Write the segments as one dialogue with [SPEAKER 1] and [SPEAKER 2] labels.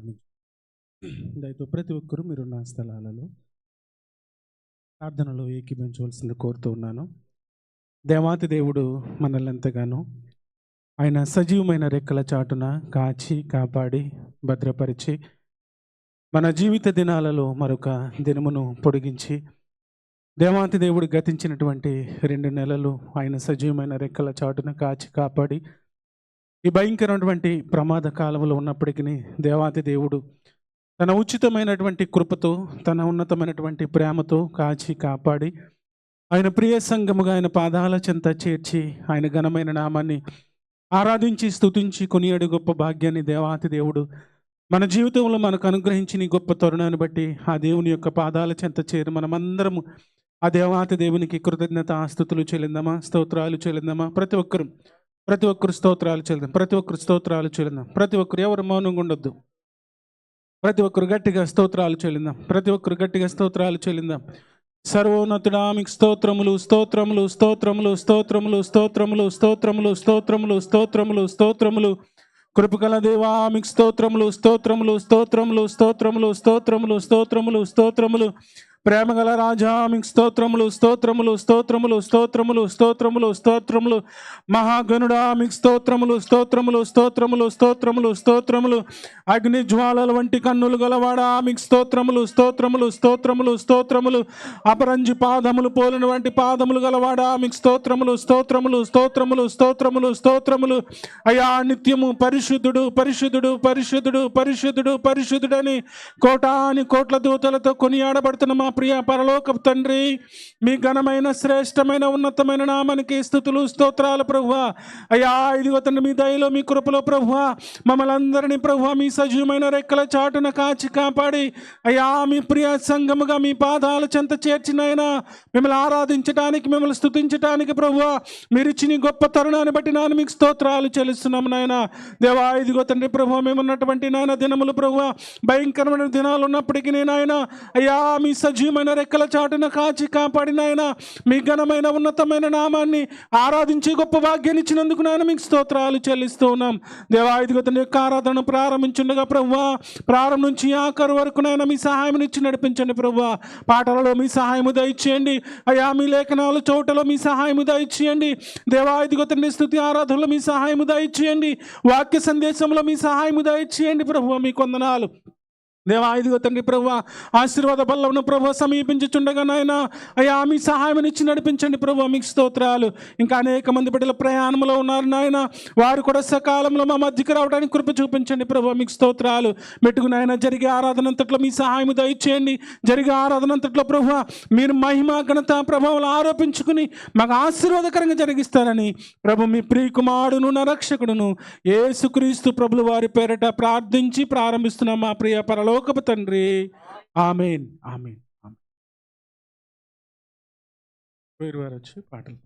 [SPEAKER 1] ప్రారంభించు. దయతో ప్రతి ఒక్కరూ మీరున్న స్థలాలలో ప్రార్థనలో ఏకీభవించవలసింది కోరుతూ ఉన్నాను. దేవాతి దేవుడు మనల్ని ఎంతగానో ఆయన సజీవమైన రెక్కల చాటున కాచి కాపాడి భద్రపరిచి మన జీవిత దినాలలో మరొక దినమును పొడిగించి దేవాతి దేవుడు గతించినటువంటి 2 నెలలు ఆయన సజీవమైన రెక్కల చాటున కాచి కాపాడి ఈ భయంకరమైనటువంటి ప్రమాద కాలంలో ఉన్నప్పటికీ దేవాతి దేవుడు తన ఉచితమైనటువంటి కృపతో తన ఉన్నతమైనటువంటి ప్రేమతో కాచి కాపాడి ఆయన ప్రియ సంఘముగా ఆయన పాదాల చెంత చేర్చి ఆయన ఘనమైన నామాన్ని ఆరాధించి స్తుతించి కొనియాడు గొప్ప భాగ్యాన్ని దేవాతి దేవుడు మన జీవితంలో మనకు అనుగ్రహించిన ఈ గొప్ప తరుణాన్ని బట్టి ఆ దేవుని యొక్క పాదాల చెంత చేరి మనమందరము ఆ దేవాతి దేవునికి కృతజ్ఞత ఆస్తుతులు చెల్లిందమా, స్తోత్రాలు చెల్లిందమా. ప్రతి ఒక్కరు స్తోత్రాలు చెల్లిందాం. ప్రతి ఒక్కరు స్తోత్రాలు చెల్లిందాం. ప్రతి ఒక్కరు ఎవరు మౌనంగా ఉండొద్దు. ప్రతి ఒక్కరు గట్టిగా స్తోత్రాలు చెల్లిందాం. ప్రతి ఒక్కరు గట్టిగా స్తోత్రాలు చెల్లిందాం. సర్వోన్నతుడా మీకు స్తోత్రములు స్తోత్రములు స్తోత్రములు స్తోత్రములు స్తోత్రములు స్తోత్రములు స్తోత్రములు స్తోత్రములు స్తోత్రములు కృపగల దేవా మీకు స్తోత్రములు స్తోత్రములు స్తోత్రములు స్తోత్రములు స్తోత్రములు స్తోత్రములు స్తోత్రములు ప్రేమగల రాజా మీకు స్తోత్రములు స్తోత్రములు స్తోత్రములు స్తోత్రములు స్తోత్రములు స్తోత్రములు మహాగణుడా మీకు స్తోత్రములు స్తోత్రములు స్తోత్రములు స్తోత్రములు స్తోత్రములు అగ్ని జ్వాలల వంటి కన్నులు గలవాడా మీకు స్తోత్రములు స్తోత్రములు స్తోత్రములు స్తోత్రములు అపరంజి పాదములు పోలిన వంటి పాదములు గలవాడా మీకు స్తోత్రములు స్తోత్రములు స్తోత్రములు స్తోత్రములు స్తోత్రములు అయా నిత్యము పరిశుద్ధుడు పరిశుద్ధుడు పరిశుద్ధుడు పరిశుద్ధుడు పరిశుద్ధుడని కోటాని కోట్ల దూతలతో కొనియాడబడుతున్న మా ప్రియ పరలోకపు తండ్రి, మీ ఘనమైన శ్రేష్టమైన ఉన్నతమైన నామానికి స్తుతులు స్తోత్రాలు ప్రభువా. అయ్యా ఇదిగో తండ్రి మీ దయలో మీ కృపలో ప్రభువా మమ్మల్ని అందరినీ ప్రభువా మీ సజీవమైన రెక్కల చాటున కాచి కాపాడి అయ్యా మీ ప్రియ సంఘముగా మీ పాదాల చెంత చేర్చినైనా మిమ్మల్ని ఆరాధించడానికి మిమ్మల్ని స్తుతించడానికి ప్రభువా మీరు ఇచ్చిన గొప్ప తరుణాన్ని బట్టి నాన్న మీకు స్తోత్రాలు చెల్లిస్తున్నాము నాయన. దేవా ఇదిగో తండ్రి ప్రభువా మేమున్నటువంటి నాయన దినములు ప్రభువా భయంకరమైన దినాలు ఉన్నప్పటికీ నాయన అయ్యా మీ సజీవమైన రెక్కల చాటున కాచి కాపాడిన ఆయన మీ ఘనమైన ఉన్నతమైన నామాన్ని ఆరాధించి గొప్ప భాగ్యాన్ని ఇచ్చినందుకు నాయన మీకు స్తోత్రాలు చెల్లిస్తూ ఉన్నాం. దేవా ఇదిగో తండ్రి యొక్క ఆరాధన ప్రారంభించుండగా ప్రభువా ప్రారంభం నుంచి ఆఖరు వరకు నాయన మీ సహాయం ఇచ్చి నడిపించండి ప్రభువా. పాటలలో మీ సహాయము దయచేయండి అయ్యా, మీ లేఖనాలు చోటలో మీ సహాయము దయచేయండి దేవా. ఇదిగో తండ్రి స్తుతి ఆరాధనలో మీ సహాయము దయచేయండి, వాక్య సందేశంలో మీ సహాయము దయచేయండి ప్రభువా. మీ వందనాలు దేవా. ఇదిగో తండ్రి ప్రభువా ఆశీర్వాద బల్లమును ప్రభువా సమీపించుచుండగా నాయన అయ్యా మీ సహాయం ఇచ్చి నడిపించండి ప్రభువా మీకు స్తోత్రాలు. ఇంకా అనేక మంది బిడ్డల ప్రయాణంలో ఉన్నారు నాయన, వారు కూడా సకాలంలో మా మధ్యకి రావడానికి కృప చూపించండి ప్రభువా మీకు స్తోత్రాలు. మెట్టుకు నాయన జరిగే ఆరాధనంతట్లో మీ సహాయం దయచేయండి. జరిగే ఆరాధనంతట్లో ప్రభువా మీరు మహిమ ఘనత ప్రభావాలు ఆరోపించుకుని మాకు ఆశీర్వాదకరంగా జరిగిస్తారని ప్రభు మీ ప్రియకుమారుడును నా రక్షకుడును యేసుక్రీస్తు ప్రభుల వారి పేరట ప్రార్థించి ప్రారంభిస్తున్నాం మా ప్రియ పరలోకపు తండ్రి. ఆమేన్ ఆమేన్ ఆమేన్. వారు వచ్చి పాటలు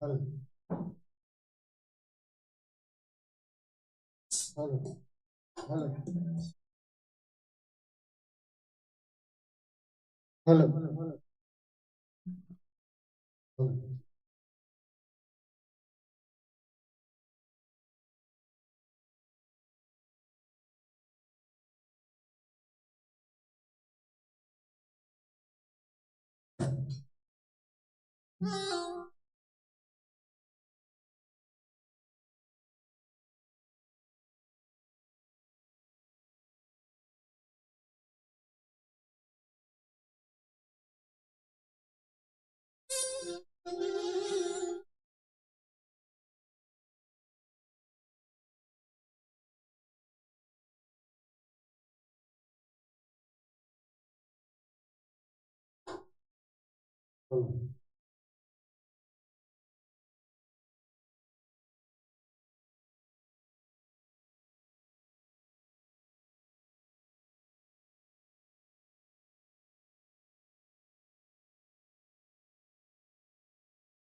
[SPEAKER 2] Hello. Hello. Hello. Hello. Hello. Hello.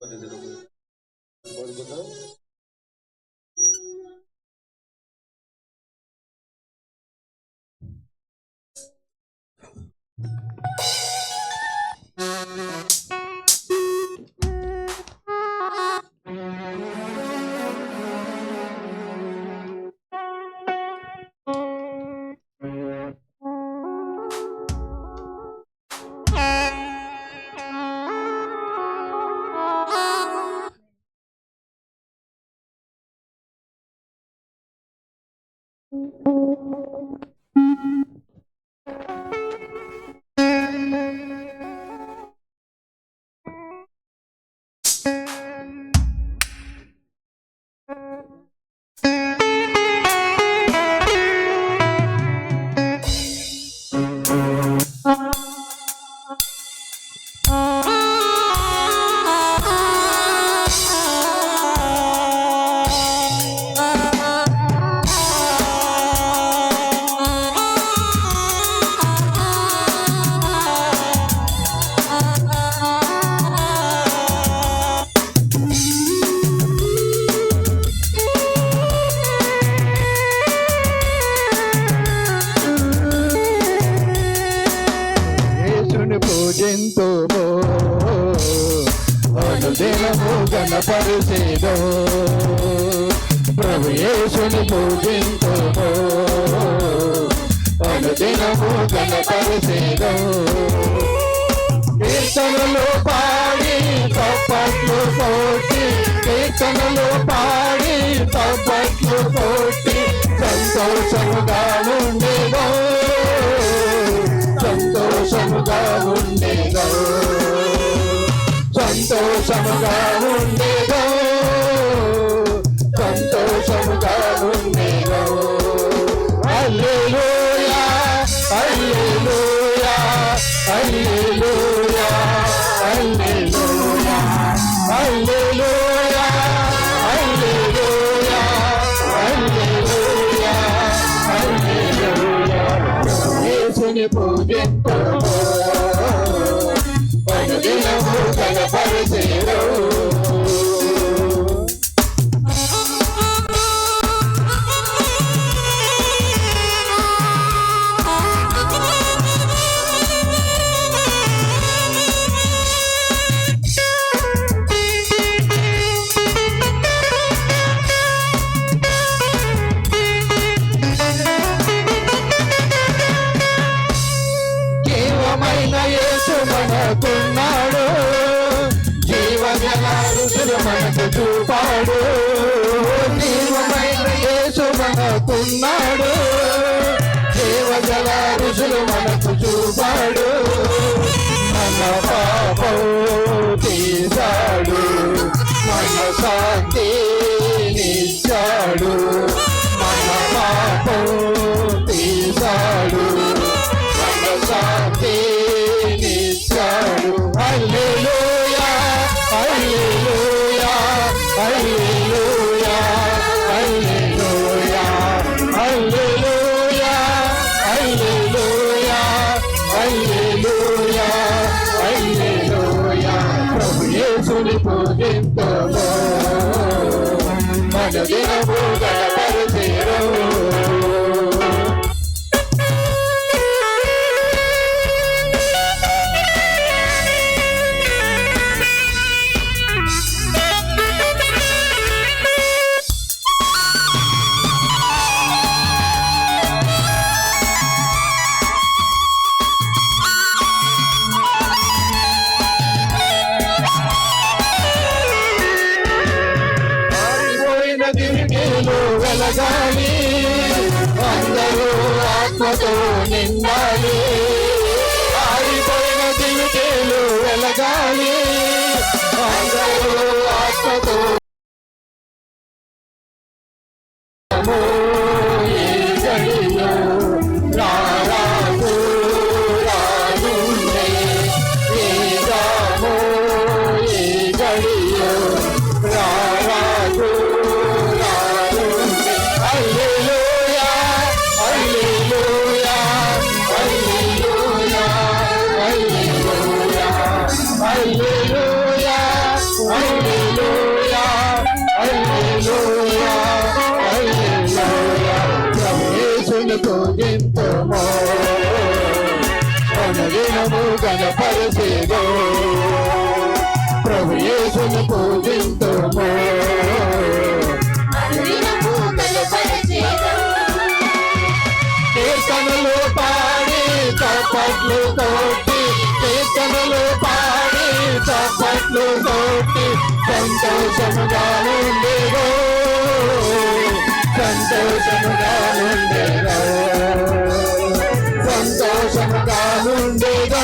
[SPEAKER 2] కోరుకుందాం.
[SPEAKER 3] పూజింతుము అనుదినము గణపరిచేదో ప్రభు యేసుని పూజింతుము అనుదినము గణపరిచేదో కీర్తనలు పాడి తప్పట్లు కోటి కీర్తనలు పాడి తప్పట్లు కోటి సంతోషముగా ఉండేదో సంతోషముగా ఉండేదో సంతోషముగా ఉండేదో సంతోషముగా ఉండేదో హల్లెలూయా హల్లెలూయా హల్లెలూయా హల్లెలూయా హల్లెలూయా హల్లెలూయా హల్లెలూయా హల్లెలూయా యేసుని పూజింతుము అనుదినము గణపరిచేదో మనకున్నాడు జీవజల రుచులు మనకు చూపాడు జీవమైన యేసు మనకున్నాడు జీవజల రుచులు మనకు చూపాడు మన పాపం తీశాడు మన శాంతినిచ్చాడు మన పాపం తీశాడు మన శాంతి హల్లెలూయా హల్లెలూయా హల్లెలూయా హల్లెలూయా హల్లెలూయా హల్లెలూయా హల్లెలూయా హల్లెలూయా ప్రభు యేసుని పూజింతుము అనుదినము గణపరిచేదో వెలగాలి అందరూ ఆత్మతో నిండాలి ఆరిపోయిన దివిటీలు వెలగాలి అందరూ ఆత్మతో ఈ గడిలో రారాజు రాజుండే ఈ రామో ఈ గడిలో రారాజు హల్లెలూయా హల్లెలూయా హల్లెలూయా పూజింతుము అనుదినము గణపరచెదో ప్రభు యేసుని పూజింతుము
[SPEAKER 4] అనుదినము గణపరచెదో
[SPEAKER 3] కీర్తనలు పాడి చప్పట్లు తోటి కీర్తనలు పాడి చప్పట్లు తోటి సంతోషముగా ఉండేదో సంతోషముగా ఉండేదో సంతోషముగా ఉండేదో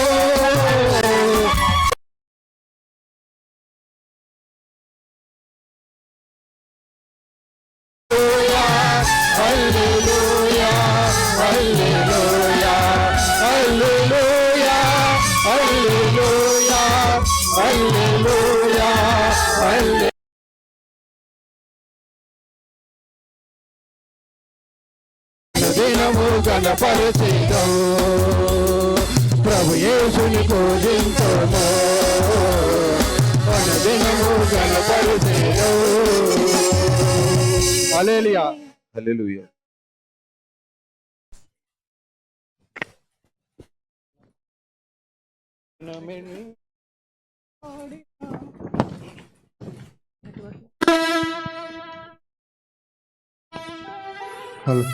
[SPEAKER 3] హల్లెలూయా హల్లెలూయా హల్లెలూయా హల్లెలూయా హల్లెలూయా హల్లెలూయా దినము గణపరచెదో ప్రభు యేసుని పూజింతుము దినము గణపరచెదో హల్లెలూయా
[SPEAKER 5] హల్లెలూయా.
[SPEAKER 2] హలో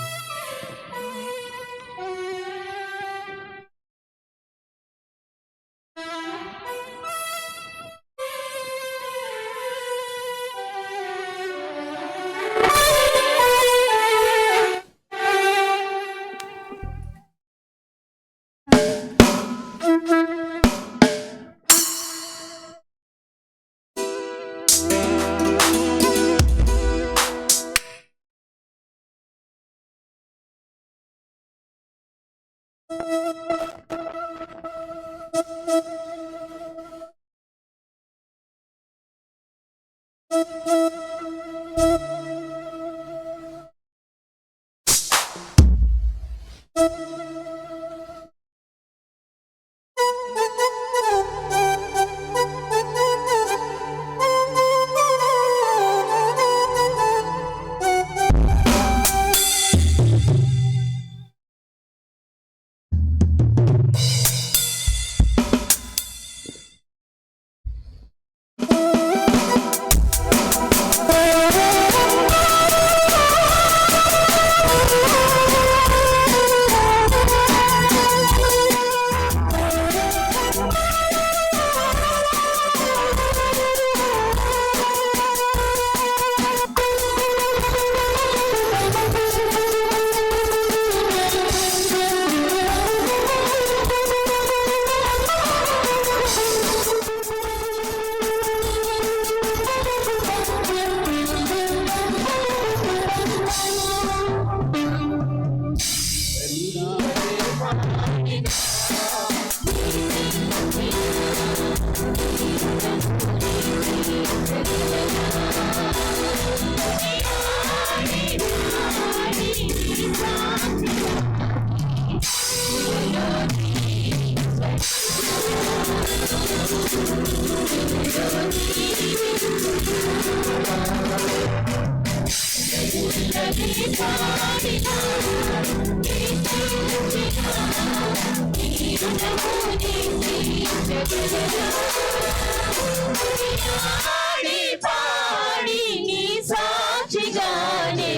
[SPEAKER 4] పాడి నీ సాక్షిగానే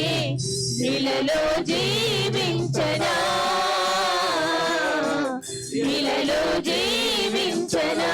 [SPEAKER 4] ఇలలో జీవించనా ఇలలో జీవించనా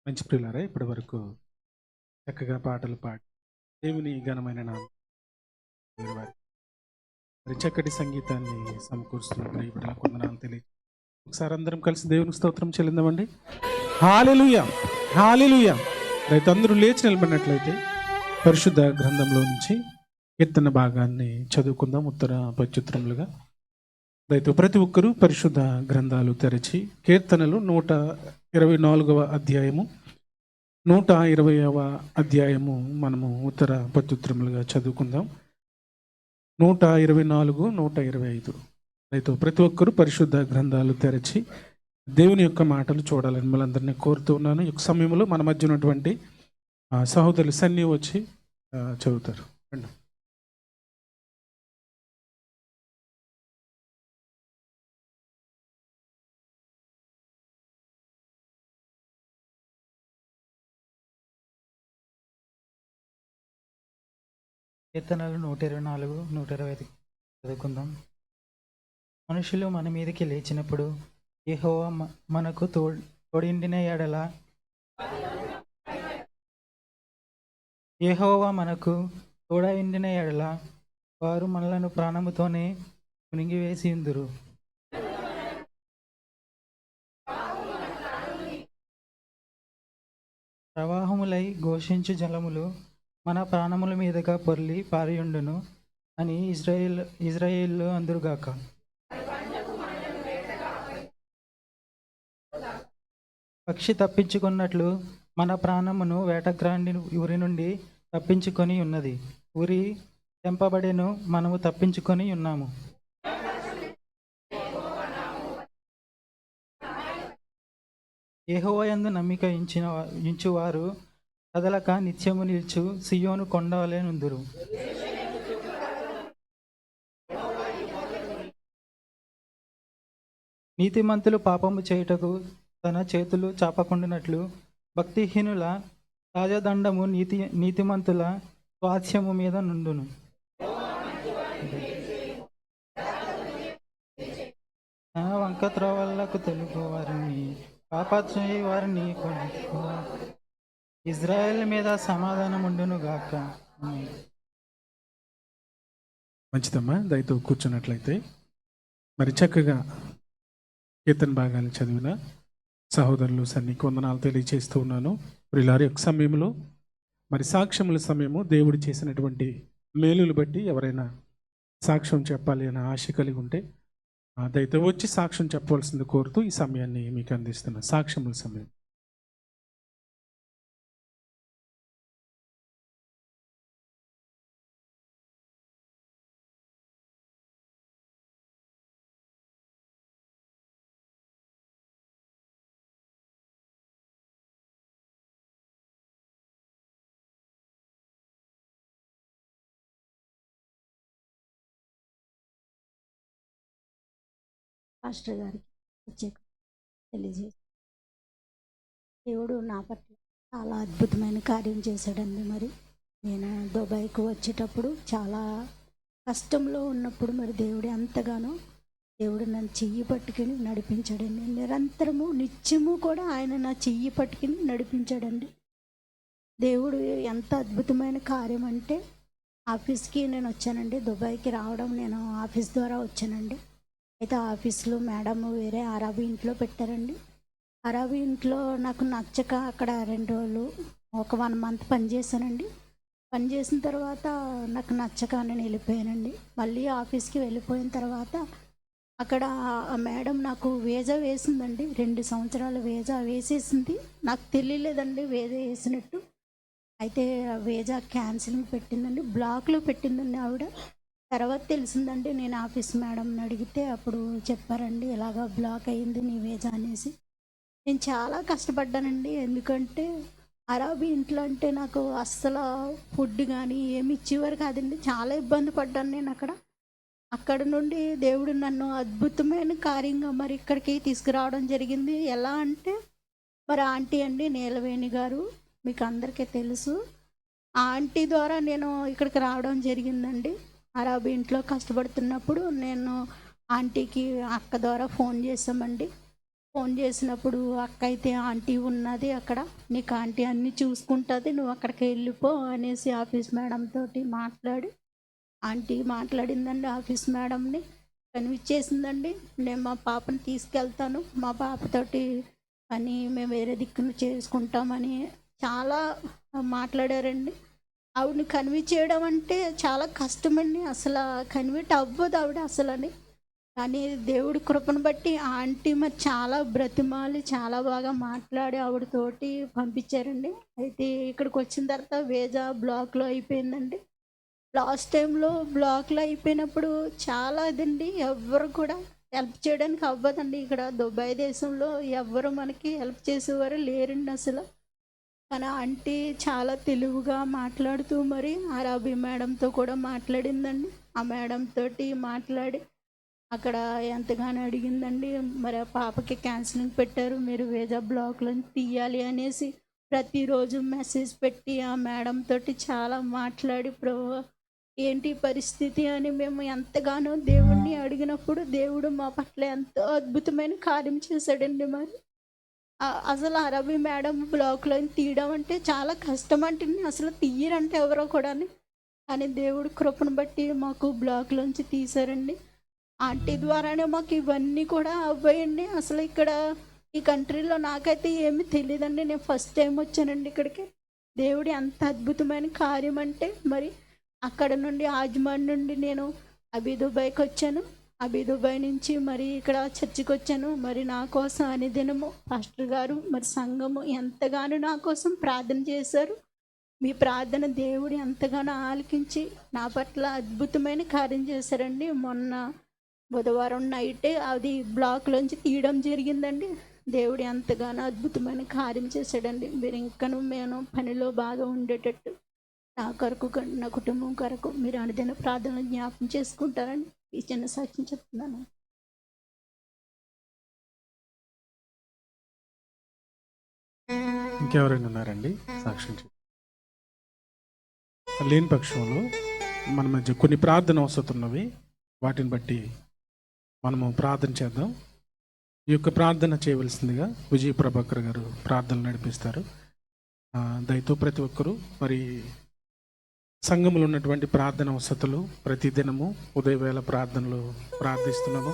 [SPEAKER 1] మంచి ప్రియులారా, ఇప్పటి వరకు చక్కగా పాటలు పాడి దేవుని ఘనమైన నామం వారి మరి చక్కటి సంగీతాన్ని సమకూరుస్తున్న ప్రియబిడ్డల కొందనాలు తెలియ ఒకసారి అందరం కలిసి దేవునికి స్తోత్రం చెల్లిందామండి. హల్లెలూయా, హల్లెలూయా. రైతు అందరూ లేచి నిలబడినట్లయితే పరిశుద్ధ గ్రంథంలో నుంచి కీర్తన భాగాన్ని చదువుకుందాం ఉత్తర ప్రత్యుత్తరములుగా. రైతు ప్రతి ఒక్కరూ పరిశుద్ధ గ్రంథాలు తెరచి కీర్తనలు 124వ అధ్యాయము 120వ అధ్యాయము మనము ఉత్తర ప్రత్యుత్తరములుగా చదువుకుందాం. 124, 125. రైతు ప్రతి ఒక్కరూ పరిశుద్ధ గ్రంథాలు తెరచి దేవుని యొక్క మాటలు చూడాలని మిమ్మల్ని అందరినీ కోరుతూ ఉన్నాను. ఈ సమయంలో మన మధ్య ఉన్నటువంటి సహోదరులు సన్నీ వచ్చి చదువుతారు.
[SPEAKER 5] కీర్తనలు 124, 125 చదువుకుందాం. మనుషులు మన మీదకి లేచినప్పుడు యెహోవా మనకు తోడిండిన ఎడల యెహోవా మనకు తోడైండిన ఎడల వారు మనలను ప్రాణముతోనే మునిగివేసి ఉందురు. ప్రవాహములై ఘోషించు జలములు మన ప్రాణముల మీదుగా పొర్లి పారియుండును అని ఇజ్రాయేలు అందురుగాక. పక్షి తప్పించుకున్నట్లు మన ప్రాణమును వేటగ్రాండి ఉరి నుండి తప్పించుకొని ఉన్నది. ఉరి తెంపబడెను, మనము తప్పించుకొని ఉన్నాము. యెహోవా యందు నమ్మిక ఇంచువారు కదలక నిత్యము నిల్చు సియోను కొండ వలె నుందురు. నీతిమంతులు పాపము చేయుటకు తన చేతులు చాపకుండునట్లు భక్తిహీనుల రాజదండము నీతిమంతుల స్వాస్థ్యము మీద నుండును. తన వంక త్రోవలకు తెలుగు వారిని పాపాత్మయ్యే వారిని ఇజ్రాయెల్ మీద సమాధానం ఉండును గాక.
[SPEAKER 1] మంచిదమ్మా, దయతో కూర్చున్నట్లయితే మరి చక్కగా కీర్తన భాగాలు చదివిన సహోదరులు సన్నికి వందనాలు తెలియజేస్తూ ఉన్నాను. ప్రియులారి యొక్క సమయంలో మరి సాక్ష్యముల సమయము దేవుడు చేసినటువంటి మేలులు బట్టి ఎవరైనా సాక్ష్యం చెప్పాలి అనే ఆశ కలిగి ఉంటే దయతో వచ్చి సాక్ష్యం చెప్పవలసింది కోరుతూ ఈ సమయాన్ని మీకు అందిస్తున్నా. సాక్ష్యముల సమయం.
[SPEAKER 6] పాస్టర్ గారికి ప్రత్యేక తెలియజేసి దేవుడు నా పట్ల చాలా అద్భుతమైన కార్యం చేశాడండి. మరి నేను దుబాయ్కు వచ్చేటప్పుడు చాలా కష్టంలో ఉన్నప్పుడు మరి దేవుడు ఎంతగానో దేవుడు నన్ను చెయ్యి పట్టుకుని నడిపించాడండి. నిరంతరము నిత్యము కూడా ఆయన నా చెయ్యి పట్టుకుని నడిపించాడండి. దేవుడు ఎంత అద్భుతమైన కార్యం అంటే, ఆఫీస్కి నేను వచ్చానండి. దుబాయ్కి రావడం నేను ఆఫీస్ ద్వారా వచ్చానండి. అయితే ఆఫీస్లో మేడం వేరే అరబీ ఇంట్లో పెట్టారండి. అరబీ ఇంట్లో నాకు నచ్చక అక్కడ 2 రోజులు ఒక 1 మంత్ పనిచేశానండి. పనిచేసిన తర్వాత నాకు నచ్చక నేను వెళ్ళిపోయానండి. మళ్ళీ ఆఫీస్కి వెళ్ళిపోయిన తర్వాత అక్కడ ఆ మేడం నాకు వీజా వేసిందండి. 2 సంవత్సరాల వీజా వేసేసింది. నాకు తెలియలేదండి వీజా వేసినట్టు. అయితే వీజా క్యాన్సిలింగ్ పెట్టిందండి, బ్లాక్లో పెట్టిందండి ఆవిడ. తర్వాత తెలిసిందండి. నేను ఆఫీస్ మేడంని అడిగితే అప్పుడు చెప్పారండి, ఇలాగా బ్లాక్ అయ్యింది నీ వీజా అనేసి. నేను చాలా కష్టపడ్డానండి. ఎందుకంటే అరబీ ఇంట్లో అంటే నాకు అస్సలు ఫుడ్ కానీ ఏమి ఇచ్చేవారు కాదండి. చాలా ఇబ్బంది పడ్డాను నేను అక్కడ నుండి దేవుడు నన్ను అద్భుతమైన కార్యంగా మరి ఇక్కడికి తీసుకురావడం జరిగింది. ఎలా అంటే మరి ఆంటీ అండి నీలవేణి గారు, మీకు అందరికీ తెలుసు. ఆ ఆంటీ ద్వారా నేను ఇక్కడికి రావడం జరిగిందండి. అరబీ ఇంట్లో కష్టపడుతున్నప్పుడు నేను ఆంటీకి అక్క ద్వారా ఫోన్ చేసామండి. ఫోన్ చేసినప్పుడు అక్క అయితే ఆంటీ ఉన్నది అక్కడ, నీకు ఆంటీ అన్నీ చూసుకుంటుంది, నువ్వు అక్కడికి వెళ్ళిపో అనేసి ఆఫీస్ మేడం తోటి మాట్లాడి, ఆంటీ మాట్లాడిందండి ఆఫీస్ మేడంని, కన్విన్స్ చేసిందండి. నేను మా పాపని తీసుకెళ్తాను, మా పాపతోటి పని మేము వేరే దిక్కును చేసుకుంటామని చాలా మాట్లాడారండి. ఆవిడని కన్విన్స్ చేయడం అంటే చాలా కష్టమండి. అసలు కన్విట్ అవ్వదు ఆవిడ అసలని. కానీ దేవుడి కృపను బట్టి ఆ ఆంటీ మరి చాలా బ్రతిమాలి చాలా బాగా మాట్లాడి ఆవిడతోటి పంపించారండి. అయితే ఇక్కడికి వచ్చిన తర్వాత వీజా బ్లాక్లో అయిపోయిందండి. లాస్ట్ టైంలో బ్లాక్లో అయిపోయినప్పుడు చాలా ఇదండి, ఎవ్వరు కూడా హెల్ప్ చేయడానికి అవ్వదండి. ఇక్కడ దుబాయ్ దేశంలో ఎవ్వరు మనకి హెల్ప్ చేసేవారు లేరండి అసలు. కానీ ఆంటీ చాలా తెలివిగా మాట్లాడుతూ మరి అరబీ మేడంతో కూడా మాట్లాడిందండి. ఆ మేడం తోటి మాట్లాడి అక్కడ ఎంతగానో అడిగిందండి. మరి ఆ పాపకి క్యాన్సిలింగ్ పెట్టారు, మీరు వీజా బ్లాక్లో తీయాలి అనేసి ప్రతిరోజు మెసేజ్ పెట్టి ఆ మేడం తోటి చాలా మాట్లాడి ఏంటి పరిస్థితి అని మేము ఎంతగానో దేవుణ్ణి అడిగినప్పుడు దేవుడు మా పట్ల ఎంతో అద్భుతమైన కార్యం చేశాడండి. మరి అసలు ఆ రవి మేడం బ్లాక్లో తీయడం అంటే చాలా కష్టం అంటే అసలు తీయరంటే ఎవరో కూడా. కానీ దేవుడు కృపను బట్టి మాకు బ్లాక్లోంచి తీశారండి. ఆంటీ ద్వారానే మాకు ఇవన్నీ కూడా అవ్వాయండి. అసలు ఇక్కడ ఈ కంట్రీలో నాకైతే ఏమీ తెలియదండి. నేను ఫస్ట్ టైం వచ్చానండి ఇక్కడికి. దేవుడి అంత అద్భుతమైన కార్యం అంటే మరి అక్కడ నుండి ఆజ్మాన్ నుండి నేను అబీ దుబాయ్కి వచ్చాను. అబీ దుబాయ్ నుంచి మరి ఇక్కడ చర్చికి వచ్చాను. మరి నా కోసం అనుదినము పాస్టర్ గారు మరి సంఘము ఎంతగానో నా కోసం ప్రార్థన చేశారు. మీ ప్రార్థన దేవుడు ఎంతగానో ఆలకించి నా పట్ల అద్భుతమైన కార్యం చేశారండి. మొన్న బుధవారం నైటే అది బ్లాక్లోంచి తీయడం జరిగిందండి. దేవుడు ఎంతగానో అద్భుతమైన కార్యం చేశాడండి. మీరు ఇంకనూ నేను పనిలో బాగా ఉండేటట్టు నా కొరకు నా కుటుంబం కొరకు మీరు అనుదిన ప్రార్థనలు జ్ఞాపకం చేసుకుంటారని ఈ చిన్న సాక్ష్యం చెప్తున్నాను.
[SPEAKER 1] ఇంకెవరైనా ఉన్నారండి సాక్ష్యం లేని పక్షంలో మన మధ్య కొన్ని ప్రార్థన అవసరతున్నవి, వాటిని బట్టి మనము ప్రార్థన చేద్దాం. ఈ యొక్క ప్రార్థన చేయవలసిందిగా విజయ ప్రభాకర్ గారు ప్రార్థనలు నడిపిస్తారు. దయతో ప్రతి ఒక్కరూ మరి సంఘంలో ఉన్నటువంటి ప్రార్థన వసతులు ప్రతిదినము ఉదయవేళ ప్రార్థనలు ప్రార్థిస్తున్నాము.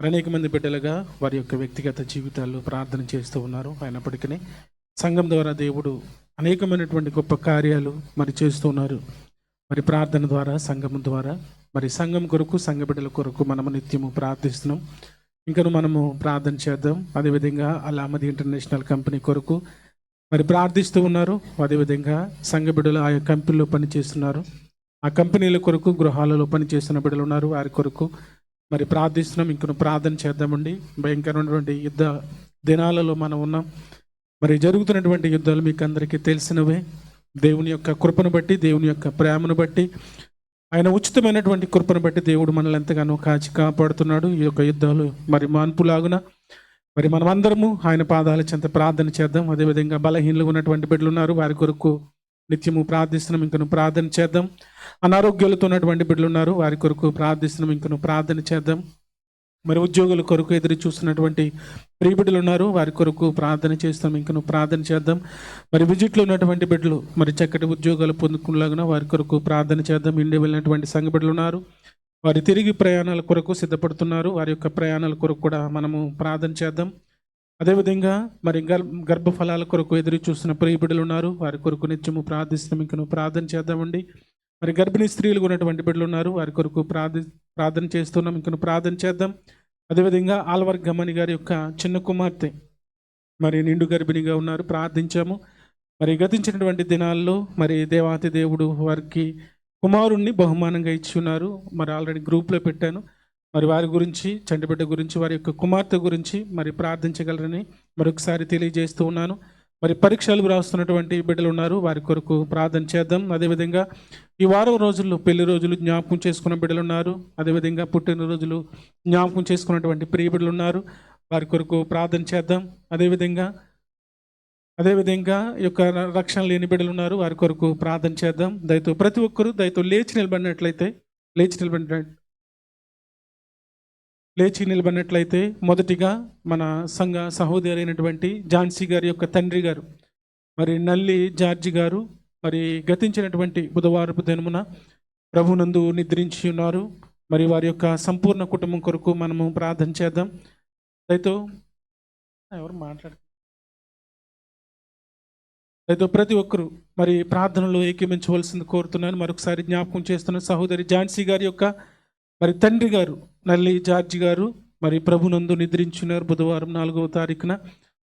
[SPEAKER 1] అనేక మంది బిడ్డలుగా వారి యొక్క వ్యక్తిగత జీవితాల్లో ప్రార్థన చేస్తూ ఉన్నారు. అయినప్పటికీ సంఘం ద్వారా దేవుడు అనేకమైనటువంటి గొప్ప కార్యాలు మరి చేస్తూ ఉన్నారు. మరి ప్రార్థన ద్వారా సంఘం ద్వారా మరి సంఘం కొరకు సంఘ బిడ్డల కొరకు మనము నిత్యము ప్రార్థిస్తున్నాం. ఇంకను మనము ప్రార్థన చేద్దాం. అదేవిధంగా అల్లామది ఇంటర్నేషనల్ కంపెనీ కొరకు మరి ప్రార్థిస్తూ ఉన్నారు. అదేవిధంగా సంఘ బిడ్డలు ఆయా కంపెనీలో పనిచేస్తున్నారు. ఆ కంపెనీల కొరకు గృహాలలో పనిచేస్తున్న బిడ్డలు ఉన్నారు. వారి కొరకు మరి ప్రార్థిస్తున్నాం. ఇంకను ప్రార్థన చేద్దామండి. భయంకరమైనటువంటి యుద్ధ దినాలలో మనం ఉన్నాం. మరి జరుగుతున్నటువంటి యుద్ధాలు మీకు అందరికీ తెలిసినవే. దేవుని యొక్క కృపను బట్టి, దేవుని యొక్క ప్రేమను బట్టి, ఆయన ఉచితమైనటువంటి కృపను బట్టి దేవుడు మనల్ని ఎంతగానో కాచి కాపాడుతున్నాడు. ఈ యొక్క యుద్ధాలు మరి మాన్పులాగున మరి మనమందరము ఆయన పాదాల చెంత ప్రార్థన చేద్దాం. అదేవిధంగా బలహీనలు ఉన్నటువంటి బిడ్డలు ఉన్నారు, వారి కొరకు నిత్యము ప్రార్థిస్తున్నాం. ఇంకను ప్రార్థన చేద్దాం. అనారోగ్యాలతో ఉన్నటువంటి బిడ్డలు ఉన్నారు, వారి కొరకు ప్రార్థిస్తున్నాం. ఇంకను ప్రార్థన చేద్దాం. మరి ఉద్యోగుల కొరకు ఎదురు చూస్తున్నటువంటి ప్రియ బిడ్డలు ఉన్నారు, వారి కొరకు ప్రార్థన చేస్తాం. ఇంకను ప్రార్థన చేద్దాం. మరి విజిట్లో ఉన్నటువంటి బిడ్డలు మరి చక్కటి ఉద్యోగాలు పొందుకునేలాగా వారి కొరకు ప్రార్థన చేద్దాం. ఇండియా వెళ్ళినటువంటి సంఘ బిడ్డలు ఉన్నారు, వారి తిరిగి ప్రయాణాల కొరకు సిద్ధపడుతున్నారు. వారి యొక్క ప్రయాణాల కొరకు కూడా మనము ప్రార్థన చేద్దాం. అదేవిధంగా మరి గర్భఫలాల కొరకు ఎదురు చూస్తున్న ప్రియ బిడ్డలు ఉన్నారు, వారి కొరకు నిత్యము ప్రార్థిస్తాం. ఇంకను ప్రార్థన చేద్దామండి. మరి గర్భిణీ స్త్రీలు ఉన్నటువంటి బిడ్డలు ఉన్నారు, వారి కొరకు ప్రార్థన చేస్తున్నాం. ఇంకను ప్రార్థన చేద్దాం. అదేవిధంగా ఆల్వర్ గమని గారి యొక్క చిన్న కుమార్తె మరి నిండు గర్భిణిగా ఉన్నారు, ప్రార్థించాము. మరి గతించినటువంటి దినాల్లో మరి దేవాతి దేవుడు వారికి కుమారుణ్ణి బహుమానంగా ఇచ్చి ఉన్నారు. మరి ఆల్రెడీ గ్రూప్లో పెట్టాను. మరి వారి గురించి, చంటిబిడ్డ గురించి, వారి యొక్క కుమార్తె గురించి మరి ప్రార్థించగలరని మరొకసారి తెలియజేస్తూ ఉన్నాను. మరి పరీక్షలు రాస్తున్నటువంటి బిడ్డలు ఉన్నారు, వారి కొరకు ప్రార్థన చేద్దాం. అదేవిధంగా ఈ వారం రోజుల్లో పెళ్లి రోజులు జ్ఞాపకం చేసుకున్న బిడ్డలు ఉన్నారు. అదేవిధంగా పుట్టినరోజులు జ్ఞాపకం చేసుకున్నటువంటి ప్రియ బిడ్డలు ఉన్నారు, వారి కొరకు ప్రార్థన చేద్దాం. అదేవిధంగా ఈ యొక్క రక్షణ లేని బిడ్డలు ఉన్నారు, వారి కొరకు ప్రార్థన చేద్దాం. దయతో ప్రతి ఒక్కరూ దయతో లేచి నిలబడినట్లయితే మొదటిగా మన సంఘ సహోదరి అయినటువంటి ఝాన్సీ గారి యొక్క తండ్రి గారు మరి నల్లి జార్జి గారు మరి గతించినటువంటి బుధవారపు దినమున ప్రభునందు నిద్రించి ఉన్నారు. మరి వారి యొక్క సంపూర్ణ కుటుంబం కొరకు మనము ప్రార్థన చేద్దాం. దయతో ప్రతి ఒక్కరూ మరి ప్రార్థనలో ఏకీమించవలసింది కోరుతున్నాను. మరొకసారి జ్ఞాపకం చేస్తున్న సహోదరి ఝాన్సీ గారి యొక్క మరి తండ్రి గారు నల్లి జార్జి గారు మరి ప్రభునందు నిద్రించున్నారు బుధవారం 4వ తారీఖున.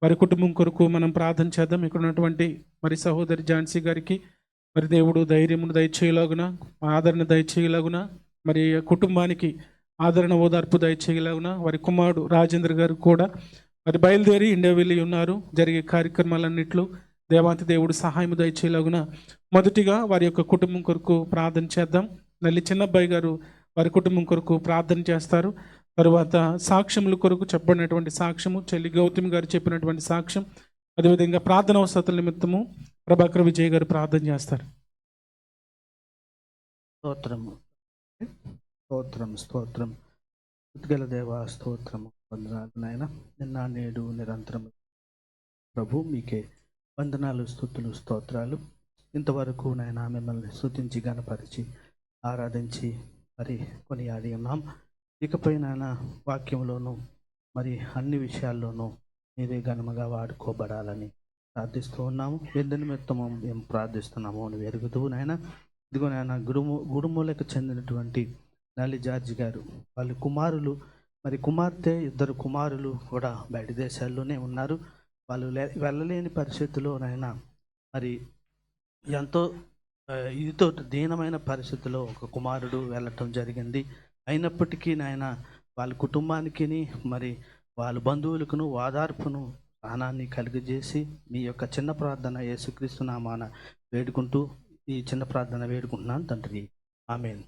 [SPEAKER 1] వారి కుటుంబం కొరకు మనం ప్రార్థన చేద్దాం. ఇక్కడ ఉన్నటువంటి మరి సహోదరి ఝాన్సీ గారికి మరి దేవుడు ధైర్యమును దయచేయలాగున, ఆదరణ దయచేయలాగున, మరి కుటుంబానికి ఆదరణ ఓదార్పు దయచేయలాగున, వారి కుమారుడు రాజేంద్ర గారు కూడా మరి బయలుదేరి ఇండియా వెళ్ళి ఉన్నారు. జరిగే కార్యక్రమాలన్నింటిలో దేవాతి దేవుడు సహాయం దయచేయలాగున మొదటిగా వారి యొక్క కుటుంబం కొరకు ప్రార్థన చేద్దాం. నల్లి చిన్నబ్బాయి గారు వారి కుటుంబం కొరకు ప్రార్థన చేస్తారు. తరువాత సాక్ష్యముల కొరకు చెప్పబడినటువంటి సాక్ష్యము, చెల్లి గౌతమి గారు చెప్పినటువంటి సాక్ష్యం, అదేవిధంగా ప్రార్థన అవసరతల నిమిత్తము ప్రభాకర్ విజయ్ గారు ప్రార్థన చేస్తారు.
[SPEAKER 5] స్తోత్రము స్తోత్రం స్తోత్రం ఉద్గల దేవా స్తోత్రము వందనాలు నాయన నిన్న నేడు నిరంతరం ప్రభు మీకే వందనాలు స్తుతులు స్తోత్రాలు. ఇంతవరకు నాయన మిమ్మల్ని స్తుతించి గణపరిచి ఆరాధించి మరి కొనియాడి ఉన్నాం. ఇకపై నాయన వాక్యంలోనూ మరి అన్ని విషయాల్లోనూ మీరే ఘనముగా వాడుకోబడాలని ప్రార్థిస్తూ ఉన్నాము. ఎందు నిమిత్తము మేము ప్రార్థిస్తున్నాము అని ఎరుగుతూ నాయన ఇదిగో నాయన గుడుమూలకు చెందినటువంటి నల్లి జార్జి గారు వాళ్ళ కుమారులు మరి కుమార్తె ఇద్దరు కుమారులు కూడా బయట దేశాల్లోనే ఉన్నారు. వాళ్ళు వెళ్ళలేని పరిస్థితుల్లో నాయన మరి ఎంతో ఇదితో దీనమైన పరిస్థితిలో ఒక కుమారుడు వెళ్ళటం జరిగింది. అయినప్పటికీ నాయన వాళ్ళ కుటుంబానికి మరి వాళ్ళ బంధువులకును ఓదార్పును స్థానాన్ని కలుగజేసి మీ యొక్క చిన్న ప్రార్థన యేసుక్రీస్తు నామాన వేడుకుంటూ ఈ చిన్న ప్రార్థన వేడుకుంటున్నాను తండ్రి, ఆమేన్.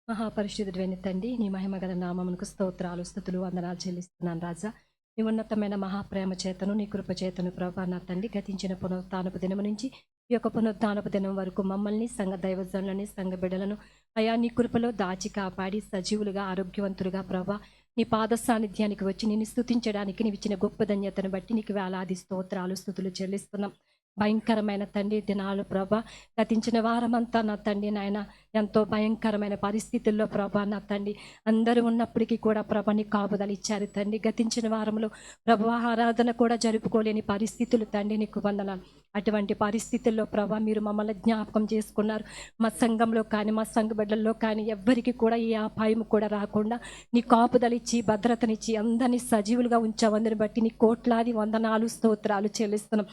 [SPEAKER 7] మహాపరిశుద్ధుడైన తండ్రి, నీ మహిమ గల నామమునకు స్తోత్రాలు స్తుతులు వందనాలు చెల్లిస్తున్నాను రాజా. నీ ఉన్నతమైన మహాప్రేమ చేతను నీ కృప చేతను ప్రభా నా తండ్రి గతించిన పునరుత్థానపు దినం నుంచి ఈ యొక్క పునరుత్థానపు దినం వరకు మమ్మల్ని సంఘ దైవజనులని సంఘ బిడ్డలను అయా నీ కృపలో దాచి కాపాడి సజీవులుగా ఆరోగ్యవంతులుగా ప్రభా నీ పాద సాన్నిధ్యానికి వచ్చి నిన్ను స్తుతించడానికి నీవు ఇచ్చిన గొప్ప ధన్యతను బట్టి నీకు వేలాది స్తోత్రాలు స్తుతులు చెల్లిస్తున్నాం. భయంకరమైన తండ్రి దినాలు ప్రభా గతించిన వారమంతా నా తండ్రి నాయన ఎంతో భయంకరమైన పరిస్థితుల్లో ప్రభా నా తండ్రి అందరూ ఉన్నప్పటికీ కూడా ప్రభా నీ కాపుదలు ఇచ్చారు తండ్రి. గతించిన వారంలో ప్రభా ఆరాధన కూడా జరుపుకోలేని పరిస్థితులు తండ్రి నీకు వందనాలు. అటువంటి పరిస్థితుల్లో ప్రభా మీరు మమ్మల్ని జ్ఞాపకం చేసుకున్నారు. మా సంఘంలో కానీ మా సంఘ బిడ్డల్లో కానీ ఎవ్వరికి కూడా ఈ అపాయం కూడా రాకుండా నీ కాపుదలిచ్చి భద్రతనిచ్చి అందరినీ సజీవులుగా ఉంచావందని బట్టి నీ కోట్లాది వందనాలు స్తోత్రాలు చెల్లిస్తున్నాం.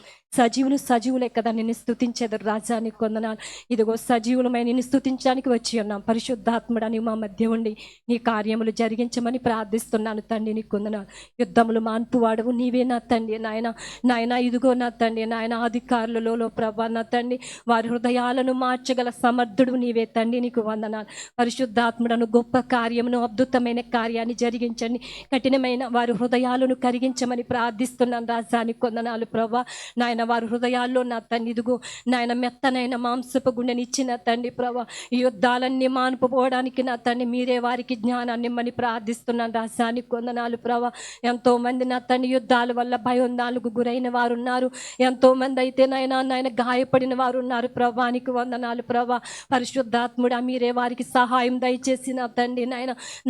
[SPEAKER 7] సజీవులే కదా నిన్ను స్తుతించేది రాజా నీకు వందనాలు. ఇదిగో సజీవులమై నిన్ను స్తుతించడానికి వచ్చి ఉన్నాం. పరిశుద్ధాత్ముడా నీవు మా మధ్య ఉండి నీ కార్యములు జరిగించమని ప్రార్థిస్తున్నాను తండ్రి నీకు వందనాలు. యుద్ధములు మాన్పువాడవు నీవే నా తండ్రి నాయన ఇదిగో నా తండ్రి నాయన అధికారులలో ప్రభా నా తండ్రి వారి హృదయాలను మార్చగల సమర్థుడు నీవే తండ్రి నీకు వందనాలు. పరిశుద్ధాత్ముడను గొప్ప కార్యమును అద్భుతమైన కార్యాన్ని జరిగించండి. కఠినమైన వారి హృదయాలను కరిగించమని ప్రార్థిస్తున్నాను రాజా నీకు వందనాలు ప్రభా. నాయన వారి హృదయాల్లో నా తండ్రి ఇదిగో నాయన మెత్తనైన మాంసపు గుండెనిచ్చిన తండ్రి ప్రభా ఈ యుద్ధాలన్నీ మానుపోవడానికి నా తండ్రి మీరే వారికి జ్ఞానాన్ని ఇమ్మని ప్రార్థిస్తున్నాను రాజానికి వందనాలు ప్రభా. ఎంతో మంది నా తండ్రి యుద్ధాల వల్ల భయోందాలకు గురైన వారు ఉన్నారు. ఎంతో మంది అయితే నాయన గాయపడిన వారు ఉన్నారు ప్రభానికి వందనాలు ప్రభా. పరిశుద్ధాత్ముడా మీరే వారికి సహాయం దయచేసి నా తండ్రి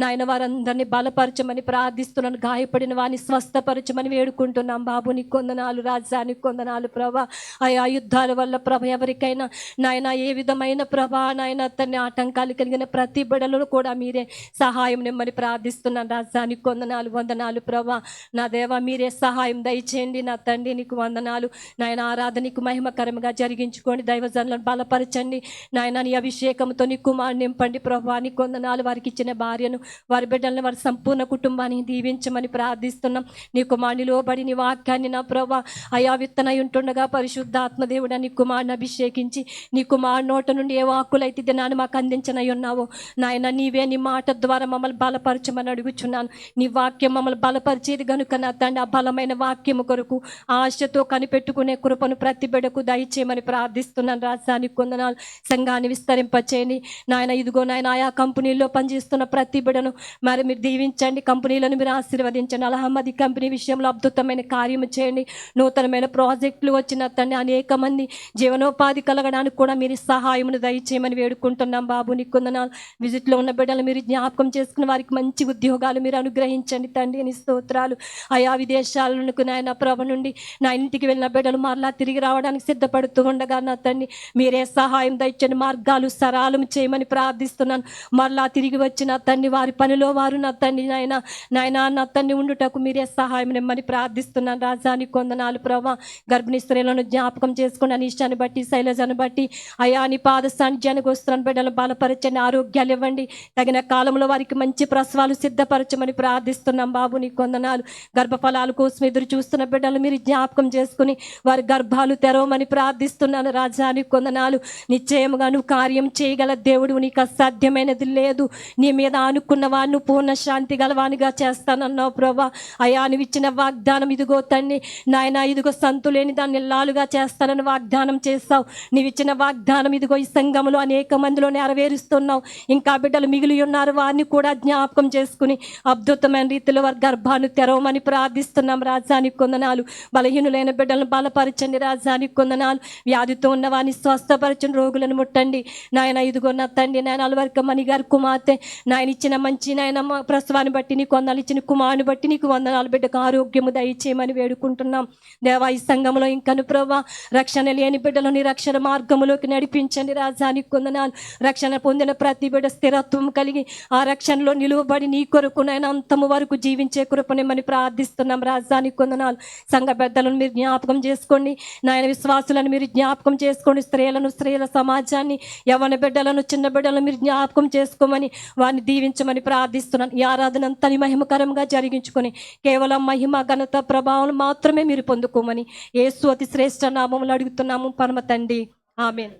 [SPEAKER 7] నాయన వారందరినీ బలపరచమని ప్రార్థిస్తున్నాను. గాయపడిన వారిని స్వస్థపరచమని వేడుకుంటున్నాం బాబు నీకు వందనాలు రాజానికి వందనాలు ప్రభా. ఆయా యుద్ధాల వల్ల ప్రభ ఎవరికైనా నాయన ఏ విధమైన ప్రభా నాయన తన ఆటంకాలు కలిగిన ప్రతి బిడ్డలను కూడా మీరే సహాయం నిమ్మని ప్రార్థిస్తున్నాను రాజానికి వందనాలు ప్రభా. నా దేవా మీరే సహాయం దయచేయండి నా తండ్రి నీకు వందనాలు. నాయన ఆరాధనకు మహిమకరంగా జరిగించుకోండి. దైవజనులను బలపరచండి నాయన. నీ అభిషేకంతో నీ కుమారుని నింపండి ప్రభా నీకు వందనాలు. వారికి ఇచ్చిన భార్యను వారి బిడ్డలను వారి సంపూర్ణ కుటుంబాన్ని దీవించమని ప్రార్థిస్తున్నాం. నీ కుమారుని లోబడి నీ వాక్యాన్ని నా ప్రభా అయా విత్తనై ఉంటుండగా పరిశుద్ధాత్మదేవుడా నీ కుమారుని అభిషేకించి నీ కుమారు నోట నుండి ఏ వాక్కులైతే దినాన్ని మాకు అందించనై ఉన్నావో నాయన నీవే నీ మాట ద్వారా మమ్మల్ని బలపరచమని అడుగుచున్నాను. నీ వాక్యం మమ్మల్ని బలపరిచేది కనుక నా తండ్రి ఆ బలమైన వాక్యము కొరకు ఆశతో కనిపెట్టుకునే కృపను ప్రతి బిడ్డకు దయచేయమని ప్రార్థిస్తున్నాను రాజానికి వందనాలు. సంఘాన్ని విస్తరింపచేయండి నాయన. ఇదిగో నాయన ఆయా కంపెనీల్లో పనిచేస్తున్న ప్రతి బిడ్డను మరి మీరు దీవించండి. కంపెనీలను మీరు ఆశీర్వదించండి. అల్హమ్మది కంపెనీ విషయంలో అద్భుతమైన కార్యము చేయండి. నూతనమైన ప్రాజెక్టులు వచ్చిన తండ్రి అనేక మంది జీవనోపాధి కలగడానికి కూడా మీరు సహాయమును దయచేయమని వేడుకుంటున్నాం బాబు నీకు వందనాలు. విజిట్లో ఉన్న బిడ్డలు మీరు జ్ఞాపకం చేసుకున్న వారికి మంచి ఉద్యోగాలు మీరు అనుగ్రహించండి తండ్రి నీ స్తోత్రాలు. ఆయా విదేశాలకు నాయన ప్రభ నుండి నా ఇంటికి వెళ్ళిన బిడ్డలు మరలా తిరిగి రావడానికి సిద్ధపడుతూ ఉండగా నా తండ్రి మీరే సహాయం దయచండి. మార్గాలు సరళం చేయమని ప్రార్థిస్తున్నాను. మరలా తిరిగి వచ్చిన తండ్రి వారి పనిలో వారు నా తండ్రి నాయన నా తండ్రి ఉండుటకు మీరే సహాయం నిమ్మని ప్రార్థిస్తున్నాను రాజానికి వందనాలు ప్రభా. గర్భిణీ స్త్రీలను జ్ఞాపకం చేసుకున్న ఇష్టాన్ని బట్టి శైలజను బట్టి అయా నీ పాద సాన్నిధ్యానికి వస్తున్నాను. బిడ్డలు బలపరచండి, ఆరోగ్యాలు ఇవ్వండి, తగిన కాలంలో వారికి మంచి ప్రసవాలు సిద్ధపరచమని ప్రార్థిస్తున్నాం. బాబు నీకు వందనాలు. గర్భఫలాల కోసం ఎదురు చూస్తున్న బిడ్డలు మీరు జ్ఞాపకం చేసుకుని వారి గర్భాలు తెరవమని ప్రార్థిస్తున్నాను. రాజా నీకు వందనాలు. నిశ్చయముగా నువ్వు కార్యం చేయగల దేవుడు, నీకు అసాధ్యమైనది లేదు. నీ మీద ఆనుకున్న వాడిని పూర్ణ శాంతి గలవానిగా చేస్తానన్నావు ప్రభా. అయా నువ్వు ఇచ్చిన వాగ్దానం ఇదిగో తండ్రి నాయన, ఇదిగో సంతు లేని దాన్ని ఇల్లాలుగా చేస్తానని వాగ్దానం చేస్తావు. నీవు ఇచ్చిన వాగ్దానం ఇదిగో ఈ సంఘములో అనేక మందిలో నెరవేరుస్తున్నావు. ఇంకా బిడ్డలు మిగిలి ఉన్నారు, వారిని కూడా జ్ఞాపకం చేసుకుని అద్భుతమైన రీతిలో వారి గర్భాన్ని తెరవమని ప్రార్థిస్తున్నాం. రాజానికి కొందనాలు. బలహీనులైన బిడ్డలను బలపరచండి. రాజానికి కొందనాలు. వ్యాధితో ఉన్న వారిని స్వస్థపరచండి, రోగులను ముట్టండి నాయన. ఇదిగో నా తండ్రి నాయన అలవరక మణిగారి కుమార్తె నాయన ఇచ్చిన మంచి నాయన ప్రసవాన్ని బట్టి నీకు వందనాలు, ఇచ్చిన కుమారుని బట్టి నీకు వందనాలు. బిడ్డకు ఆరోగ్యము దయచేయమని వేడుకుంటున్నాం దేవా. ఈ సంఘంలో ఇంకను ప్రభా రక్షణ లేని బిడ్డలని రక్షణ మార్గములోకి నడిపించండి. రాజానికి కొందనాలు. రక్షణ పొందిన ప్రతి బిడ్డ స్థిరత్వం కలిగి ఆ రక్షణలో నిలువబడి నీ కొరకు నాయన అంతము వరకు జీవించే కృపనిమ్మని ప్రార్థిస్తున్నాం. రాజానికి కొందనాలు. సంఘ పెద్దలను మీరు జ్ఞాపకం చేసుకోండి నాయన. విశ్వాసులను మీరు జ్ఞాపకం చేసుకోండి. స్త్రీలను, స్త్రీల సమాజాన్ని, యవ్వన బిడ్డలను, చిన్న బిడ్డలను మీరు జ్ఞాపకం చేసుకోమని వారిని దీవించమని ప్రార్థిస్తున్నాను. ఈ ఆరాధన అంతా మహిమకరంగా జరిగించుకొని కేవలం మహిమ, ఘనత, ప్రభావం మాత్రమే మీరు పొందుకోమని యేసు అతి శ్రేష్ఠ నామములు అడుగుతున్నాము పరమ తండ్రి. ఆమేన్.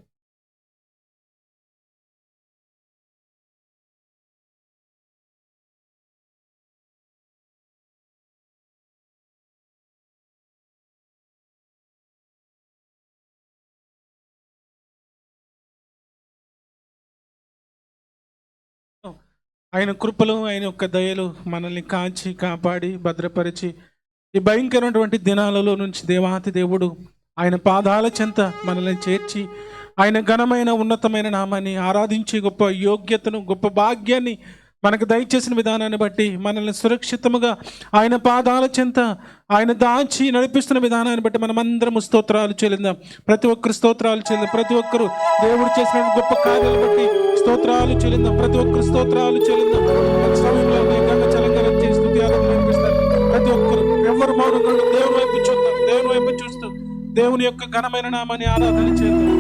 [SPEAKER 1] ఆయన కృపలు, ఆయన యొక్క దయలు మనల్ని కాచి కాపాడి భద్రపరిచి ఈ భయంకరమైనటువంటి దినాలలో నుంచి దేవాతి దేవుడు ఆయన పాదాల చెంత మనల్ని చేర్చి ఆయన ఘనమైన ఉన్నతమైన నామాన్ని ఆరాధించే గొప్ప యోగ్యతను, గొప్ప భాగ్యాన్ని మనకు దయచేసిన విధానాన్ని బట్టి మనల్ని సురక్షితముగా ఆయన పాదాల చెంత ఆయన దాచి నడిపిస్తున్న విధానాన్ని బట్టి మనమందరం స్తోత్రాలు చెల్లిందాం. ప్రతి ఒక్కరు స్తోత్రాలు చెల్లిందాం. ప్రతి ఒక్కరు దేవుడు చేసిన గొప్ప కార్యాలు బట్టి స్తోత్రాలు చెల్లిందాం. ప్రతి ఒక్కరు స్తోత్రాలు చెల్లిందాం. సమయంలో చలంగా చేస్తూ అనిపిస్తారు. ప్రతి ఒక్కరు ఎవరు మౌనంగా దేవుని వైపు చూద్దాం. దేవుని వైపు చూస్తూ దేవుని యొక్క ఘనమైన నామాన్ని ఆరాధన చేద్దాం.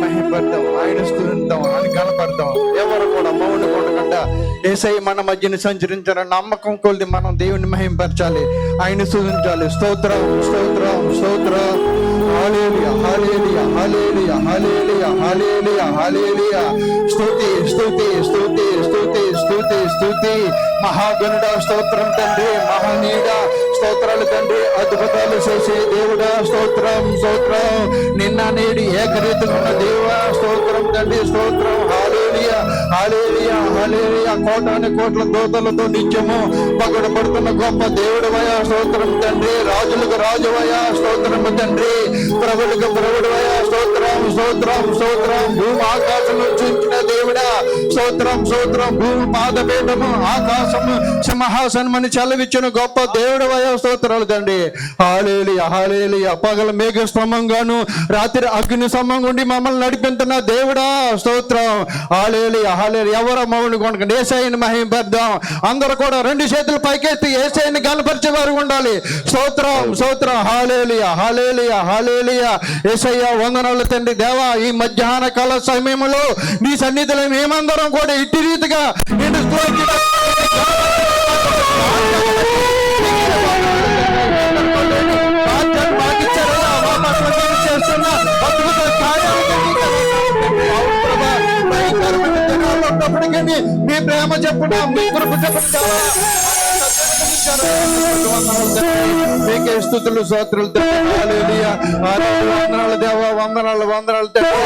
[SPEAKER 3] మహిమపడతాం, ఆయన స్తుతిద్దాం, ఆయన గణపడతాం. ఎవరు కూడా మౌనం ఉండకుండా యేసయ్య మన మధ్యన సంచరించాలని నమ్మకం కొలిది మనం దేవుని మహిమపరచాలి, ఆయన స్తుతించాలి. స్తోత్రం, స్తోత్రం, స్తోత్రం. హల్లెలూయా, హల్లెలూయా, హల్లెలూయా, హల్లెలూయా, హల్లెలూయా, హల్లెలూయా. స్తుతి, స్తుతి, స్తుతి, స్తుతి, స్తుతి, స్తుతి. మహాగణుడా స్తోత్రం తండ్రి, మహనీయుడా స్తోత్రాలు తండ్రి, అద్భుతాలు చేసే దేవుడా స్తోత్రం, స్తోత్రం. నిన్న నేడు ఏకరీతిగా ఉన్న దేవా స్తోత్రం తండ్రి, స్తోత్రం. హల్లెలూయా, హల్లెలూయా, హల్లెలూయా. కోటాను కోట్ల దూతలతో నిత్యము పగడబడుతున్న గొప్ప దేవుడవయ్యా స్తోత్రం తండ్రి. రాజులకు రాజువయ్యా స్తోత్రము తండ్రి. ప్రభులకు ప్రభుడవయ్యా స్తోత్రం, స్తోత్రం, స్తోత్రం. భూమి ఆకాశం చూచిన దేవుడా స్తోత్రం, స్తోత్రం. భూమి పాదపీఠము, ఆకాశము సింహాసనమని చలవిచ్చిన గొప్ప దేవుడవయ్యా స్తోత్రాలు తండ్రి. హల్లెలూయా, హల్లెలూయా. పగల మేఘ స్తంభంగాను రాత్రి అగ్ని స్తంభంగా ఉండి మమ్మల్ని నడిపిస్తున్న దేవుడా స్తోత్రం. హల్లెలూయా, హల్లెలూయా. ఎవరో మౌని కొనకండి, యేసయ్యని మహిమపడదాం. అందరూ కూడా రెండు చేతులు పైకెత్తి యేసయ్యని గణపరిచే వారు ఉండాలి. స్తోత్రం, స్తోత్రం. హల్లెలూయా, హల్లెలూయా, హల్లెలూయా. యేసయ్య వందనాలు తండ్రి. దేవా ఈ మధ్యాహ్న కాల సమయంలో నీ సన్నిధిలో మేమందరం కూడా ఇట్టి రీతిగా నేను మీ ప్రేమ చెప్పుడా, మీ కృప చెప్పుడా, మీకే స్తుతులు, స్తోత్రాలు తండ్రి. హల్లెలూయా, హల్లెలూయా. వందనాలు దేవా, వందనాలు, వందనాలు తండ్రి.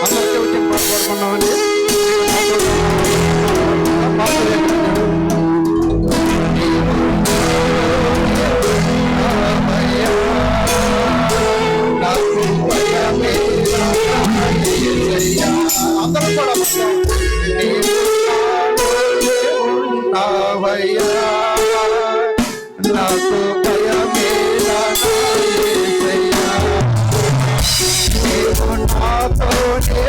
[SPEAKER 3] అందరికీ వచ్చి పాడుకున్నామండి. అందరూ కూడా నాకు భయమేలా నాతోనే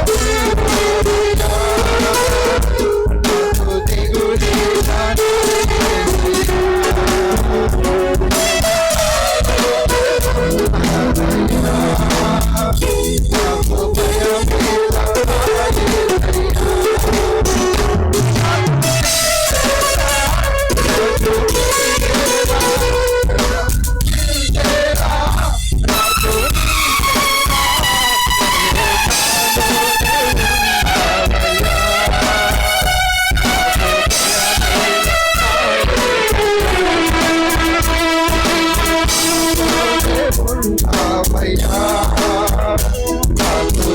[SPEAKER 3] నాకు దిగులే ఉన్నావయ్యా నాకు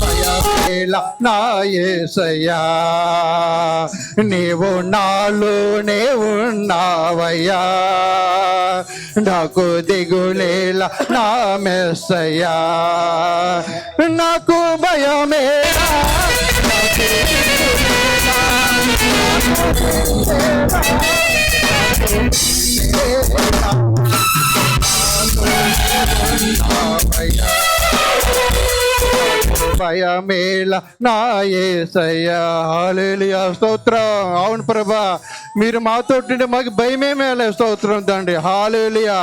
[SPEAKER 3] దిగులేలా నా యేసయ్యా నా యేసయ్యా నీవు నాలోనే ఉన్నావయ్యా నాకు దిగులేలా నా మెస్సయ్యా నాకు భయమేలా భయమేల నా యేసయ్యా హల్లెలూయా స్తోత్రం. అవును ప్రభా మీరు మాతోటి మాకు భయమేమేలే స్తోత్రం తండ్రి హల్లెలూయా.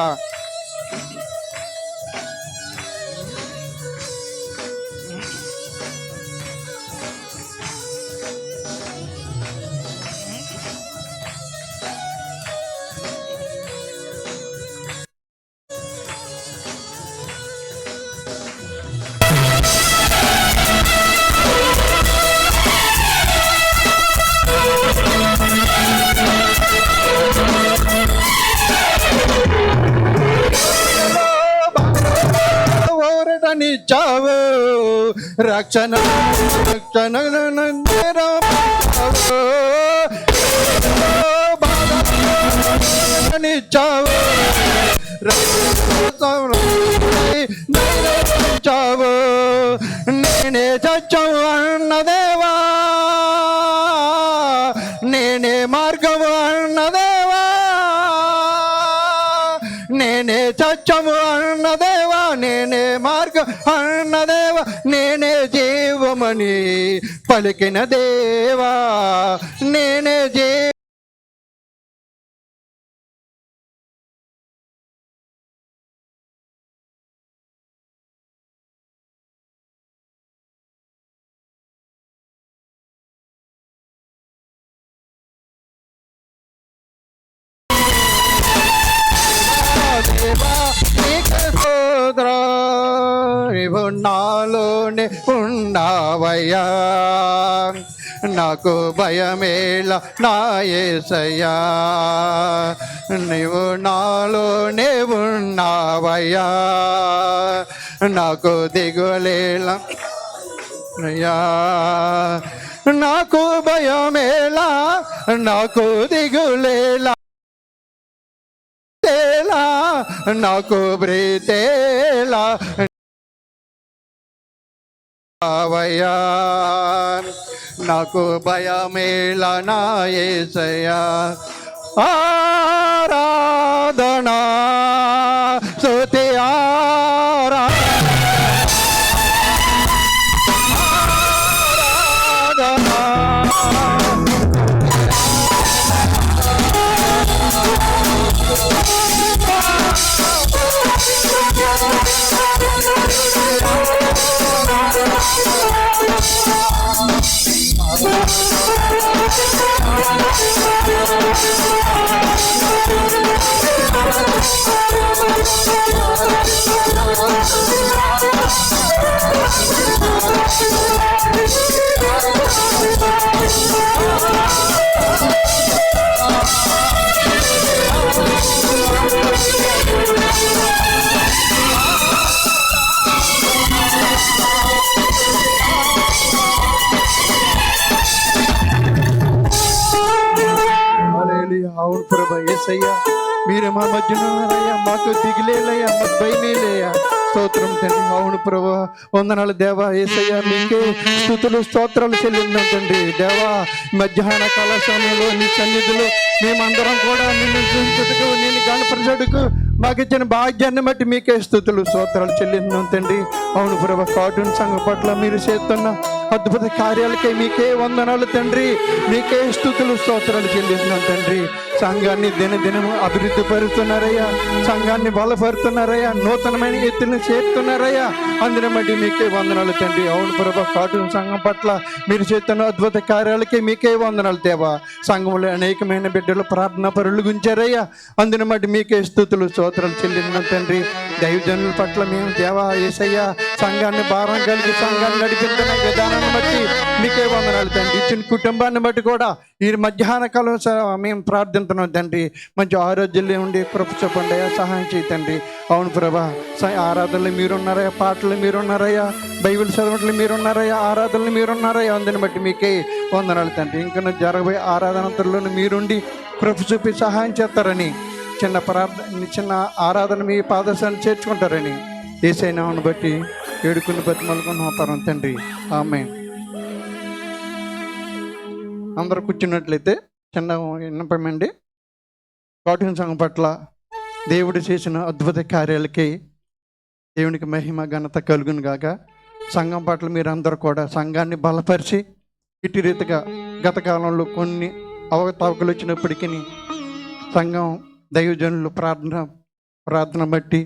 [SPEAKER 3] నిచ్చావు రక్షణ రక్షణ నిచ్చావు చావు నేనే చచ్చావు అన్నదేవా నేనే మార్గము అన్నదేవా నేనే చచ్చము అన్నదేవా నేనే మార్గం అన్నదేవా నేనే జీవమని పలికిన దేవా నేనే నాలోనే ఉన్నావయ్యా నాకు భయమేలా నా యేసయ్యా నీవు నాలోనే ఉన్నావయ్యా నాకు దిగులేలా అయ్యా నాకు భయమేలా నాకు దిగులేలా నాకు బ్రీతేలా అవయ్యా నాకు భయమేలా నా యేసయ్యా ఆరాధనా స్తుతి ఆరాధనా హల్లెలూయా. అవును ప్రభా యేసయ్యా, మీరు మా మధ్యన ఉన్నారయ్యా, మాకు దిగులేలయ్యా, మాకు భయమేలయ్యా. స్తోత్రం తండ్రి. అవును ప్రభా, వందనాలు దేవా యేసయ్యా, మీకే స్తుతులు స్తోత్రాలు చెల్లిందాం తండ్రి. దేవా, మధ్యాహ్న కాల సమయంలో నీ సన్నిధిలో మేమందరం కూడా నిన్ను స్తుతించుటకు, నిన్ను గణపరచుటకు మాకు ఇచ్చిన భాగ్యాన్ని బట్టి మీకే స్తుతులు స్తోత్రాలు చెల్లిందాం తండ్రి. అవును ప్రభా, కార్టూన్ సంఘం పట్ల మీరు చేస్తున్న అద్భుత కార్యాలకై మీకే వందనాలు తండ్రి. మీకే స్తుతులు స్తోత్రాలు చెల్లిస్తున్నాం తండ్రి. సంఘాన్ని దినదినము అభివృద్ధి పరుస్తున్నారయ్యా, సంఘాన్ని బలపరుతున్నారయ్యా, నూతనమైన ఎత్తులను చేరుతున్నారయ్యా. అందుని బట్టి మీకే వందనాలు తండ్రి. అవును ప్రభా, కార్టూన్ సంఘం పట్ల మీరు చేస్తున్న అద్భుత కార్యాలకి మీకే వందనాలు దేవా. సంఘంలో అనేకమైన బిడ్డలు ప్రార్థనా పరులు గుంచారయ్యా. అందుని బట్టి మీకే స్తుతులు స్తోత్రాలు చెల్లిస్తున్నాం తండ్రి. దైవజనుల పట్ల మేము దేవా యేసయ్యా, సంఘాన్ని భారం కలిగి సంఘాన్ని నడిపిస్తున్న విధానాన్ని బట్టి మీకే వందనాలు తండ్రి. ఇచ్చిన కుటుంబాన్ని బట్టి కూడా ఈ మధ్యాహ్న కాలం మేము ప్రార్థిస్తున్నాం తండ్రి. మంచి ఆరోగ్యంలో ఉండి కృప చూపండి అయ్యా, సహాయం చేయి తండ్రి. అవును ప్రభా, ఆరాధనలు మీరున్నారయ్యా, పాటలు మీరున్నారయ్యా, బైబిల్ చదవట్లు మీరున్నారయ్యా, ఆరాధనలు మీరున్నారయ్యా. అందుని బట్టి మీకే వందనాలు తండ్రి. ఇంకా జరగబోయే ఆరాధనలోనూ మీరుండి కృప చూపి సహాయం చేస్తారని, చిన్న ఆరాధన మీ పాదశాన్ని చేర్చుకుంటారని యేసయ్య నామమును బట్టి ఏడుకుని బతిమలుకుని తండ్రి. ఆమేన్. అందరూ కూర్చున్నట్లయితే చిన్న విన్నపమండి. కార్టూన్ సంఘం పట్ల దేవుడు చేసిన అద్భుత కార్యాలకి దేవునికి మహిమ ఘనత కలుగును గాక. సంఘం పట్ల మీరందరూ కూడా సంఘాన్ని బలపరిచి ఇటు రీతిగా గత కాలంలో కొన్ని అవకతవకలు వచ్చినప్పటికీ సంఘం దైవజనులు ప్రార్థన బట్టి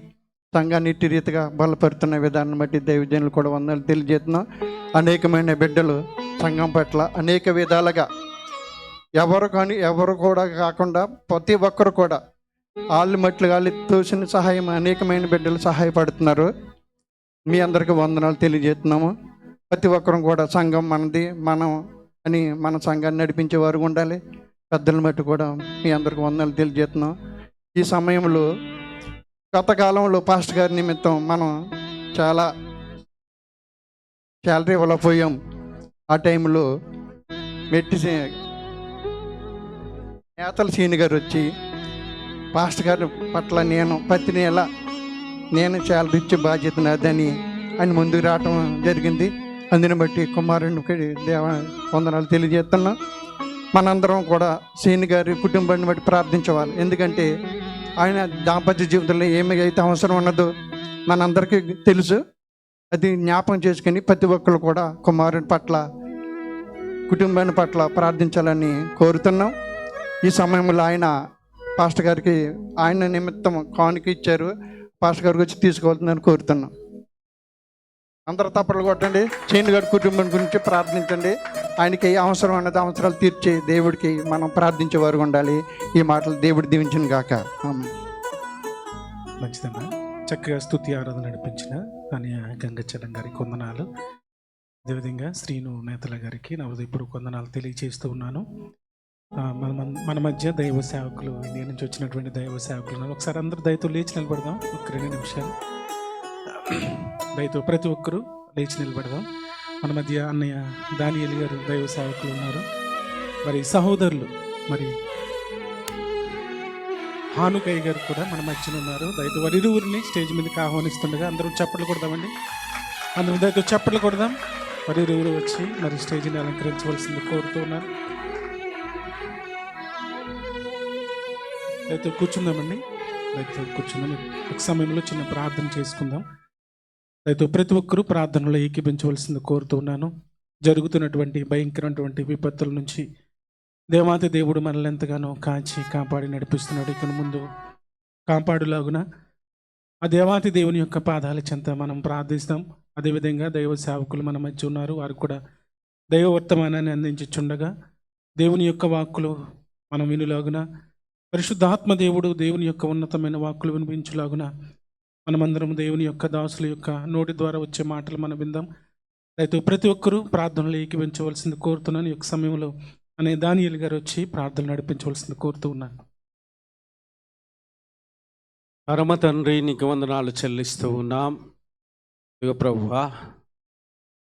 [SPEAKER 3] సంఘాన్ని ఇటు రీతిగా బలపరుతున్న విధానం బట్టి దైవజనులు కూడా వందలు తెలియజేస్తున్నాం. అనేకమైన బిడ్డలు సంఘం పట్ల అనేక విధాలుగా ఎవరు కూడా కాకుండా ప్రతి ఒక్కరు కూడా వాళ్ళు మట్లు వాళ్ళు తోసిన సహాయం అనేకమైన బిడ్డలు సహాయపడుతున్నారు. మీ అందరికీ వందనాలు తెలియజేస్తున్నాము. ప్రతి ఒక్కరం కూడా సంఘం మనది, మనం అని మన సంఘాన్ని నడిపించే వారు ఉండాలి. పెద్దల మట్టు కూడా మీ అందరికీ వందనాలు తెలియజేస్తున్నాం. ఈ సమయంలో గత కాలంలో పాస్టర్ గారి నిమిత్తం మనం చాలా శాలరీ ఇవ్వలేకపోయాం. ఆ టైంలో నేతల సీని గారు వచ్చి పాస్టర్ గారి పట్ల నేను ప్రతి నెల నేను శాలరీ ఇచ్చే బాధ్యత నాదని ఆయన ముందుకు రావటం జరిగింది. అందుని బట్టి కుమారునికి వందనాలు తెలియజేస్తున్నాం. మనందరం కూడా సీని గారి కుటుంబాన్ని బట్టి ప్రార్థించవాలి. ఎందుకంటే ఆయన దాంపత్య జీవితంలో ఏమైతే అవసరం ఉన్నదో మనందరికీ తెలుసు. అది జ్ఞాపకం చేసుకుని ప్రతి ఒక్కరు కూడా కుమారుని పట్ల కుటుంబాన్ని పట్ల ప్రార్థించాలని కోరుతున్నాం. ఈ సమయంలో ఆయన పాస్టర్ గారికి ఆయన నిమిత్తం కానుక ఇచ్చారు. పాస్టర్ గారికి వచ్చి తీసుకువెళ్తుందని కోరుతున్నాం. అందరూ తప్పట్లు కొట్టండి. చేను గారి కుటుంబం గురించి ప్రార్థించండి. ఆయనకి ఏ అవసరం అన్నది అవసరాలు తీర్చే దేవుడికి మనం ప్రార్థించేవారు ఉండాలి. ఈ మాటలు దేవుడు దీవించిన గాక.
[SPEAKER 1] మంచిదన్నా. చక్కగా స్తుతి ఆరాధన నడిపించిన కానీ గంగచలం గారికి వందనాలు. అదేవిధంగా శ్రీను నేతల గారికి నా ఇప్పుడు వందనాలు తెలియజేస్తూ ఉన్నాను. మన మధ్య దైవ సేవకులు, ఇండియా నుంచి వచ్చినటువంటి దైవ సేవకులు ఉన్నారు. ఒకసారి అందరూ దయతో లేచి నిలబడదాం. ఒక 2 నిమిషాలు దయతో ప్రతి ఒక్కరూ లేచి నిలబడదాం. మన మధ్య అన్నయ్య దానియేలు గారు దైవ సేవకులు ఉన్నారు. మరి సహోదరులు మరి హానుకయ్య గారు కూడా మన మధ్యన ఉన్నారు. దయతో వారిరువురిని స్టేజ్ మీదకి ఆహ్వానిస్తుండగా అందరూ చప్పట్లు కొడదామండి. అందరూ దయతో చప్పట్లు కొడదాం. వారిరువురు వచ్చి మరి స్టేజ్ని అలంకరించవలసింది కోరుతూ ఉన్నారు. దయతో కూర్చుందామండి. దయతో కూర్చుందాం. ఒక సమయంలో చిన్న ప్రార్థన చేసుకుందాం. దయతో ప్రతి ఒక్కరూ ప్రార్థనలో ఏకీభించవలసింది కోరుతూ ఉన్నాను. జరుగుతున్నటువంటి భయంకరమైనటువంటి విపత్తుల నుంచి దేవాతి దేవుడు మనల్ని ఎంతగానో కాచి కాపాడి నడిపిస్తున్నాడు. ఇక ముందు కాపాడులాగున ఆ దేవాతి దేవుని యొక్క పాదాల చెంత మనం ప్రార్థిస్తాం. అదేవిధంగా దైవ సేవకులు మన మధ్య ఉన్నారు, వారు కూడా దైవ వర్తమానాన్ని అందించుచుండగా దేవుని యొక్క వాక్కులు మనం వినులాగున, పరిశుద్ధాత్మ దేవుడు దేవుని యొక్క ఉన్నతమైన వాక్కులు వినిపించులాగున మనమందరం దేవుని యొక్క దాసుల యొక్క నోటి ద్వారా వచ్చే మాటలు మనం విందాం. అయితే ప్రతి ఒక్కరూ ప్రార్థనలు ఏకీవించవలసింది కోరుతున్నాను. ఈ యొక్క సమయంలో అనే దానియేలు గారు వచ్చి ప్రార్థనలు నడిపించవలసింది కోరుతూ ఉన్నాను.
[SPEAKER 8] పరమ తండ్రి, నీకు వందనాలు చెల్లిస్తూ ఉన్నాం. ఇక ప్రభువా,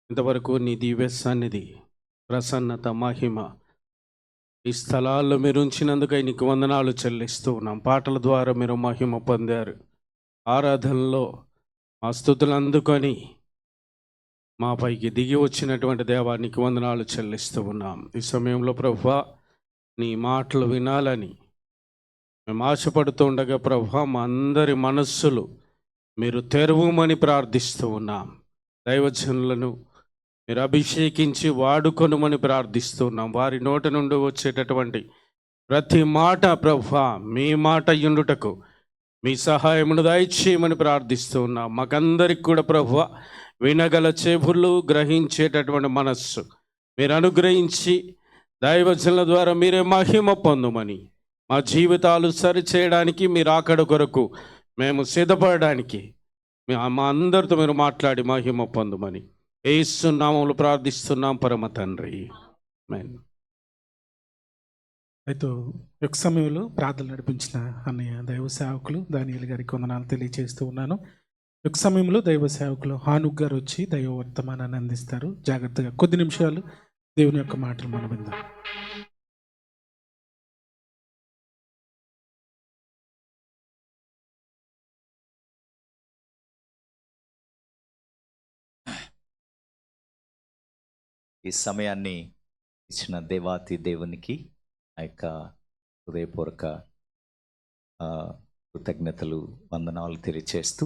[SPEAKER 8] ఇంతవరకు నీ దివ్య సన్నిధి, ప్రసన్నత, మహిమ ఈ స్థలాల్లో మీరు ఉంచినందుకై నీకు వందనాలు చెల్లిస్తూ ఉన్నాం. పాటల ద్వారా మీరు మహిమ పొందారు. ఆరాధనలో మా స్తుతులు అందుకొని మా పైకి దిగి వచ్చినటువంటి దేవానికి వందనాలు చెల్లిస్తూ ఉన్నాం. ఈ సమయంలో ప్రభువా, నీ మాటలు వినాలని మేము ఆశపడుతూ ఉండగా ప్రభువా, మా అందరి మనస్సులు మీరు తెరవమని ప్రార్థిస్తూ ఉన్నాం. దైవజనులను మీరు అభిషేకించి వాడుకొనుమని ప్రార్థిస్తున్నాం. వారి నోటి నుండి వచ్చేటటువంటి ప్రతి మాట ప్రభువా, మీ మాట యుండుటకు మీ సహాయమును దయచేయమని ప్రార్థిస్తూ ఉన్నాం. మాకందరికి కూడా ప్రభువా, వినగల చెవులు, గ్రహించేటటువంటి మనస్సు మీరు అనుగ్రహించి దైవజనుల ద్వారా మీరే మహిమ పొందుమని, మా జీవితాలు సరిచేయడానికి, మీరు ఆకడ కొరకు మేము సిద్ధపడడానికి మా అందరితో మీరు మాట్లాడి మహిమ పొందుమని యేసు నామములో ప్రార్థిస్తున్నాం పరమ తండ్రి. ఆమేన్.
[SPEAKER 1] అయితే యొక్క సమయంలో ప్రార్థనలు నడిపించిన అన్నయ్య దైవ సేవకులు దానియేలు గారికి వందనాలు తెలియజేస్తూ ఉన్నాను. యొక్క సమయంలో దైవ సేవకులు హానుక్ గారు వచ్చి దైవ వర్తమానాన్ని అందిస్తారు. జాగ్రత్తగా కొద్ది నిమిషాలు దేవుని యొక్క మాటలు మనం విందాం.
[SPEAKER 9] ఈ సమయాన్ని ఇచ్చిన దేవాతి దేవునికి ఆ యొక్క హృదయపూర్వక కృతజ్ఞతలు, వందనాలు తెలియచేస్తూ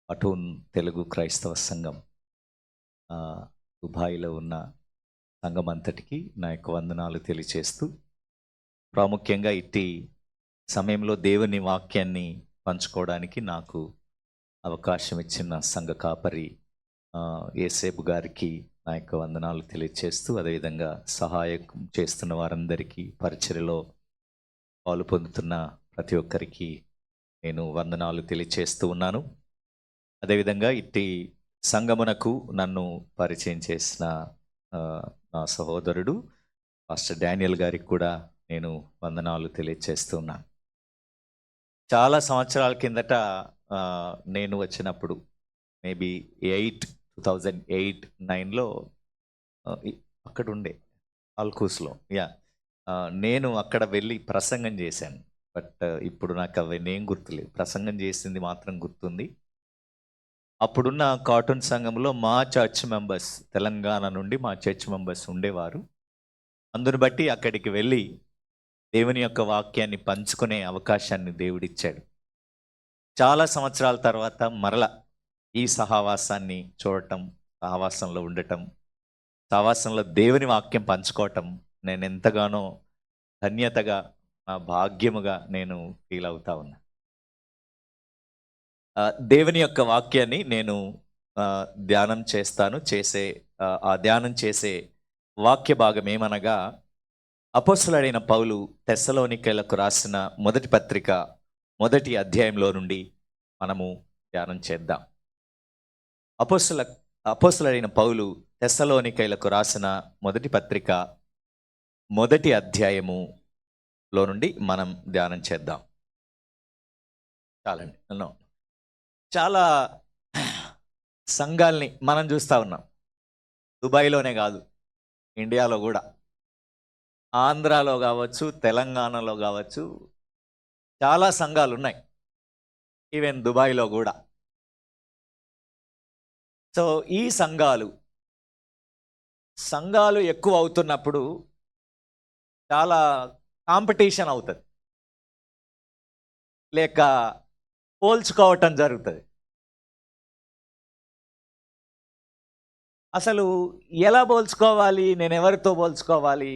[SPEAKER 9] అటోన్ తెలుగు క్రైస్తవ సంఘం దుబాయ్లో ఉన్న సంఘం అంతటికి నా యొక్క వందనాలు తెలియచేస్తూ, ప్రాముఖ్యంగా ఇట్టి సమయంలో దేవుని వాక్యాన్ని పంచుకోవడానికి నాకు అవకాశం ఇచ్చిన సంఘ కాపరి ఏసేపు గారికి నా యొక్క వందనాలు తెలియచేస్తూ, అదేవిధంగా సహాయం చేస్తున్న వారందరికీ, పరిచర్యలో పాలు పొందుతున్న ప్రతి ఒక్కరికి నేను వందనాలు తెలియచేస్తూ ఉన్నాను. అదేవిధంగా ఇట్టి సంగమునకు నన్ను పరిచయం చేసిన నా సహోదరుడు పాస్టర్ డానియల్ గారికి కూడా నేను వందనాలు తెలియచేస్తూ ఉన్నాను. చాలా సంవత్సరాల కిందట నేను వచ్చినప్పుడు మేబీ 2008-9లో అక్కడ ఉండే ఆల్కూస్లో నేను అక్కడ వెళ్ళి ప్రసంగం చేశాను. బట్ ఇప్పుడు నాకు అవన్నీ ఏం గుర్తులేదు. ప్రసంగం చేసింది మాత్రం గుర్తుంది. అప్పుడున్న కాటన్ సంఘంలో మా చర్చ్ మెంబర్స్, తెలంగాణ నుండి మా చర్చ్ మెంబర్స్ ఉండేవారు. అందుని బట్టి అక్కడికి వెళ్ళి దేవుని యొక్క వాక్యాన్ని పంచుకునే అవకాశాన్ని దేవుడిచ్చాడు. చాలా సంవత్సరాల తర్వాత మరల ఈ సహవాసాన్ని చూడటం, సహవాసంలో ఉండటం, సహవాసంలో దేవుని వాక్యం పంచుకోవటం నేను ఎంతగానో ధన్యతగా, నా భాగ్యముగా నేను ఫీల్ అవుతా ఉన్నా. దేవుని యొక్క వాక్యాన్ని నేను ధ్యానం చేస్తాను. ఆ ధ్యానం చేసే వాక్య భాగం ఏమనగా, అపోస్తలుడైన పౌలు తెస్సలోనికైలకు రాసిన మొదటి పత్రిక 1వ అధ్యాయంలో నుండి మనము ధ్యానం చేద్దాం. అపోస్తలుడైన పౌలు తెస్సలోనికైలకు రాసిన మొదటి పత్రిక 1వ అధ్యాయములో నుండి మనం ధ్యానం చేద్దాం. చాలండి. చాలా సంఘాల్ని మనం చూస్తూ ఉన్నాం. దుబాయ్లోనే కాదు, ఇండియాలో కూడా, ఆంధ్రాలో కావచ్చు, తెలంగాణలో కావచ్చు, చాలా సంఘాలు ఉన్నాయి. ఈవెన్ దుబాయ్లో కూడా. సో ఈ సంఘాలు ఎక్కువ అవుతున్నప్పుడు చాలా కాంపిటీషన్ అవుతుంది, లేక పోల్చుకోవటం జరుగుతుంది. అసలు ఎలా పోల్చుకోవాలి, నేను ఎవరితో పోల్చుకోవాలి?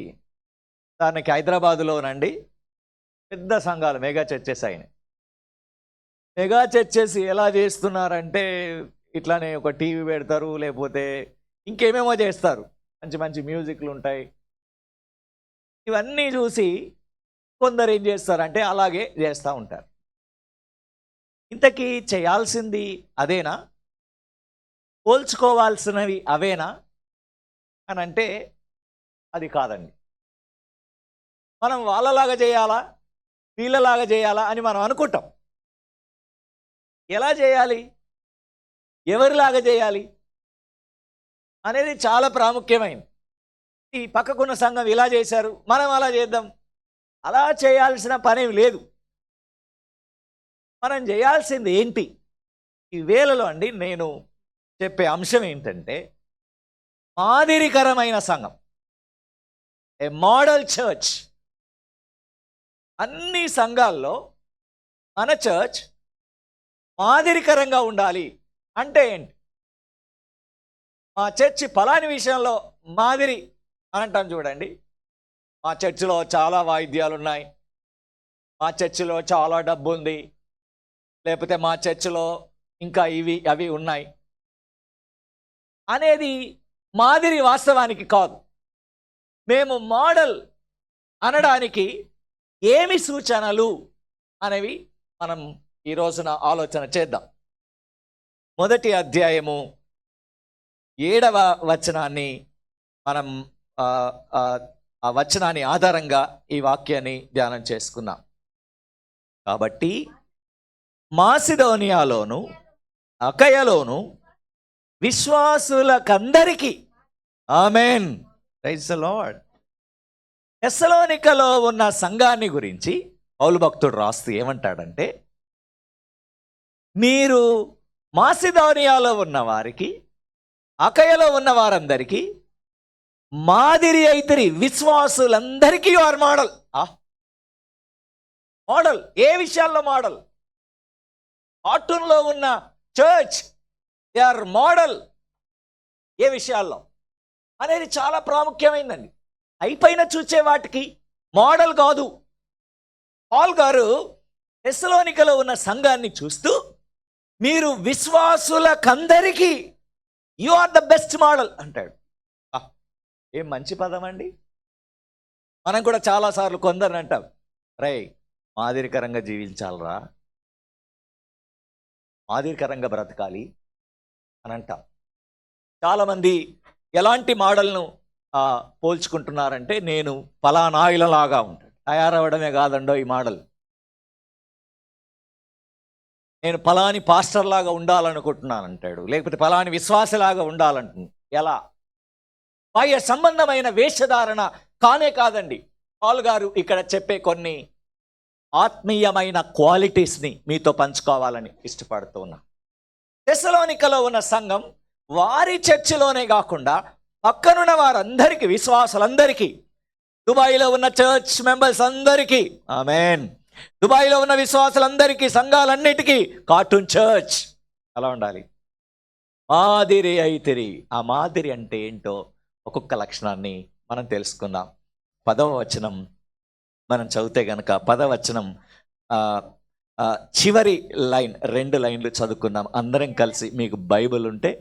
[SPEAKER 9] దానికి హైదరాబాదులోనండి పెద్ద సంఘాలు, మెగా చర్చెస్ అయినాయి. మెగా చర్చెస్ ఎలా చేస్తున్నారంటే ఇట్లానే ఒక టీవీ పెడతారు, లేకపోతే ఇంకేమేమో చేస్తారు, మంచి మంచి మ్యూజిక్లు ఉంటాయి. ఇవన్నీ చూసి కొందరు ఏం చేస్తారంటే అలాగే చేస్తూ ఉంటారు. ఇంతకీ చేయాల్సింది అదేనా? పోల్చుకోవాల్సినవి అవేనా అని అంటే అది కాదండి. మనం వాళ్ళలాగా చేయాలా, వీళ్ళలాగా చేయాలా అని మనం అనుకుంటాం. ఎలా చేయాలి, ఎవరిలాగా చేయాలి అనేది చాలా ప్రాముఖ్యమైనది. ఈ పక్కకున్న సంఘం ఇలా చేశారు, మనం అలా చేద్దాం, అలా చేయాల్సిన పనేమి లేదు. మనం చేయాల్సింది ఏంటి? ఈ వేళలో అండి నేను చెప్పే అంశం ఏంటంటే మాదిరికరమైన సంఘం, ఏ మోడల్ చర్చ్. అన్ని సంఘాల్లో మన చర్చ్ మాదిరికరంగా ఉండాలి అంటే ఏంటి? మా చర్చి ఫలాని విషయంలో మాదిరి అని అంటాం చూడండి. మా చర్చిలో చాలా వాయిద్యాలు ఉన్నాయి, మా చర్చిలో చాలా డబ్బు ఉంది, లేకపోతే మా చర్చిలో ఇంకా ఇవి అవి ఉన్నాయి అనేది మాదిరి వాస్తవానికి కాదు. మేము మోడల్ అనడానికి ఏమి సూచనలు అనేవి మనం ఈ రోజున ఆలోచన చేద్దాం. మొదటి అధ్యాయము 7వ వచనాన్ని మనం ఆ వచనాన్ని ఆధారంగా ఈ వాక్యాన్ని ధ్యానం చేసుకున్నాం. కాబట్టి మాసిదోనియాలోను అకయలోను విశ్వాసులకందరికీ ఆమేన్, ప్రైజ్ ది లార్డ్. తెస్సలోనికలో ఉన్న సంఘాన్ని గురించి పౌలు భక్తుడు రాస్తూ ఏమంటాడంటే, మీరు మాసిదోనియాలో ఉన్న వారికి, అకయలో ఉన్న వారందరికీ మాదిరి అయితేరి, విశ్వాసులందరికీ వారు మోడల్. మోడల్ ఏ విషయాల్లో మోడల్? ఆటూన్లో ఉన్న చర్చ్ దే ఆర్ మోడల్ ఏ విషయాల్లో అనేది చాలా ప్రాముఖ్యమైందండి. అయిపోయిన చూచే వాటికి మోడల్ కాదు. పౌలు గారు తెస్సలోనికలో ఉన్న సంఘాన్ని చూస్తూ, మీరు విశ్వాసులకందరికీ you are the best model అంటాడు. ఏం మంచి పదం అండి. మనం కూడా చాలాసార్లు కొందరిని అంటాం, రై మాదిరికరంగా జీవించాలరా, మాదిరికరంగా బ్రతకాలి అని అంటాం. చాలామంది ఎలాంటి మోడల్ను పోల్చుకుంటున్నారంటే, నేను ఫలానాయులలాగా ఉంటాడు. తయారవడమే కాదండో ఈ మోడల్. నేను ఫలాని పాస్టర్ లాగా ఉండాలనుకుంటున్నాను అంటాడు, లేకపోతే ఫలాని విశ్వాసలాగా ఉండాలంటున్నాను. ఎలా? బాహ్య సంబంధమైన వేషధారణ కానే కాదండి. పౌలు గారు ఇక్కడ చెప్పే కొన్ని ఆత్మీయమైన క్వాలిటీస్ని మీతో పంచుకోవాలని ఇష్టపడుతూ ఉన్నా. తెస్సలోనికలో ఉన్న సంఘం వారి చర్చిలోనే కాకుండా పక్కనున్న వారందరికీ, విశ్వాసులందరికీ, దుబాయ్లో ఉన్న చర్చ్ మెంబర్స్ అందరికీ, ఆమేన్, దుబాయ్లో ఉన్న విశ్వాసులందరికీ, సంఘాలన్నిటికీ కార్టూన్ చర్చ్ అలా ఉండాలి. మాదిరి అయితిరి. ఆ మాదిరి అంటే ఏంటో ఒక్కొక్క లక్షణాన్ని మనం తెలుసుకుందాం. 10వ వచనం మనం చదివితే గనక 10వ వచనం చివరి లైన్, 2 లైన్లు చదువుకుందాం అందరం కలిసి. మీకు బైబిల్ ఉంటే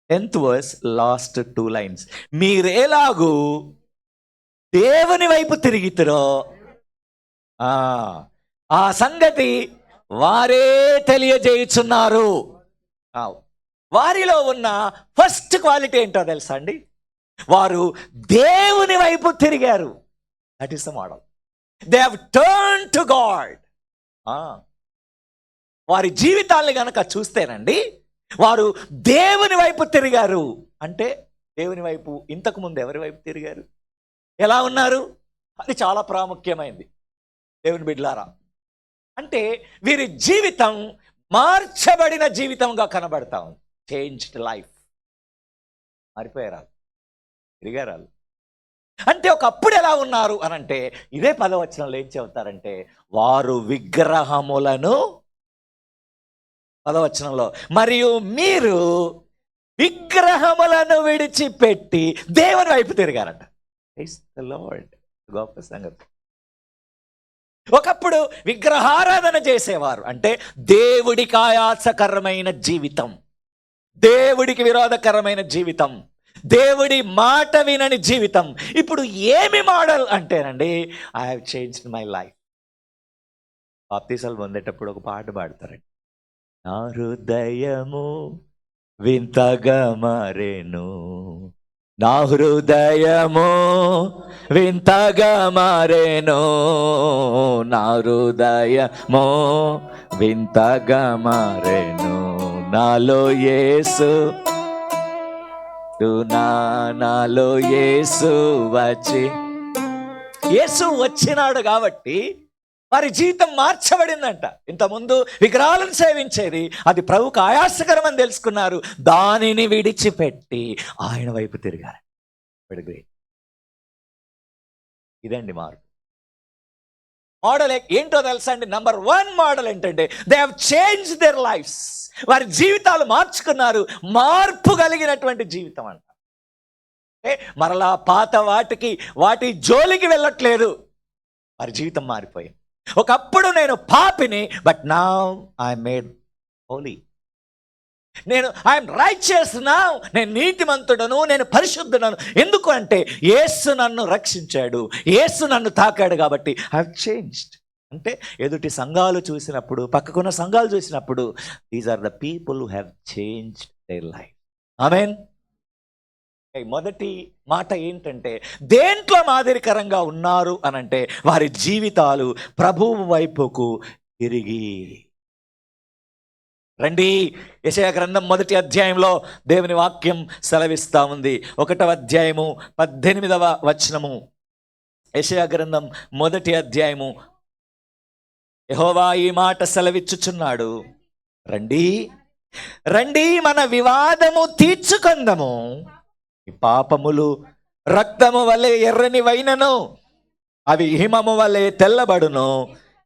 [SPEAKER 9] 10th verse లాస్ట్ 2 lines. మీరేలాగూ దేవుని వైపు తిరిగితిరో ఆ సంగతి వారే తెలియజేయుచున్నారు. వారిలో ఉన్న ఫస్ట్ క్వాలిటీ ఏంటో తెలుసా అండి? వారు దేవుని వైపు తిరిగారు. That is the model. They have turned to God. వారి జీవితాల్ని గనక చూస్తేనండి, వారు దేవుని వైపు తిరిగారు. అంటే దేవుని వైపు ఇంతకు ముందు ఎవరి వైపు తిరిగారు, ఎలా ఉన్నారు, అది చాలా ప్రాముఖ్యమైనది దేవుని బిడ్డలారా. అంటే వీరి జీవితం మార్చబడిన జీవితంగా కనబడతా ఉంది. Changed life. మారిపోయారు, తిరిగారు. అంటే ఒకప్పుడు ఎలా ఉన్నారు అని అంటే, ఇదే 10వ వచనంలో ఏం చెబుతారంటే, వారు విగ్రహములను, 10వ వచనంలో, మరియు మీరు విగ్రహములను విడిచిపెట్టి దేవుని వైపు తిరిగారట. గొప్ప సంగతి. ఒకప్పుడు విగ్రహారాధన చేసేవారు, అంటే దేవుడికి ఆయాసకరమైన జీవితం, దేవుడికి విరోధకరమైన జీవితం, దేవుడి మాట వినని జీవితం. ఇప్పుడు ఏమి మోడల్ అంటేనండి, I have changed my life. బాప్తీసాలు పొందేటప్పుడు ఒక పాట పాడతారండి. నా హృదయము వింతగా మారేను, నా హృదయము వింతగా మారేను, నా హృదయము వింతగా మారేను, నాలో యేసు నాలో యేసు వచ్చి. యేసు వచ్చినాడు కాబట్టి వారి జీవితం మార్చబడిందంట. ఇంతకుముందు విగ్రహాలను సేవించేది, అది ప్రభుకు ఆయాసకరమని తెలుసుకున్నారు, దానిని విడిచిపెట్టి ఆయన వైపు తిరిగారు. ఇదండి మార్పు. మోడల్ ఏంటో తెలుసా అండి? నంబర్ 1 మోడల్ ఏంటంటే they have change their lifes. వారి జీవితాలు మార్చుకున్నారు. మార్పు కలిగినటువంటి జీవితం అంట. మరలా పాత వాటి జోలికి వెళ్ళట్లేదు. వారి జీవితం మారిపోయింది. ఒకప్పుడు నేను పాపిని, but now I made holy. I'm righteous now. నేను నీతిమంతుడను, నేను పరిశుద్ధుడను. ఎందుకు అంటే యేసు నన్ను రక్షించాడు, యేసు నన్ను తాకాడు కాబట్టి ఐ హావ్ చేంజ్డ్. అంటే ఎదుటి సంఘాలు చూసినప్పుడు, పక్కకున్న సంఘాలు చూసినప్పుడు, these are the people who have changed their life. Amen. మొదటి మాట ఏంటంటే దేంట్లో మాదిరికరంగా ఉన్నారు అనంటే వారి జీవితాలు ప్రభువు వైపుకు తిరిగి. రండి, యెషయా గ్రంథం 1వ అధ్యాయంలో దేవుని వాక్యం సెలవిస్తా ఉంది. 1వ అధ్యాయము 18వ వచనము. యెషయా గ్రంథం 1వ అధ్యాయము. యెహోవా ఈ మాట సెలవిచ్చుచున్నాడు, రండి రండి మన వివాదము తీర్చుకొందము, ఈ పాపములు రక్తము వలె ఎర్రని వైనను, అవి హిమము వలె తెల్లబడును,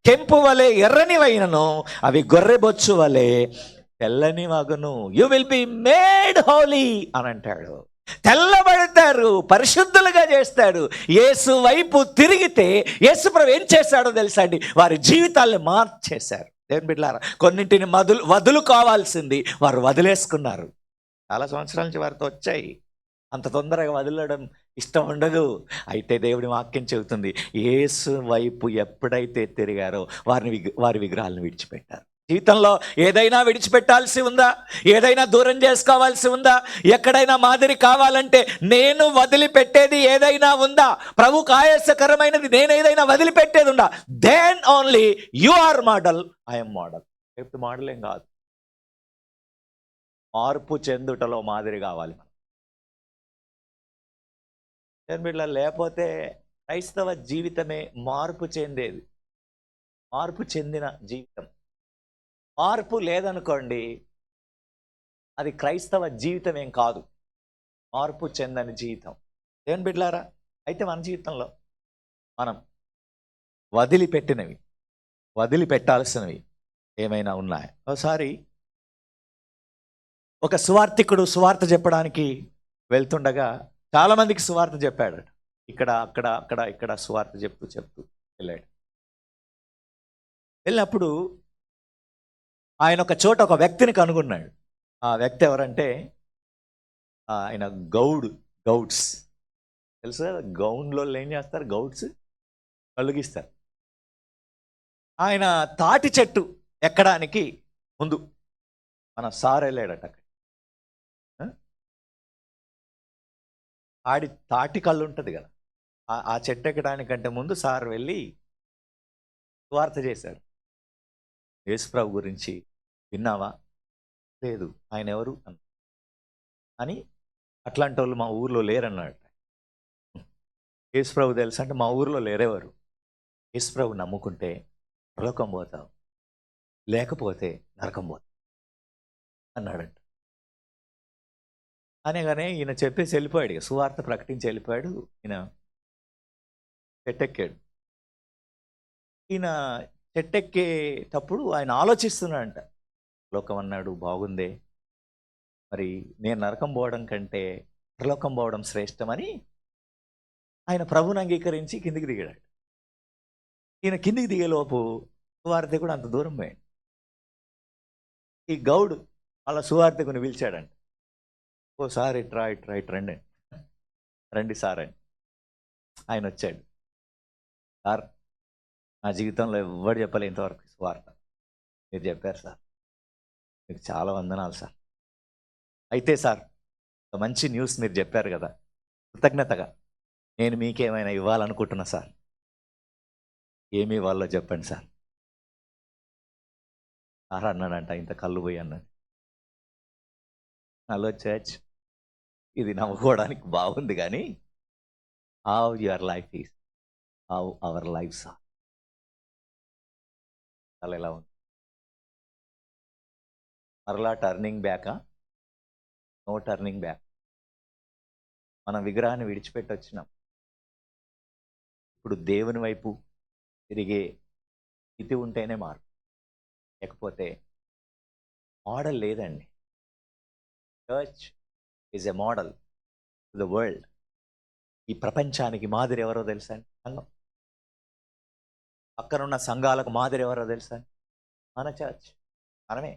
[SPEAKER 9] కెంపు వలె ఎర్రని వైనను, అవి గొర్రెబొచ్చు వలె తెల్లని మగును. You will be made holy అని అంటాడు. తెల్లబడతారు, పరిశుద్ధులుగా చేస్తాడు. యేసు వైపు తిరిగితే యేసు ప్రభు ఏం చేశాడో తెలుసా అండి? వారి జీవితాలను మార్చేశారు. దేవుని బిడ్డలారా, కొన్నింటిని వదులు కావాల్సింది వారు వదిలేసుకున్నారు. చాలా సంవత్సరాల నుంచి వారితో వచ్చాయి, అంత తొందరగా వదలడం ఇష్టం ఉండదు. అయితే దేవుడి వాక్యం చెబుతుంది, యేసు వైపు ఎప్పుడైతే తిరిగారో వారి విగ్రహాలను విడిచిపెట్టారు. జీవితంలో ఏదైనా విడిచిపెట్టాల్సి ఉందా? ఏదైనా దూరం చేసుకోవాల్సి ఉందా? ఎక్కడైనా మాదిరి కావాలంటే నేను వదిలిపెట్టేది ఏదైనా ఉందా? ప్రభుకు ఆయాసకరమైనది నేను ఏదైనా వదిలిపెట్టేది ఉందా? Then only you are model, I'm model. రేపు మోడల్ ఏం కాదు, మార్పు చెందుటలో మాదిరి కావాలి. బిడ్డ, లేకపోతే క్రైస్తవ జీవితమే మార్పు చెందేది, మార్పు చెందిన జీవితం. మార్పు లేదనుకోండి, అది క్రైస్తవ జీవితం ఏం కాదు, మార్పు చెందని జీవితం. దేవుని బిడ్డలారా, అయితే మన జీవితంలో మనం వదిలిపెట్టాల్సినవి ఏమైనా ఉన్నాయా? ఒకసారి ఒక సువార్థికుడు సువార్త చెప్పడానికి వెళ్తుండగా చాలా మందికి సువార్త చెప్పాడు. ఇక్కడ అక్కడ అక్కడ ఇక్కడ సువార్త చెప్తూ వెళ్ళాడు. వెళ్ళినప్పుడు ఆయన ఒక చోట ఒక వ్యక్తిని కనుగొన్నాడు. ఆ వ్యక్తి ఎవరంటే ఆయన గౌడ్స్ తెలుసు కదా, గౌన్లో ఏం చేస్తారు, గౌడ్స్ కలుగిస్తారు. ఆయన తాటి చెట్టు ఎక్కడానికి ముందు మన సార్ వెళ్ళాడట. తాటి కళ్ళు ఉంటుంది కదా, ఆ చెట్టు ఎక్కడానికంటే ముందు సార్ వెళ్ళి సువార్త చేశారు. యేసుప్రభు గురించి విన్నావా? లేదు. ఆయన ఎవరు అని, అట్లాంటి వాళ్ళు మా ఊర్లో లేరన్నాడు. యేసుప్రభు తెలుసు అంటే మా ఊర్లో లేరేవారు. యేసుప్రభు నమ్ముకుంటే పరలోకం పోతావు, లేకపోతే నరకం పోతావు అన్నాడంట. అనగానే ఈయన చెప్పేసి వెళ్ళిపోయాడు, సువార్త ప్రకటించి వెళ్ళిపోయాడు. ఈయన చెట్టెక్కాడు. ఈయన చెట్టెక్కేటప్పుడు ఆయన ఆలోచిస్తున్నాడంట, లోకం అన్నాడు బాగుందే, మరి నేను నరకం పోవడం కంటే పరలోకం పోవడం శ్రేష్టమని ఆయన ప్రభుని అంగీకరించి కిందికి దిగాడు. ఈయన కిందికి దిగేలోపు సువార్థకుడు అంత దూరం పోయాడు. ఈ గౌడు అలా సువార్థకుని పిలిచాడంట. ఓసారి ఇట్రా రండి రండి సార్ అని ఆయన వచ్చాడు. సార్, నా జీవితంలో ఎవ్వడు చెప్పలే ఇంతవరకు సువార్త, మీరు చెప్పారు సార్, మీకు చాలా వందనాలు సార్. అయితే సార్, ఒక మంచి న్యూస్ మీరు చెప్పారు కదా, కృతజ్ఞతగా నేను మీకేమైనా ఇవ్వాలనుకుంటున్నా సార్. ఏమి ఇవ్వాలో చెప్పండి సార్. సార్ అన్నాడంట, ఇంత కళ్ళు పోయి అన్నాడు. హలో చర్చ్, ఇది నవ్వుకోవడానికి బాగుంది కానీ how your life is, how our lives are. అలా ఎలా ఉంది? మరలా టర్నింగ్ బ్యాకా? No turning back. మనం విగ్రహాన్ని విడిచిపెట్టి వచ్చినాం. ఇప్పుడు దేవుని వైపు తిరిగే స్థితి ఉంటేనే మార్పు, లేకపోతే మోడల్ లేదండి. Church is a model to the world. ఈ ప్రపంచానికి మాదిరి ఎవరో తెలుసా? సంఘం. పక్కనున్న సంఘాలకు మాదిరి ఎవరో తెలుసా? మన చర్చ్, మనమే.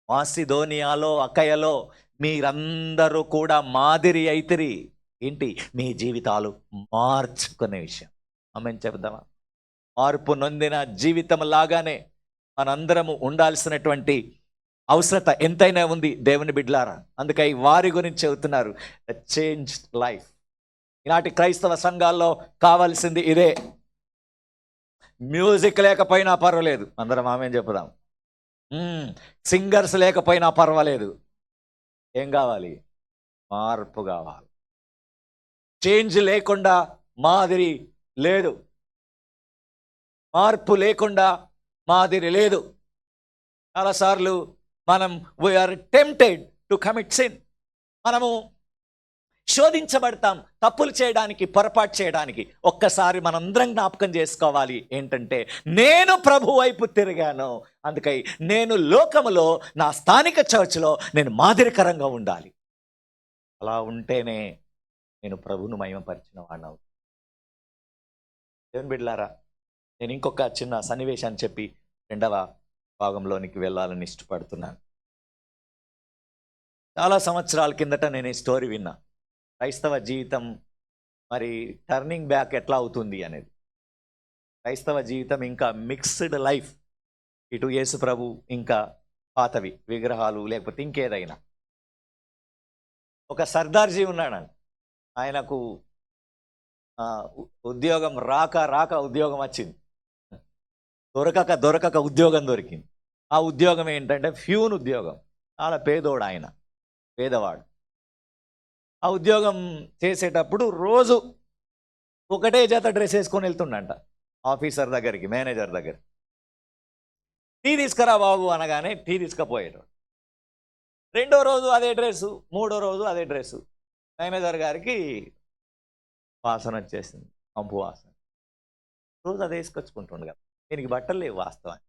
[SPEAKER 9] మాసిదోనియాలో, అకయలో మీరందరూ కూడా మాదిరి అయితిరి. ఏంటి? మీ జీవితాలు మార్చుకునే విషయం. ఆమేన్ చెప్దామా? మార్పు నొందిన జీవితం లాగానే మనందరము ఉండాల్సినటువంటి అవసరత ఎంతైనా ఉంది దేవుని బిడ్డలారా. అందుకై వారి గురించి చెబుతున్నారు, చేంజ్ లైఫ్. ఈనాటి క్రైస్తవ సంఘాల్లో కావాల్సింది ఇదే. మ్యూజిక్ లేకపోయినా పర్వాలేదు, అందరం ఆమేన్ చెప్పుదాం. సింగర్స్ లేకపోయినా పర్వాలేదు. ఏం కావాలి? మార్పు కావాలి. చేంజ్ లేకుండా మాదిరి లేదు, మార్పు లేకుండా మాదిరి లేదు. చాలాసార్లు మనం we are tempted to commit sin. మనము శోధించబడతాం తప్పులు చేయడానికి, పొరపాటు చేయడానికి. ఒక్కసారి మనందరం జ్ఞాపకం చేసుకోవాలి ఏంటంటే, నేను ప్రభు వైపు తిరిగాను, అందుకై నేను లోకములో, నా స్థానిక చర్చ్లో నేను మాదిరికరంగా ఉండాలి. అలా ఉంటేనే నేను ప్రభువును మహిమపరిచిన వాడిని అవుతాను. దేవుని బిడ్డలారా, నేను ఇంకొక చిన్న సన్నివేశాన్ని చెప్పి రెండవ భాగంలోనికి వెళ్ళాలని ఇష్టపడుతున్నాను. చాలా సంవత్సరాల కిందట నేను ఈ స్టోరీ విన్నా. క్రైస్తవ జీవితం మరి టర్నింగ్ బ్యాక్ ఎట్లా అవుతుంది అనేది. క్రైస్తవ జీవితం ఇంకా మిక్స్డ్ లైఫ్, ఇటు యేసు ప్రభు ఇంకా పాతవి విగ్రహాలు, లేకపోతే ఇంకేదైనా. ఒక సర్దార్జీ ఉన్నాడు, ఆయనకు ఉద్యోగం రాక ఉద్యోగం వచ్చింది, దొరకక ఉద్యోగం దొరికింది. ఆ ఉద్యోగం ఏంటంటే ఫ్యూన్ ఉద్యోగం. చాలా పేదోడు ఆయన, పేదవాడు. ఆ ఉద్యోగం చేసేటప్పుడు రోజు ఒకటే జత డ్రెస్ వేసుకొని వెళ్తుండంట ఆఫీసర్ దగ్గరికి, మేనేజర్ దగ్గర. టీ తీసుకురా బాబు అనగానే టీ తీసుకుపోయాడు. రెండో రోజు అదే డ్రెస్సు, మూడో రోజు అదే డ్రెస్సు. మేనేజర్ గారికి వాసన వచ్చేసింది, కంపు వాసన. రోజు అదే వేసుకొచ్చుకుంటుండు కదా, దీనికి బట్టలు లేవు వాస్తవానికి.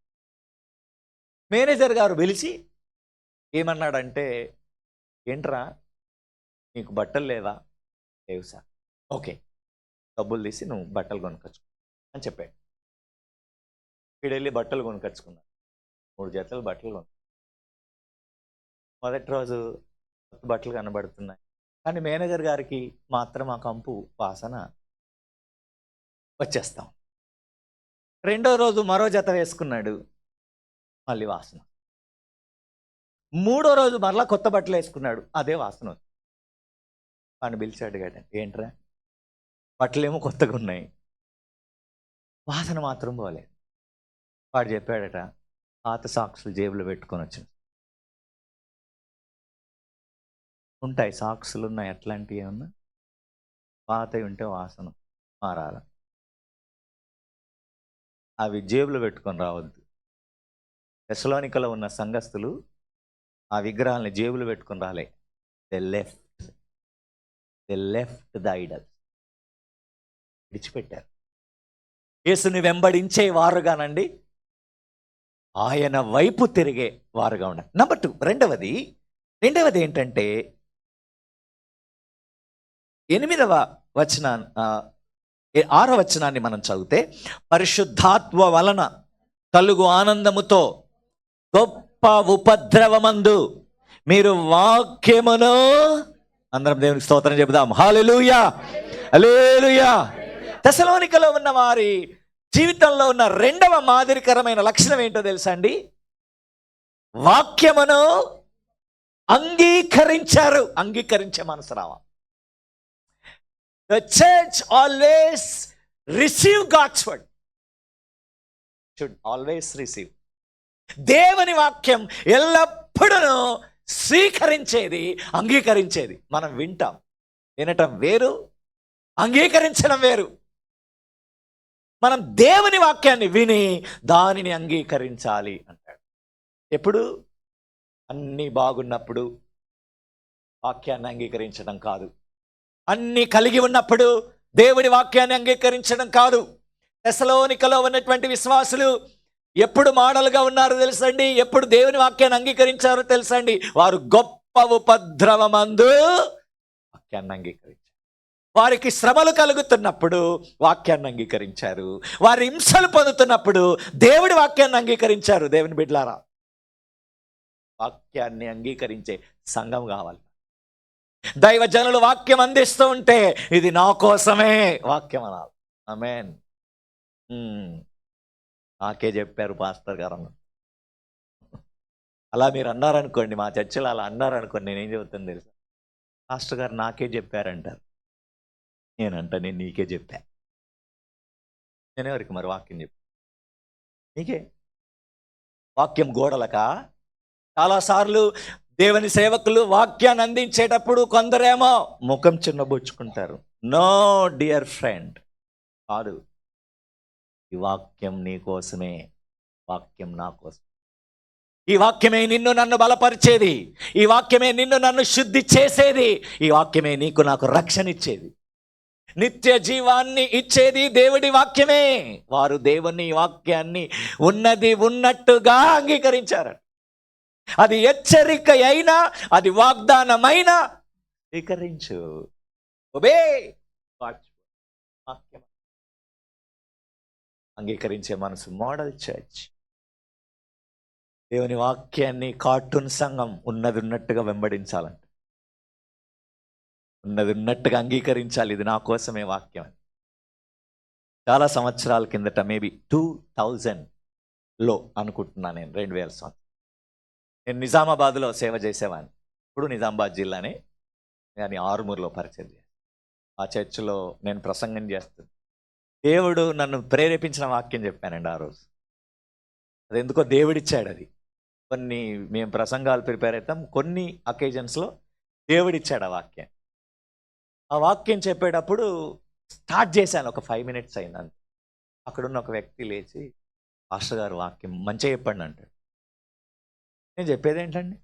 [SPEAKER 9] మేనేజర్ గారు పిలిచి ఏమన్నాడంటే, ఏంట్రా నీకు బట్టలు లేవా? లేవు సార్. ఓకే, డబ్బులు తీసి నువ్వు బట్టలు కొనుక్కొచ్చు అని చెప్పాడు. వీడు వెళ్ళి బట్టలు కొనుక్కొచ్చుకున్నాడు. 3 జతలు బట్టలు కొను. మొదటి రోజు కొత్త బట్టలు కనబడుతున్నాయి, కానీ మేనేజర్ గారికి మాత్రం ఆ కంపు వాసన వచ్చేస్తాం. రెండో రోజు మరో జత వేసుకున్నాడు, మళ్ళీ వాసన. మూడో రోజు మరలా కొత్త బట్టలు వేసుకున్నాడు, అదే వాసన. వాడిని పిలిచాడు కదా, ఏంట్రా బట్టలేమో కొత్తగా ఉన్నాయి, వాసన మాత్రం పోలేదు. వాడు చెప్పాడట, పాత సాక్సులు జేబులో పెట్టుకొని వచ్చాను. ఉంటాయి సాక్సులు ఉన్నాయి, అట్లాంటివి ఏమన్నా పాతవి ఉంటే వాసన మారాల, అవి జేబులో పెట్టుకొని రావద్దు. తెస్సలోనికలో ఉన్న సంఘస్థులు ఆ విగ్రహాలని జేబులు పెట్టుకొని రాలే. దే లెఫ్ట్ ద ఐడల్, విడిచిపెట్టారు. యేసుని వెంబడించే వారుగానండి, ఆయన వైపు తిరిగే వారుగా ఉండాలి. నెంబర్ 2, రెండవది ఏంటంటే 8వ వచనాన్ని 6వ వచనాన్ని మనం చదివితే, పరిశుద్ధాత్మ వలన కలుగు ఆనందముతో గొప్ప ఉపద్రవమందు మీరు వాక్యమును, అందరం దేవునికి స్తోత్రం చెబుదాం. హల్లెలూయా, హల్లెలూయా. తెసలోనికలో ఉన్న వారి జీవితంలో ఉన్న రెండవ మాదిరికరమైన లక్షణం ఏంటో తెలుసా అండి? వాక్యమును అంగీకరించారు. అంగీకరించే మనసు రావాలి. The church always receive God's word. Should always receive. దేవుని వాక్యం ఎల్లప్పుడూ స్వీకరించేది, అంగీకరించేది. మనం వింటాం, వినటం వేరు, అంగీకరించడం వేరు. మనం దేవుని వాక్యాన్ని విని దానిని అంగీకరించాలి అంటాడు. ఎప్పుడు? అన్నీ బాగున్నప్పుడు వాక్యాన్ని అంగీకరించడం కాదు. అన్నీ కలిగి ఉన్నప్పుడు దేవుడి వాక్యాన్ని అంగీకరించడం కాదు. తెసలోనికలో ఉన్నటువంటి విశ్వాసులు ఎప్పుడు మోడల్గా ఉన్నారో తెలుసండి, ఎప్పుడు దేవుని వాక్యాన్ని అంగీకరించారో తెలుసండి. వారు గొప్ప ఉపద్రవమందు వాక్యాన్ని అంగీకరించారు. వారికి శ్రమలు కలుగుతున్నప్పుడు వాక్యాన్ని అంగీకరించారు. వారి హింసలు పొందుతున్నప్పుడు దేవుడి వాక్యాన్ని అంగీకరించారు. దేవుని బిడ్డలారా, వాక్యాన్ని అంగీకరించే సంఘం కావాలి. దైవజనులు వాక్యం అందిస్తూ ఉంటే ఇది నా కోసమే వాక్యం అనాలి. ఆమేన్. నాకే చెప్పారు పాస్టర్ గారు అన్న. అలా మీరు అన్నారనుకోండి, మా చర్చలో అలా అన్నారనుకోండి, నేనేం చెబుతాను తెలుసా? పాస్టర్ గారు నాకే చెప్పారంటారు. నేను నీకే చెప్పా. నేనెవరికి మరి వాక్యం చెప్పా? నీకే. వాక్యం గోడలకా? చాలాసార్లు దేవుని సేవకులు వాక్యాన్ని అందించేటప్పుడు కొందరేమో ముఖం చిన్నబుచ్చుకుంటారు. నో డియర్ ఫ్రెండ్, కాదు. ఈ వాక్యం నీ కోసమే, వాక్యం నా కోసం. ఈ వాక్యమే నిన్ను నన్ను బలపరిచేది. ఈ వాక్యమే నిన్ను నన్ను శుద్ధి చేసేది. ఈ వాక్యమే నీకు నాకు రక్షణ ఇచ్చేది, నిత్య జీవాన్ని ఇచ్చేది దేవుడి వాక్యమే. వారు దేవుని వాక్యాన్ని ఉన్నది ఉన్నట్టుగా అంగీకరించారు. అది హెచ్చరిక అయినా, అది వాగ్దానమైనా స్వీకరించు. ఒబే వాక్యం. అంగీకరించే మనసు మోడల్ చర్చ్. దేవుని వాక్యాన్ని కార్టూన్ సంఘం ఉన్నది ఉన్నట్టుగా వెంబడించాలంట, ఉన్నది ఉన్నట్టుగా అంగీకరించాలి. ఇది నా కోసమే వాక్యం. చాలా సంవత్సరాల కిందట, మేబీ 2000లో అనుకుంటున్నాను నేను, 2000 సంవత్సరం, నేను నిజామాబాద్లో సేవ చేసేవాడిని. ఇప్పుడు నిజామాబాద్ జిల్లానే, కానీ ఆరుమూరులో పరిచయం చేస్తాను. ఆ చర్చిలో నేను ప్రసంగం చేస్తాను. దేవుడు నన్ను ప్రేరేపించిన వాక్యం చెప్పానండి ఆ రోజు. అది ఎందుకో దేవుడిచ్చాడు. అది కొన్ని మేము ప్రసంగాలు ప్రిపేర్ అవుతాం, కొన్ని అకేజన్స్లో దేవుడిచ్చాడు ఆ వాక్యం. ఆ వాక్యం చెప్పేటప్పుడు స్టార్ట్ చేశాను. ఒక 5 minutes అయింది. అక్కడున్న ఒక వ్యక్తి లేచి, పాస్టర్ గారు వాక్యం మంచిగా చెప్పండి అంటాడు. నేను చెప్పేది ఏంటండి?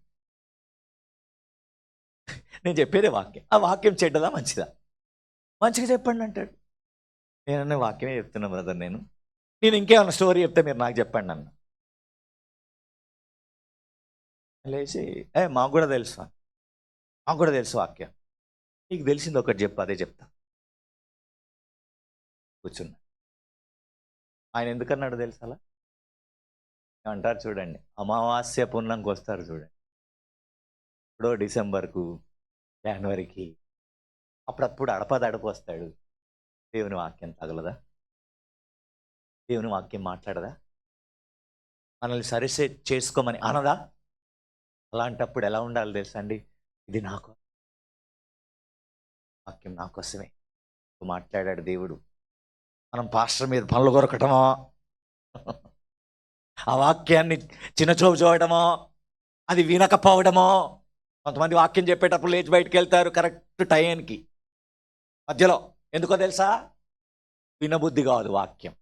[SPEAKER 9] నేను చెప్పేదే వాక్యం. ఆ వాక్యం చెడ్డదా మంచిదా? మంచిగా చెప్పండి అంటాడు. నేనన్న వాక్యమే చెప్తున్నా బ్రదర్, నేను ఇంకేమన్నా స్టోరీ చెప్తే మీరు నాకు చెప్పండి అన్న. లేచి, మాకు కూడా తెలుసు వాక్యం. నీకు తెలిసింది ఒకటి చెప్పు, అదే చెప్తా. కూర్చున్నా. ఆయన ఎందుకన్నాడు తెలుసా? అలా అంటారు చూడండి, అమావాస్య పుణ్యంకి వస్తారు చూడండి, ఇప్పుడు డిసెంబర్కు, జనవరికి, అప్పుడప్పుడు అడపదడపు వస్తాడు. దేవుని వాక్యం తగలదా? దేవుని వాక్యం మాట్లాడదా? మనల్ని సరిసే చేసుకోమని అనదా? అలాంటప్పుడు ఎలా ఉండాలి తెలుసా అండి? ఇది నాకు వాక్యం, నా కోసమే మాట్లాడాడు దేవుడు. మనం పాస్టర్ మీద పనులు కొరకటమో, ఆ వాక్యాన్ని చిన్నచూపు చూడటమో, అది వినకపోవడమో. కొంతమంది వాక్యం చెప్పేటప్పుడు లేచి బయటకు వెళ్తారు కరెక్ట్ టైంకి, మధ్యలో. ఎందుకో తెలుసా? వినబుద్ధి కాదు వాక్యం,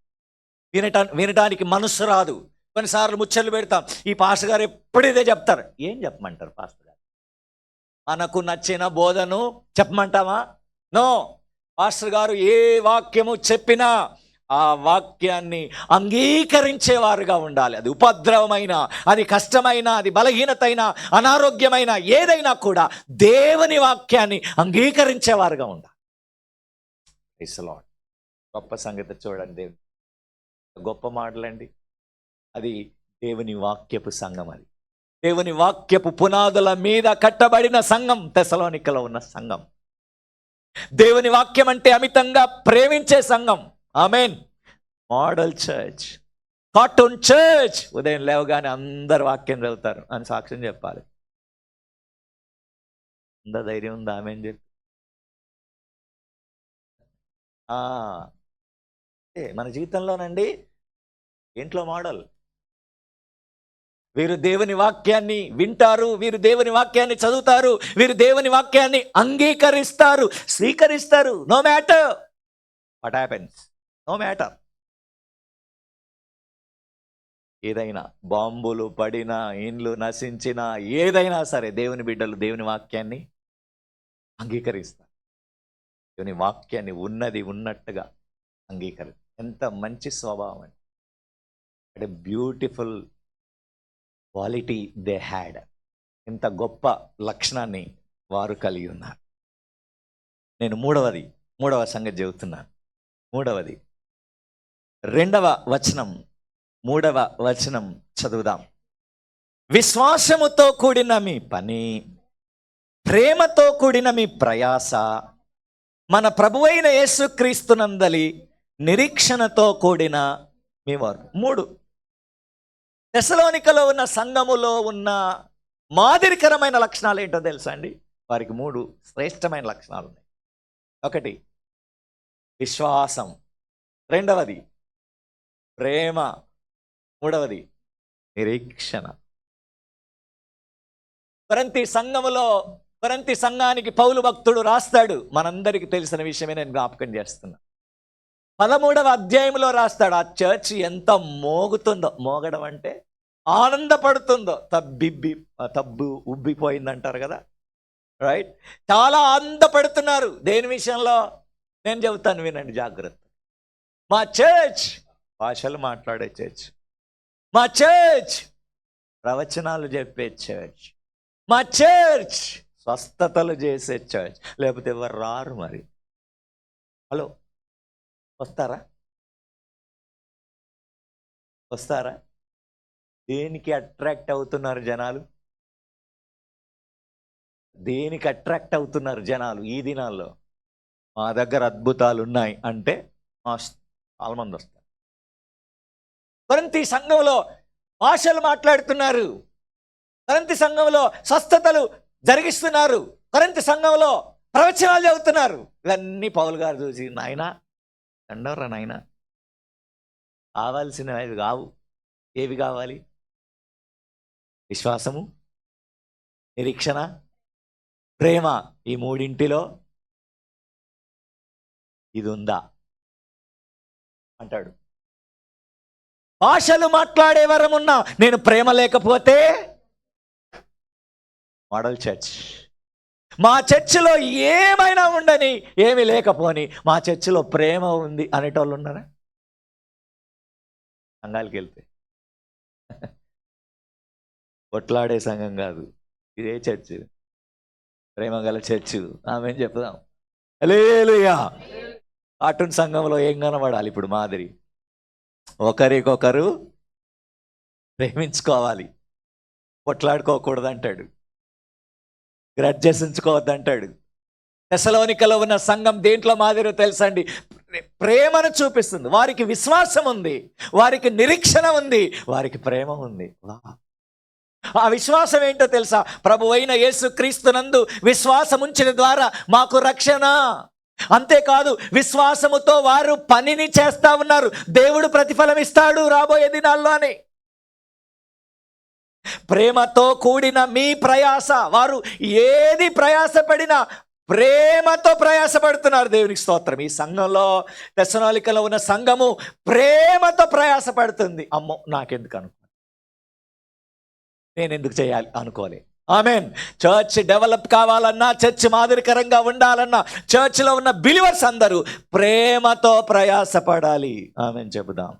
[SPEAKER 9] వినటానికి మనస్సు రాదు. కొన్నిసార్లు ముచ్చట్లు పెడతాం, ఈ పాస్టర్ గారు ఎప్పుడు ఇదే చెప్తారు. ఏం చెప్పమంటారు పాస్టర్ గారు? మనకు నచ్చిన బోధను చెప్పమంటామా? నో. పాస్టర్ గారు ఏ వాక్యము చెప్పినా ఆ వాక్యాన్ని అంగీకరించేవారుగా ఉండాలి. అది ఉపద్రవమైన, అది కష్టమైన, అది బలహీనతైన, అనారోగ్యమైన, ఏదైనా కూడా దేవుని వాక్యాన్ని అంగీకరించేవారుగా ఉండాలి. Praise the lord. గొప్ప సంగతి చూడండి, దేవుని గొప్ప మాటలండి. అది దేవుని వాక్యపు సంఘం. అది దేవుని వాక్యపు పునాదుల మీద కట్టబడిన సంఘం తెస్సలోనికలో ఉన్న సంఘం. దేవుని వాక్యం అంటే అమితంగా ప్రేమించే సంఘం. Amen. Model church, cartoon church. ఉదయం లేవగానే అందరు వాక్యం చదువుతారు అని సాక్ష్యం చెప్పాలి. అంత ధైర్యం ఉందా ఆమెన్ చెప్పి? మన జీవితంలోనండి ఇంట్లో మోడల్. వీరు దేవుని వాక్యాన్ని వింటారు, వీరు దేవుని వాక్యాన్ని చదువుతారు, వీరు దేవుని వాక్యాన్ని అంగీకరిస్తారు, స్వీకరిస్తారు. No matter what happens, no matter. ఏదైనా బాంబులు పడినా, ఇండ్లు నశించినా, ఏదైనా సరే దేవుని బిడ్డలు దేవుని వాక్యాన్ని అంగీకరిస్తారు. దేవుని వాక్యాన్ని ఉన్నది ఉన్నట్టుగా అంగీకరిస్తారు. ఎంత మంచి స్వభావం అండి. అంటే బ్యూటిఫుల్ క్వాలిటీ దే హ్యాడ్. ఎంత గొప్ప లక్షణాన్ని వారు కలిగి ఉన్నారు. నేను మూడవ సంగతి చెబుతున్నాను. మూడవది 2వ వచనం, 3వ వచనం చదువుదాం. విశ్వాసముతో కూడిన మీ పని, ప్రేమతో కూడిన మీ ప్రయాస, మన ప్రభువైన యేసుక్రీస్తునందలి నిరీక్షణతో కూడిన మీ వారు. 3 తెస్సలోనికలో ఉన్న సంఘములో ఉన్న మాదిరికరమైన లక్షణాలు ఏంటో తెలుసా అండి? వారికి 3 శ్రేష్టమైన లక్షణాలు ఉన్నాయి. 1 విశ్వాసం, 2వది ప్రేమ, 3వది నిరీక్షణ. కొరింథీ సంఘానికి పౌలు భక్తుడు రాస్తాడు. మనందరికీ తెలిసిన విషయమే నేను జ్ఞాపకం చేస్తున్నా. 13వ అధ్యాయంలో రాస్తాడు. ఆ చర్చ్ ఎంత మోగుతుందో, మోగడం అంటే ఆనందపడుతుందో, తబ్బు ఉబ్బిపోయిందంటారు కదా, రైట్? చాలా ఆనందపడుతున్నారు. దేని విషయంలో నేను చెబుతాను, వినండి జాగ్రత్త. మా చర్చ్ భాషలు మాట్లాడే చర్చ్, మా చర్చ్ ప్రవచనాలు చెప్పే చర్చ్, మా చర్చ్ స్వస్థతలు చేసే చర్చ్. లేకపోతే ఎవరు రారు. మరి హలో, వస్తారా? దేనికి అట్రాక్ట్ అవుతున్నారు జనాలు? దేనికి అట్రాక్ట్ అవుతున్నారు జనాలు ఈ దినాల్లో? మా దగ్గర అద్భుతాలు ఉన్నాయి అంటే చాలా మంది వస్తారు. కొరింథీ సంఘంలో భాషలు మాట్లాడుతున్నారు, కొరింథీ సంఘంలో స్వస్థతలు జరిగిస్తున్నారు, కొరింథీ సంఘంలో ప్రవచనాలు చదువుతున్నారు. ఇవన్నీ పౌలు గారు చూసి, నాయనా అండవరా నాయనా, కావాల్సినవి కావు. ఏవి కావాలి? విశ్వాసము, నిరీక్షణ, ప్రేమ. ఈ 3 ఇది ఉందా అంటాడు. భాషలు మాట్లాడే వరమున్నా నేను ప్రేమ లేకపోతే మోడల్ చర్చ్. మా చర్చిలో ఏమైనా ఉండని, ఏమి లేకపోని, మా చర్చిలో ప్రేమ ఉంది అనేటోళ్ళు ఉన్నారా? సంఘాలకి వెళ్తే కొట్లాడే సంఘం కాదు, ఇదే చర్చ్, ప్రేమ గల చర్చ్. ఆమె చెప్దాం హల్లెలూయా. కార్టూన్ సంఘంలో ఏం కనబడాలి ఇప్పుడు? మాదిరి ఒకరికొకరు ప్రేమించుకోవాలి, కొట్లాడుకోకూడదు అంటాడు, గ్రడ్జెస్ ఉంచుకోవద్దు అంటాడు. తెస్సలోనికలో ఉన్న సంఘం దేంట్లో మాదిరి తెలుసండి? ప్రేమను చూపిస్తుంది. వారికి విశ్వాసం ఉంది, వారికి నిరీక్షణ ఉంది, వారికి ప్రేమ ఉంది. ఆ విశ్వాసం ఏంటో తెలుసా? ప్రభువైన యేసుక్రీస్తునందు విశ్వాసం ఉంచిన ద్వారా మాకు రక్షణ. అంతేకాదు, విశ్వాసముతో వారు పనిని చేస్తా ఉన్నారు. దేవుడు ప్రతిఫలం ఇస్తాడు రాబోయే దినాల్లో అని. ప్రేమతో కూడిన మీ ప్రయాస. వారు ఏది ప్రయాసపడినా ప్రేమతో ప్రయాసపడుతున్నారు. దేవునికి స్తోత్రం. ఈ సంఘంలో, తెస్సలోనికలో ఉన్న సంఘము ప్రేమతో ప్రయాసపడుతుంది. అమ్మో, నాకెందుకు అనుకో, నేను ఎందుకు చేయాలి అనుకోలే. ఆమెన్. చర్చ్ డెవలప్ కావాలన్నా, చర్చ్ మాదిరికరంగా ఉండాలన్నా, చర్చ్లో ఉన్న బిలీవర్స్ అందరూ ప్రేమతో ప్రయాసపడాలి. ఆమెన్ చెబుదాం.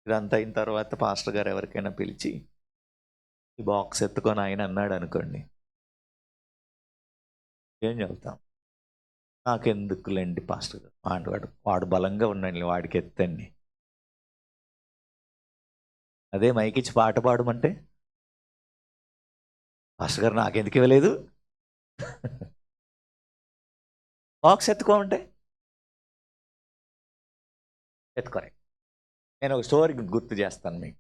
[SPEAKER 9] ఇదంతా అయిన తర్వాత పాస్టర్ గారు ఎవరికైనా పిలిచి ఈ బాక్స్ ఎత్తుకొని ఆయన అన్నాడు అనుకోండి, ఏం చెబుతాం? నాకెందుకులేండి పాస్టర్ గారు, వాడు బలంగా ఉండండి, వాడికి ఎత్తండి. అదే మైకిచ్చి పాట పాడమంటే పాస్టర్ గారు నాకెందుకు ఇవ్వలేదు? బాక్స్ ఎత్తుకోమంటే ఎత్తుకోరే. నేను ఒక స్టోరీ గుర్తు చేస్తాను మీకు.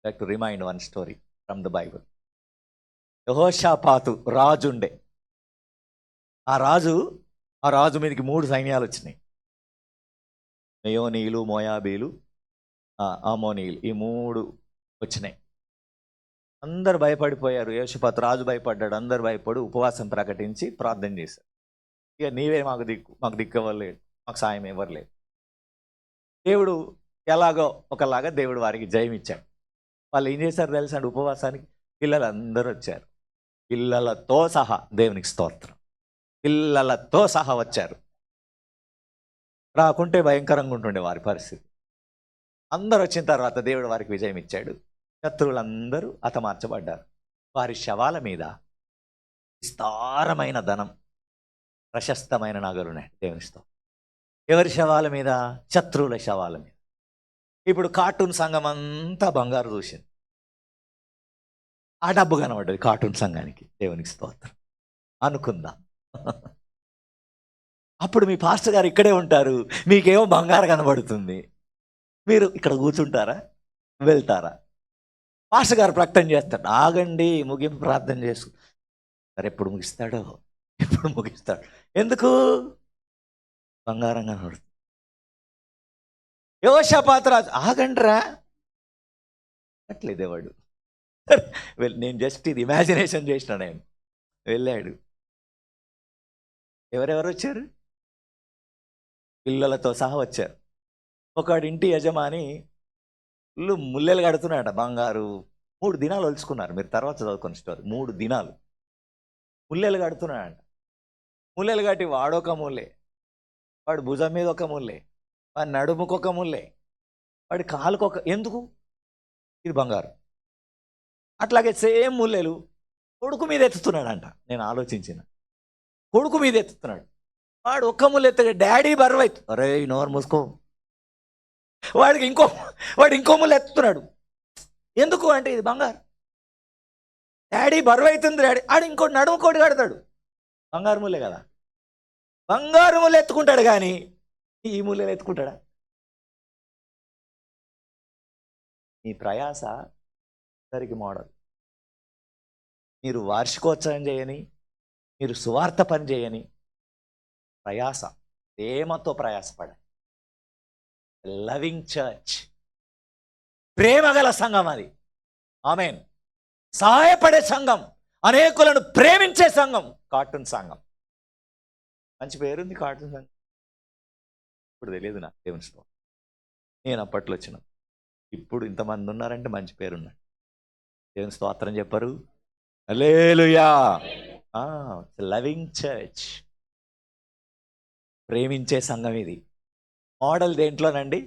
[SPEAKER 9] Like to remind one story from the Bible. యెహోషాపాతు రాజు ఉండే. ఆ రాజు మీదకి 3 సైన్యాలు వచ్చినాయి. మెయోనీయులు, మోయాబీలు, అమోనీయులు, ఈ 3 వచ్చినాయి. అందరు భయపడిపోయారు. యెహోషాపాతు రాజు భయపడ్డాడు. అందరు భయపడి ఉపవాసం ప్రకటించి ప్రార్థన చేశారు. ఇక నీవే మాకు దిక్కు ఇవ్వలేదు, మాకు సాయం ఇవ్వలేదు. దేవుడు ఎలాగో ఒకలాగా దేవుడు వారికి జయం ఇచ్చాడు. వాళ్ళు ఏం చేశారు తెలుసా అండి? ఉపవాసానికి పిల్లలందరూ వచ్చారు. పిల్లలతో సహా, దేవునికి స్తోత్రం, పిల్లలతో సహా వచ్చారు. రాకుంటే భయంకరంగా ఉంటుండే వారి పరిస్థితి. అందరు వచ్చిన తర్వాత దేవుడు వారికి విజయం ఇచ్చాడు. శత్రువులందరూ హతమార్చబడ్డారు. వారి శవాల మీద విస్తారమైన ధనం, ప్రశస్తమైన నగలున్నాయి. దేవుని స్తోత్రం. ఎవరి శవాల మీద? శత్రువుల శవాల మీద. ఇప్పుడు కార్టూన్ సంఘం అంతా బంగారు చూసింది. ఆ డబ్బు కనబడ్డది కార్టూన్ సంఘానికి. దేవునికి స్తోత్రం అనుకుందాం. అప్పుడు మీ పాస్టర్ గారు ఇక్కడే ఉంటారు, మీకేమో బంగారు కనబడుతుంది. మీరు ఇక్కడ కూర్చుంటారా? వెళ్తారా? పాస్టర్ గారు ప్రకటన చేస్తాడు, ఆగండి, ముగింపు ప్రార్థన చేసు. సరే, ఎప్పుడు ముగిస్తాడో? ఎప్పుడు ముగిస్తాడు? ఎందుకు? బంగారం కనబడుతుంది. యెహోషాపాతు రాజు, ఆగండిరా అట్లే దేవుడు. నేను జస్ట్ ఇది ఇమాజినేషన్ చేసిన. నేను వెళ్ళాడు. ఎవరెవరు వచ్చారు? పిల్లలతో సహా వచ్చారు. ఒకడు ఇంటి యజమాని ఇల్లు ముల్లెలు కడుతున్నాడు. బంగారు 3 దినాలు ఒలుచుకున్నారు. మీరు తర్వాత చదువుకొని స్టోరీ. 3 దినాలు ముల్లెలు కడుతున్నాడంట. ముల్లెలు కట్టి వాడొక ముల్లే, వాడు భుజం మీద ఒక ముల్లే, వాడి నడుముకొక ముల్లే, వాడి కాలుకొక. ఎందుకు? ఇది బంగారు. అట్లాగే సేమ్ ముల్లెలు కొడుకు మీద ఎత్తుతున్నాడంట. నేను ఆలోచించిన, కొడుకు మీద ఎత్తుతున్నాడు. వాడు ఒక్క ముళ్ళు ఎత్తాడు, డాడీ బరువైతు. అరే నోరు మూసుకో. వాడు ఇంకో ముళ్ళు ఎత్తుతున్నాడు. ఎందుకు అంటే ఇది బంగారు. డాడీ బరువైతుంది డాడీ. ఆడు ఇంకోటి నడుముకోటి కడతాడు. బంగారు ముల్లే కదా. బంగారు ముళ్ళు ఎత్తుకుంటాడు కానీ ఈ ముళ్ళని ఎత్తుకుంటాడా? మీ ప్రయాస అందరికి మోడల్. మీరు వార్షికోత్సవం చేయని, మీరు సువార్త పని చేయని, ప్రయాస ప్రేమతో ప్రయాసపడాలి. లవింగ్ చర్చ్, ప్రేమగల సంఘం అది. ఆమేన్. సహాయపడే సంఘం, అనేకులను ప్రేమించే సంఘం కార్టూన్ సంఘం. మంచి పేరుంది కార్టూన్ సంఘం. ఇప్పుడు తెలియదు నాకు, దేవుని స్తోత్రం. నేను అప్పట్లో వచ్చిన, ఇప్పుడు ఇంతమంది ఉన్నారంటే మంచి పేరున్నాడు. దేవుని స్తోత్రం చెప్పరు. హల్లెలూయా. లవింగ్ చర్చ్, ప్రేమించే సంఘం ఇది. మోడల్ దేంట్లోనండి?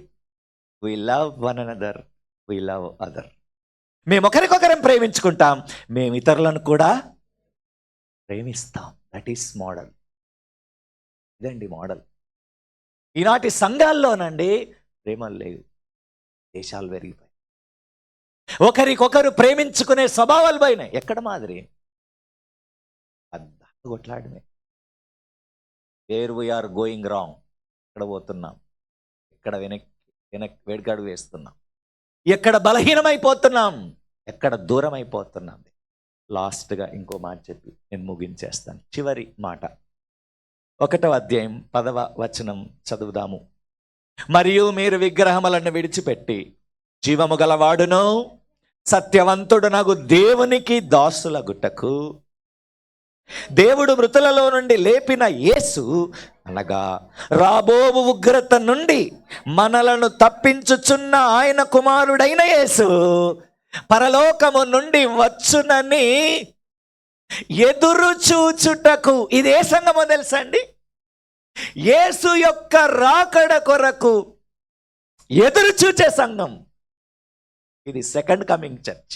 [SPEAKER 9] We love one another, we love other. మేము ఒకరికొకరం ప్రేమించుకుంటాం, మేము ఇతరులను కూడా ప్రేమిస్తాం. That is model. ఇదండి మోడల్. ఈనాటి సంఘాల్లోనండి ప్రేమలు లేవు, దేశాలు పెరిగిపోయి ఒకరికొకరు ప్రేమించుకునే స్వభావాలు పోయినాయి. ఎక్కడ మాదిరి అద్దా కొట్లాడమే. Where we are going wrong. ఎక్కడ పోతున్నాం? ఎక్కడ వెనక్కి వేడిగాడు వేస్తున్నాం? ఎక్కడ బలహీనమైపోతున్నాం? ఎక్కడ దూరం అయిపోతున్నాం? లాస్ట్గా ఇంకో మాట చెప్పి నేను ముగించేస్తాను. చివరి మాట 1వ అధ్యాయం 10వ వచనం చదువుదాము. మరియు మీరు విగ్రహములను విడిచిపెట్టి జీవము గలవాడును సత్యవంతుడునగు దేవునికి దాసులగుటకు దేవుడు మృతులలో నుండి లేపిన యేసు అనగా రాబోవు ఉగ్రత నుండి మనలను తప్పించుచున్న ఆయన కుమారుడైన యేసు పరలోకము నుండి వచ్చునని ఎదురు చూచుటకు. ఇది ఏ సంఘమో తెలుసా అండి? యేసు యొక్క రాకడ కొరకు ఎదురు చూచే సంఘం ఇది. Second coming church.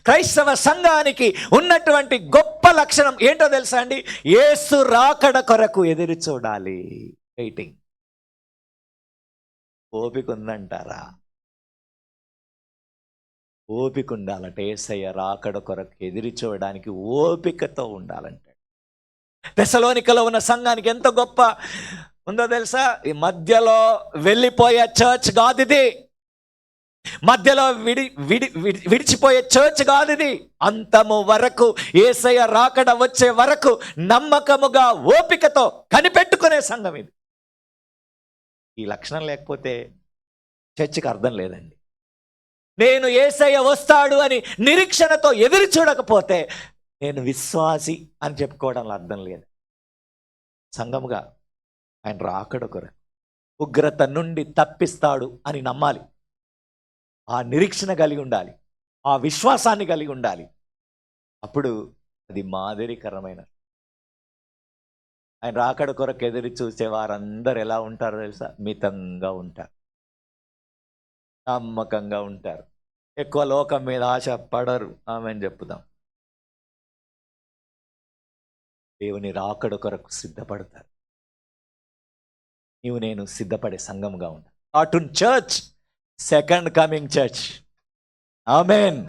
[SPEAKER 9] క్రైస్తవ సంఘానికి ఉన్నటువంటి గొప్ప లక్షణం ఏంటో తెలుసా అండి? యేసు రాకడ కొరకు ఎదురు చూడాలి. వెయిటింగ్. ఓపిక ఉందంటారా? ఓపిక ఉండాలంట. యేసయ్య రాకడ కొరకు ఎదురు చూడడానికి ఓపికతో ఉండాలంట. తెస్సలోనికలో ఉన్న సంఘానికి ఎంత గొప్ప ఉందో తెలుసా? ఈ మధ్యలో వెళ్ళిపోయే చర్చ్ కాదు ఇది. మధ్యలో విడిచిపోయే చర్చ్ కాదు ఇది. అంతము వరకు, యేసయ్య రాకడ వచ్చే వరకు నమ్మకముగా ఓపికతో కనిపెట్టుకునే సంఘం ఇది. ఈ లక్షణం లేకపోతే చర్చికి అర్థం లేదండి. నేను యేసయ్య వస్తాడు అని నిరీక్షణతో ఎదురు చూడకపోతే నేను విశ్వాసి అని చెప్పుకోవడంలో అర్థం లేదు. సంఘముగా ఆయన రాకడ కొరకు ఉగ్రత నుండి తప్పిస్తాడు అని నమ్మాలి. ఆ నిరీక్షణ కలిగి ఉండాలి, ఆ విశ్వాసాన్ని కలిగి ఉండాలి. అప్పుడు అది మాదిరికరమైన. ఆయన రాకడ కొరకు ఎదురు చూసే వారందరూ ఎలా ఉంటారో తెలుసా? మితంగా ఉంటారు, నమ్మకంగా ఉంటారు, ఎక్కువ లోకం మీద ఆశ పడరు. ఆమెను చెప్పుదాం. దేవుని రాకడ కొరకు సిద్ధపడతారు. నీవు నేను సిద్ధపడే సంఘంగా ఉంటా. Cartoon church, second coming church. Amen.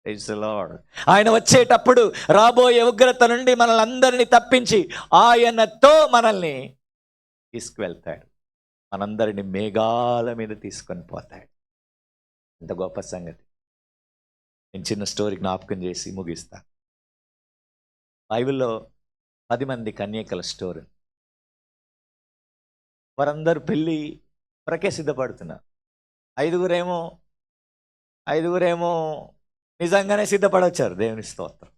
[SPEAKER 9] Praise the lord. ఆయన వచ్చేటప్పుడు రాబోయే ఉగ్రత నుండి మనల్ని అందరినీ తప్పించి ఆయనతో మనల్ని తీసుకువెళ్తాడు. మనందరినీ మేఘాల మీద తీసుకొని పోతాడు. ఎంత గొప్ప సంగతి. నేను చిన్న స్టోరీ జ్ఞాపకం చేసి ముగిస్తా. బైబిల్లో 10 మంది కన్యకల స్టోరీ. వారందరూ పెళ్ళి కొరకే సిద్ధపడుతున్నారు. ఐదుగురేమో నిజంగానే సిద్ధపడొచ్చారు, దేవుని స్తోత్రం.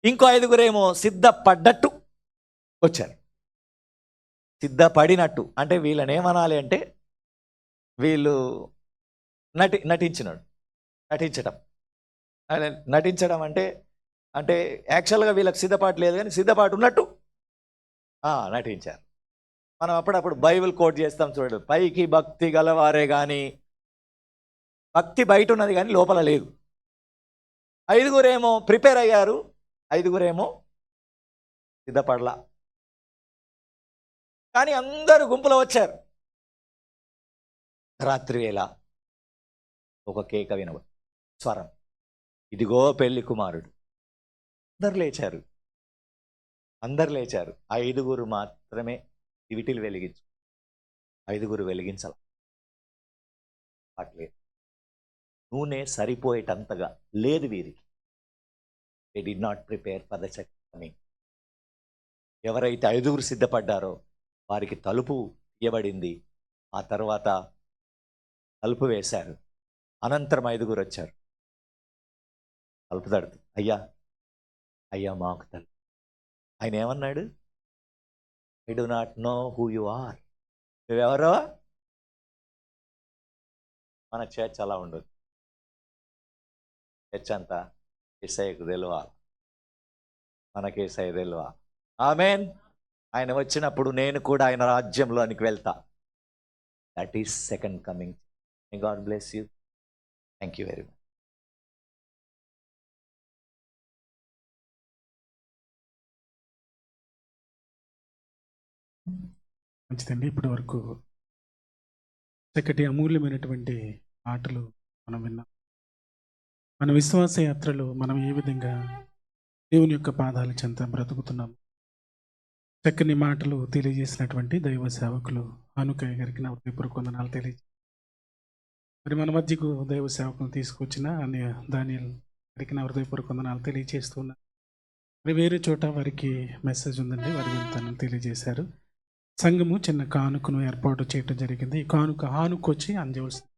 [SPEAKER 9] ఇంకో 5గురేమో సిద్ధపడ్డట్టు వచ్చారు. సిద్ధపడినట్టు అంటే వీళ్ళని ఏమనాలి అంటే, వీళ్ళు నటించడం అంటే యాక్చువల్గా వీళ్ళకి సిద్ధపాటు లేదు, కానీ సిద్ధపాటు ఉన్నట్టు నటించారు. మనం అప్పుడప్పుడు బైబిల్ కోట్ చేస్తాం చూడండి. పైకి భక్తి గలవారే కానీ భక్తి బయట ఉన్నది కానీ లోపల లేదు. 5గురేమో ప్రిపేర్ అయ్యారు, 5గురేమో సిద్ధపడలా. కానీ అందరూ గుంపులో వచ్చారు. రాత్రి వేళ ఒక కేక వినబడి స్వరం, ఇదిగో పెళ్లి కుమారుడు. అందరు లేచారు. 5గురు మాత్రమే దివిటీలు వెలిగించు. 5గురు వెలిగించాల. అట్లేదు, నూనె సరిపోయేటంతగా లేదు వీరికి. They did not prepare for the second coming. ఎవరైతే 5గురు సిద్ధపడ్డారో వారికి తలుపు తీయబడింది. ఆ తర్వాత తలుపు వేశారు. అనంతరం 5గురు వచ్చారు. తలుపు తడుతూ, అయ్యా మాకు తలుపు. ఆయన ఏమన్నాడు? I do not know who you are. నువ్వెవరో? మన చర్చ్ అలా ఉండదు. చర్చ్ అంతా యేసయ్యకు తెలియాలి, మనకి యేసయ్య తెలియాలి. ఆమేన్. ఆయన వచ్చినప్పుడు నేను కూడా ఆయన రాజ్యంలోనికి వెళ్తా. That is second coming. May God bless you. Thank you very much.
[SPEAKER 1] మంచిదండి. ఇప్పటి వరకు చక్కటి అమూల్యమైనటువంటి మాటలు మనం విన్నాం. మన విశ్వాస యాత్రలో మనం ఏ విధంగా దేవుని యొక్క పాదాల చెంత బ్రతుకుతున్నాము. చక్కని మాటలు తెలియజేసినటువంటి దైవ సేవకులు అనుకయ్య గారికి నా హృదయపూర్వక వందనాలు తెలియజేసి, మరి మన మధ్యకు దైవ సేవకులు తీసుకొచ్చిన అన్నయ్య దానియేల్ గారికి నా హృదయపూర్వక వందనాలు తెలియజేస్తున్నా. మరి వేరే చోట వారికి మెసేజ్ ఉందండి, వారి వెళ్తానని తెలియజేశారు. సంఘము చిన్న కానుకను ఏర్పాటు చేయడం జరిగింది. ఈ కానుక ఆనుకొచ్చి అందజేయాల్సింది.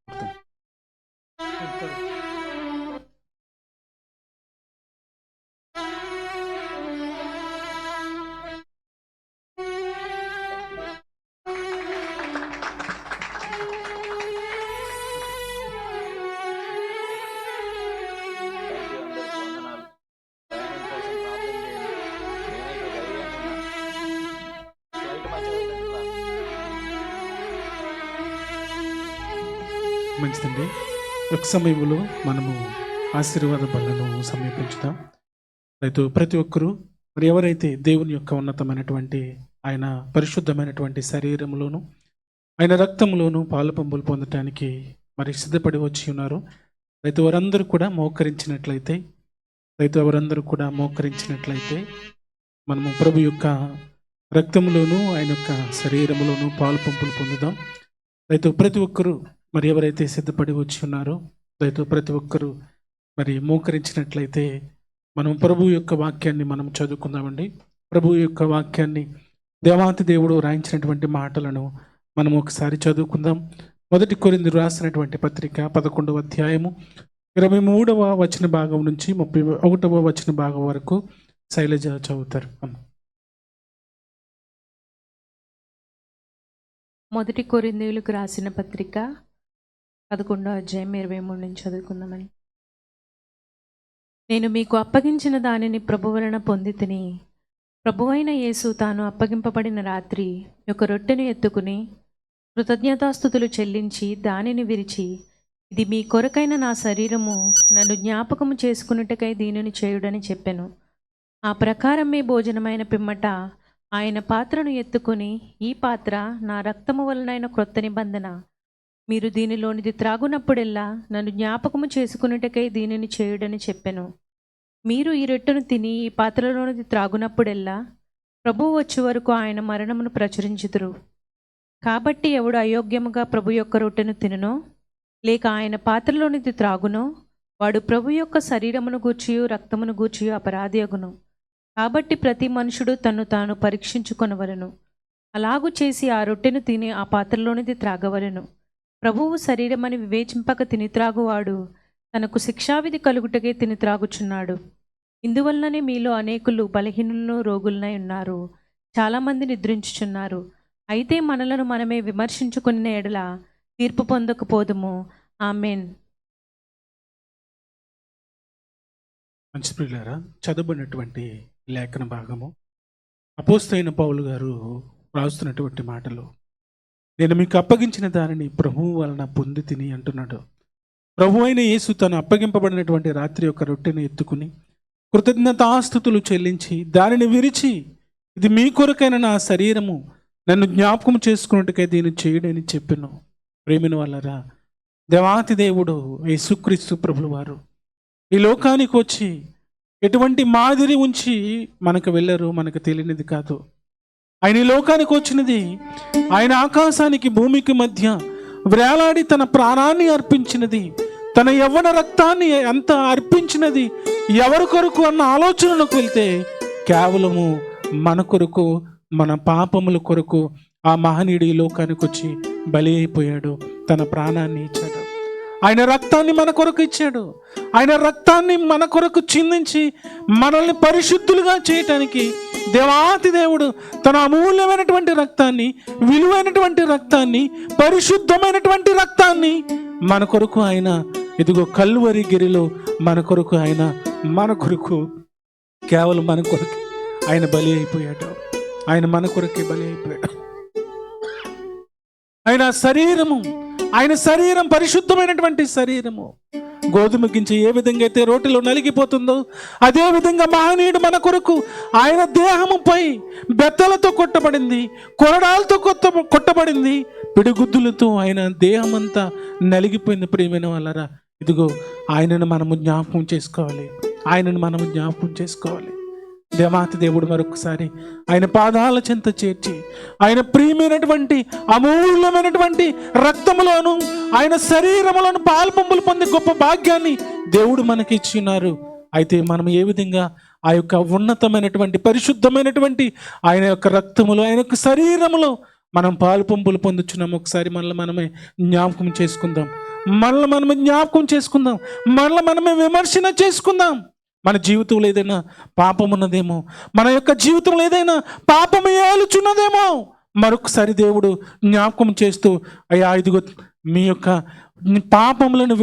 [SPEAKER 1] మంచిదండి. ఒక సమయంలో మనము ఆశీర్వాద బలను సమీపించుతాం. రైతు ప్రతి ఒక్కరూ మరి ఎవరైతే దేవుని యొక్క ఉన్నతమైనటువంటి ఆయన పరిశుద్ధమైనటువంటి శరీరంలోను ఆయన రక్తంలోను పాలు పంపులు పొందటానికి మరి సిద్ధపడి వచ్చి ఉన్నారు, రైతు వారందరూ కూడా మోకరించినట్లయితే మనము ప్రభు యొక్క రక్తములోను ఆయన యొక్క శరీరములోను పాలు పంపులు పొందుదాం. రైతు ప్రతి ఒక్కరూ మరి ఎవరైతే సిద్ధపడి వచ్చి ఉన్నారో రైతు ప్రతి ఒక్కరూ మరి మోకరించినట్లయితే మనం ప్రభు యొక్క వాక్యాన్ని మనం చదువుకుందామండి. ప్రభు యొక్క వాక్యాన్ని దేవాతి దేవుడు రాయించినటువంటి మాటలను మనం ఒకసారి చదువుకుందాం. 1 కొరింథీయులకు రాసినటువంటి పత్రిక 11వ అధ్యాయము 23వ వచన భాగం నుంచి 31వ వచన భాగం వరకు శైలజ చదువుతారు.
[SPEAKER 10] 1 కొరింథీయులకు రాసిన పత్రిక 11వ అధ్యాయం 23 నుంచి చదువుకుందామని. నేను మీకు అప్పగించిన దానిని ప్రభు వలన పొందితిని. ప్రభువైన యేసు తాను అప్పగింపబడిన రాత్రి ఒక రొట్టెను ఎత్తుకుని కృతజ్ఞతాస్తుతులు చెల్లించి దానిని విరిచి, ఇది మీ కొరకైన నా శరీరము, నన్ను జ్ఞాపకము చేసుకున్నట్టుకై దీనిని చేయుడని చెప్పెను. ఆ ప్రకారమే భోజనమైన పిమ్మట ఆయన పాత్రను ఎత్తుకుని, ఈ పాత్ర నా రక్తము వలనైన క్రొత్త నిబంధన, మీరు దీనిలోనిది త్రాగునప్పుడెల్లా నన్ను జ్ఞాపకము చేసుకున్నట్టుకై దీనిని చేయుడని చెప్పెను. మీరు ఈ రొట్టెను తిని ఈ పాత్రలోనిది త్రాగునప్పుడెల్లా ప్రభువు వచ్చే వరకు ఆయన మరణమును ప్రచురించుదురు. కాబట్టి ఎవడు అయోగ్యముగా ప్రభు యొక్క రొట్టెను తినునో లేక ఆయన పాత్రలోనిది త్రాగునో వాడు ప్రభు యొక్క శరీరమును గూర్చియు రక్తమును గూర్చియు అపరాధి అగును. కాబట్టి ప్రతి మనుషుడు తన్ను తాను పరీక్షించుకొనవలెను. అలాగు చేసి ఆ రొట్టెను తిని ఆ పాత్రలోనిది త్రాగవలెను. ప్రభువు శరీరమని వివేచింపక తిని త్రాగువాడు తనకు శిక్షావిధి కలుగుటకే తిని త్రాగుచున్నాడు. ఇందువలననే మీలో అనేకులు బలహీనులను రోగులనై ఉన్నారు, చాలామంది నిద్రించుచున్నారు. అయితే మనలను మనమే విమర్శించుకునే ఎడల తీర్పు పొందకపోదుము. ఆమేన్.
[SPEAKER 1] మంచి ప్రియులారా, చదవబడినటువంటి లేఖన భాగము అపోస్తలుడైన పౌలు గారు రాస్తున్నటువంటి మాటలు. నేను మీకు అప్పగించిన దానిని ప్రభువు వలన పొంది తిని అంటున్నాడు. ప్రభు అయిన యేసు తను అప్పగింపబడినటువంటి రాత్రి యొక్క రొట్టెను ఎత్తుకుని కృతజ్ఞతాస్తుతులు చెల్లించి దానిని విరిచి, ఇది మీ కొరకైన నా శరీరము, నన్ను జ్ఞాపకం చేసుకున్నట్టుకై దీన్ని చేయుడని చెప్పెను. ప్రేమిన వాళ్ళరా, దేవాతి దేవుడు యేసుక్రీస్తు ప్రభులు వారు ఈ లోకానికి వచ్చి ఎటువంటి మాదిరి ఉంచి మనకు వెళ్ళరు, మనకు తెలియనిది కాదు. ఆయన ఈ లోకానికి వచ్చినది, ఆయన ఆకాశానికి భూమికి మధ్య వేలాడి తన ప్రాణాన్ని అర్పించినది, తన యవ్వన రక్తాన్ని అంత అర్పించినది ఎవరి కొరకు అన్న ఆలోచనలోకి వెళ్తే కేవలము మన కొరకు, మన పాపముల కొరకు ఆ మహనీయుడు ఈ లోకానికి వచ్చి బలి అయిపోయాడు, తన ప్రాణాన్ని ఇచ్చాడు. ఆయన రక్తాన్ని మన కొరకు ఇచ్చాడు. ఆయన రక్తాన్ని మన కొరకు చిందించి మనల్ని పరిశుద్ధులుగా చేయటానికి దేవాతి దేవుడు తన అమూల్యమైనటువంటి రక్తాన్ని, విలువైనటువంటి రక్తాన్ని, పరిశుద్ధమైనటువంటి రక్తాన్ని మన కొరకు ఆయన ఇదిగో కల్వరి గిరిలో మన కొరకు కేవలం మన కొరకు ఆయన బలి అయిపోయాడు. ఆయన మన కొరకే బలి అయిపోయాడు. ఆయన శరీరం పరిశుద్ధమైనటువంటి శరీరము. గోధుమ గింజ ఏ విధంగా అయితే రోటిలో నలిగిపోతుందో అదే విధంగా మహనీయుడు మన కొరకు ఆయన దేహముపై బెత్తలతో కొట్టబడింది, కొరడాలతో కొట్టబడింది, పిడిగుద్దులతో ఆయన దేహం అంతా నలిగిపోయింది. ప్రియమైన వాళ్ళరా, ఇదిగో ఆయనను మనము జ్ఞాపకం చేసుకోవాలి. దేవాతి దేవుడు మరొకసారి ఆయన పాదాల చెంత చేర్చి ఆయన ప్రియమైనటువంటి అమూల్యమైనటువంటి రక్తములోను ఆయన శరీరములను పాల్పొంపులు పొందే గొప్ప భాగ్యాన్ని దేవుడు మనకి ఇచ్చినారు. అయితే మనం ఏ విధంగా ఆ యొక్క ఉన్నతమైనటువంటి పరిశుద్ధమైనటువంటి ఆయన యొక్క రక్తములో, ఆయన యొక్క శరీరములో మనం పాల్పొంపులు పొందుచున్నాం. ఒకసారి మనమే జ్ఞాపకం చేసుకుందాం, మనమే విమర్శన చేసుకుందాం. మన జీవితంలో ఏదైనా పాపం ఉన్నదేమో, మన యొక్క జీవితంలో ఏదైనా పాపము ఏలుచున్నదేమో మరొకసారి దేవుడు జ్ఞాపకం చేస్తూ, అయ్యా ఇదిగో మీ యొక్క పాపములను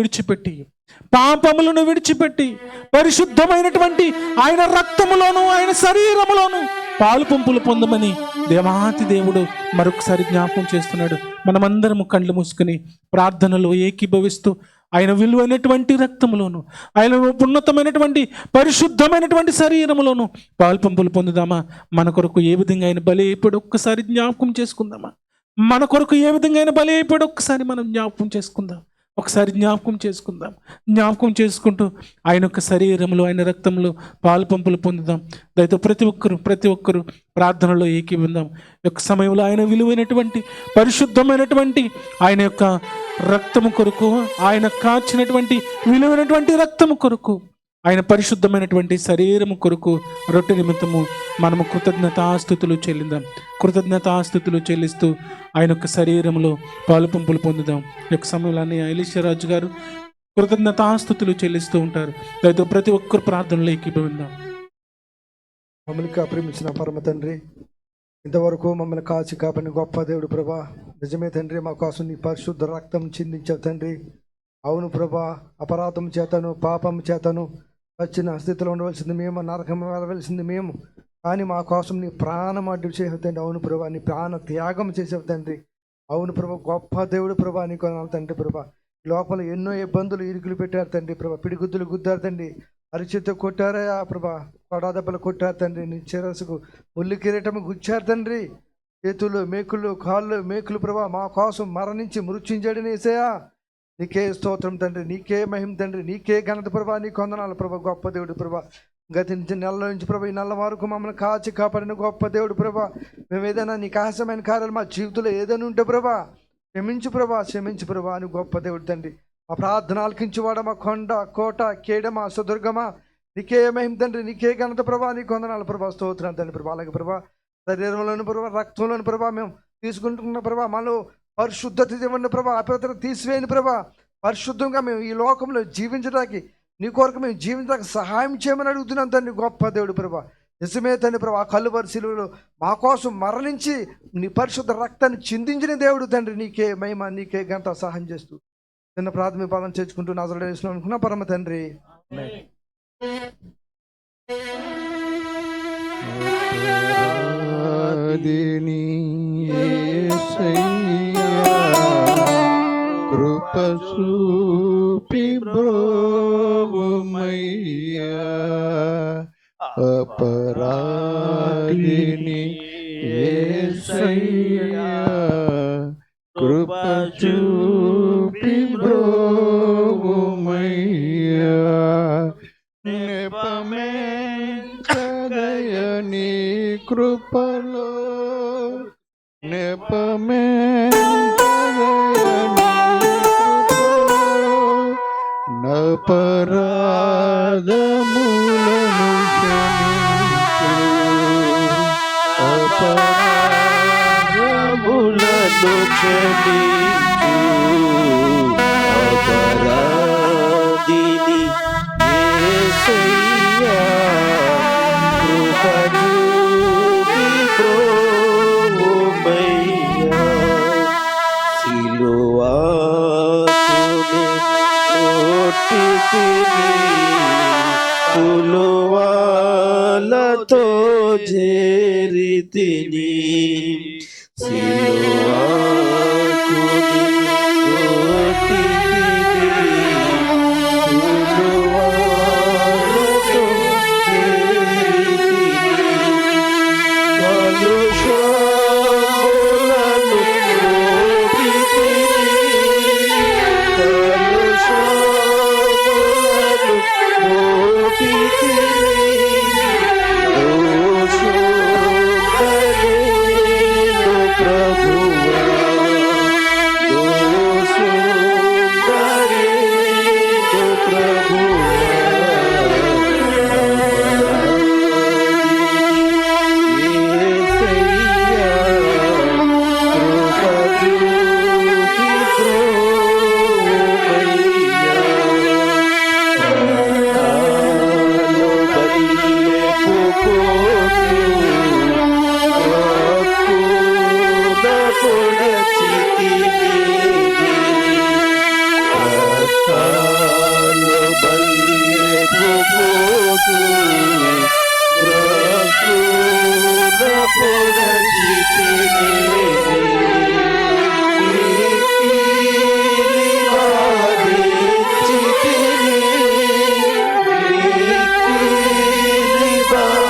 [SPEAKER 1] విడిచిపెట్టి పరిశుద్ధమైనటువంటి ఆయన రక్తములోను ఆయన శరీరములోను పాలు పంపులు పొందమని దేవాతి దేవుడు మరొకసారి జ్ఞాపకం చేస్తున్నాడు. మనమందరము కళ్ళు మూసుకుని ప్రార్థనలో ఏకీభవిస్తూ ఆయన విలువైనటువంటి రక్తములోను ఆయన ఉన్నతమైనటువంటి పరిశుద్ధమైనటువంటి శరీరములోను పాలు పంపులు పొందుదామా? మన కొరకు ఏ విధంగా ఆయన బలి అయిపోయాడు ఒక్కసారి జ్ఞాపకం చేసుకుందామా? మన కొరకు ఏ విధంగా ఆయన బలి అయిపోయాడు ఒక్కసారి మనం జ్ఞాపకం చేసుకుందాం. ఒకసారి జ్ఞాపకం చేసుకుందాం. జ్ఞాపకం చేసుకుంటూ ఆయన యొక్క శరీరంలో, ఆయన రక్తంలో పాలు పంపులు పొందుదాం. దయతో ప్రతి ఒక్కరు ప్రార్థనలో ఏకీవిందాం. యొక్క సమయంలో ఆయన విలువైనటువంటి పరిశుద్ధమైనటువంటి ఆయన యొక్క రక్తము కొరకు, ఆయన కాచినటువంటి విలువైనటువంటి రక్తము కొరకు, ఆయన పరిశుద్ధమైనటువంటి శరీరము కొరకు రొట్టె నిమిత్తము మనము కృతజ్ఞతాస్తుతులు చెల్లిస్తూ ఆయన యొక్క శరీరంలో పాలు పంపులు పొందుదాం. ఈ యొక్క సమయంలో ఎలీషా రాజు గారు కృతజ్ఞతాస్తుతులు చెల్లిస్తూ ఉంటారు. దయతో ప్రతి ఒక్కరు ప్రార్థనలో ఏకీభవిద్దాం.
[SPEAKER 2] మమ్మల్ని ప్రేమించిన పరమ తండ్రి, ఇంతవరకు మమ్మల్ని కాచి కాపాడిన గొప్ప దేవుడు ప్రభా, నిజమే తండ్రి, మా కోసం నీ పరిశుద్ధ రక్తం చిందించావు తండ్రి. అవును ప్రభా, అపరాధం చేతను పాపం చేతను వచ్చిన స్థితిలో ఉండవలసింది మేము, నరకం వెళ్ళవలసింది మేము, కానీ మా కోసం నీ ప్రాణం అడ్డు చేసావు తండ్రి. అవును ప్రభా, నీ ప్రాణ త్యాగం చేసావు తండ్రి. అవును ప్రభా, గొప్ప దేవుడు ప్రభా, నీ కొనాలి తండ్రి ప్రభా. లోపల ఎన్నో ఇబ్బందులు ఇరుకులు పెట్టారు తండ్రి ప్రభా, పిడిగుద్దులు గుద్దారు తండ్రి, అరిచేతో కొట్టారా ప్రభా, కొడాదెబ్బలు కొట్టారు తండ్రి, నీ చిరసుకు ముళ్ళు కిరీటము గుచ్చారు తండ్రి, చేతులు మేకులు కాళ్ళు మేకులు ప్రభా మా కోసం మరణించి మృత్యుంజడిని వేసేయా. నీకే స్తోత్రం తండ్రి, నీకే మహిమ తండ్రి, నీకే ఘనత ప్రభా, నీ కొందనాలు ప్రభా. గొప్ప దేవుడు ప్రభా, గతించిన నెల నుంచి ప్రభా ఈ నెల వరకు మమ్మల్ని కాచి కాపాడిన గొప్ప దేవుడు ప్రభా. మేము ఏదైనా నీకు ఆశమైన కార్యాలు మా జీవితంలో ఏదైనా ఉంటే ప్రభా క్షమించు ప్రభా అని గొప్ప దేవుడు తండ్రి. మా ప్రార్థన ఆలకించువాడ, మా కొండ కోట కేడమా సుదుర్గమా, నీకే మహిమ తండ్రి, నీకే ఘనత ప్రభా, నీ కొందనాలు ప్రభా. స్తోత్రం తండ్రి ప్రభా. అలాగే ప్రభా శరీరంలోని ప్రభా, రక్తంలోని ప్రభా మేము తీసుకుంటున్న ప్రభా, మాలో పరిశుద్ధత ఇవ్వండి ప్రభా, అపవిత్రత తీసివేయండి ప్రభా. పరిశుద్ధంగా మేము ఈ లోకంలో జీవించడానికి, నీ కొరకు మేము జీవించడానికి సహాయం చేయమని అడుగుతున్నాం తండ్రి. గొప్ప దేవుడు ప్రభా, నిజమే తండ్రి ప్రభా, ఆ కలువరి శిలువలో మా కోసం మరణించి నీ పరిశుద్ధ రక్తాన్ని చిందించిన దేవుడు తండ్రి. నీకే మహిమ, నీకే ఘనత సహాయం చేస్తూ చిన్న ప్రాథమిక పాలన చేసుకుంటూ నజరేయుడు యేసులో అనుకున్నా పరమ తండ్రి.
[SPEAKER 3] కృప చూపి బ్రోవుమయ్యా, అపరాధిని యేసయ్యా, కృప చూపి బ్రోవుమయ్యా, నెపమే చదయని కృపలో, నెపమే అపరాధములను క్షమించు, అపరాధములను క్షమించు, అపరాధిని యేసయ్యా, కృప చూపి బ్రోవుమయ్యా, సిలువాకుని సిలువలతో చేరితిని, సిలువకుని సిలువలతో చేరితిని, కలుషములను మోపితిని, కలుషములను మోపితిని, దోషుండలేను ప్రభువా, దోషుండలేను ప్రభువా, యేసయ్యా, కృప చూపి బ్రోవుమయ్యా, ప్రాణాలు బల్లెపు పోతు, హక్కున పొడచితిని, ప్రాణాలు బల్లెపు పోతు, హక్కున పొడచితిని, వాదించితిని,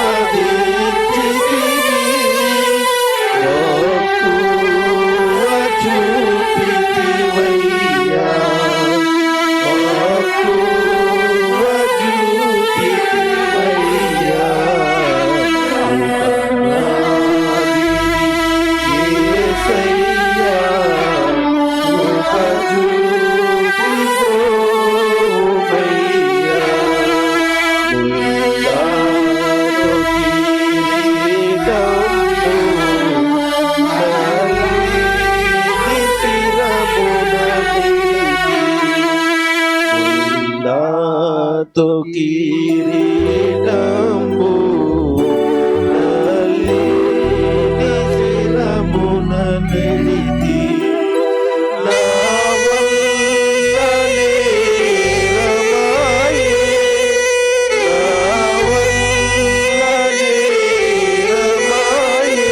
[SPEAKER 3] వాదించితిని, మక్కువ చూపితివయ్యా, నడితి నా వల్ల నేరమాయే, నా వల్ల నేరమాయే.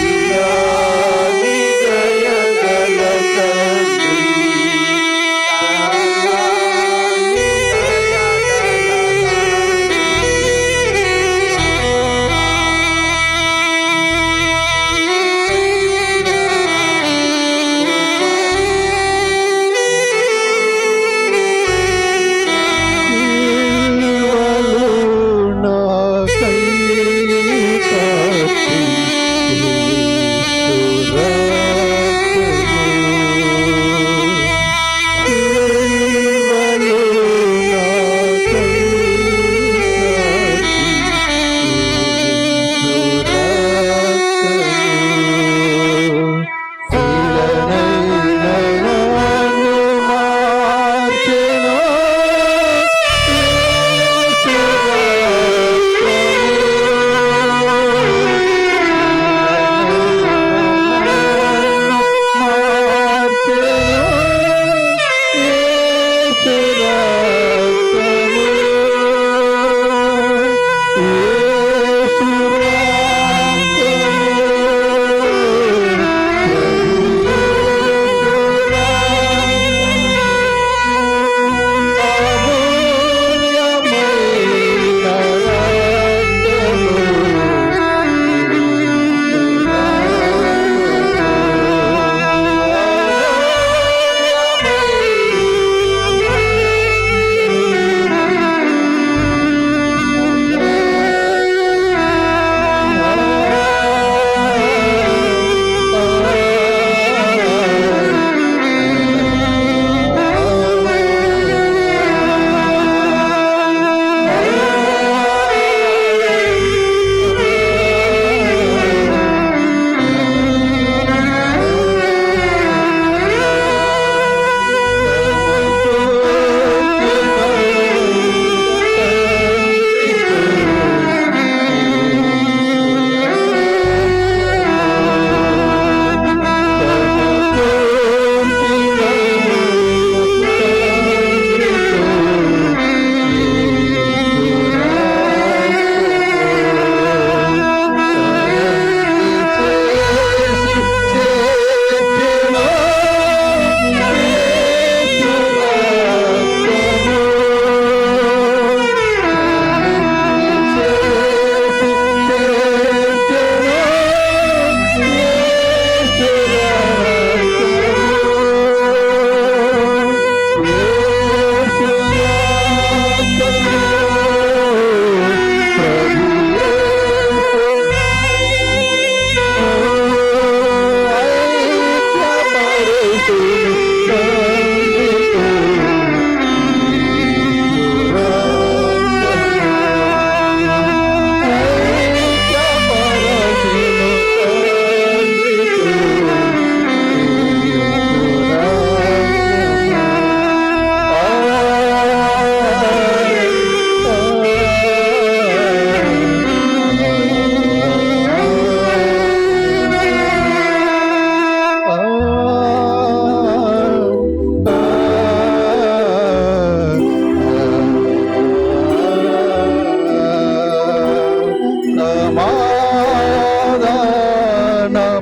[SPEAKER 3] అల్లాని దయగల తండ్రి, అల్లాని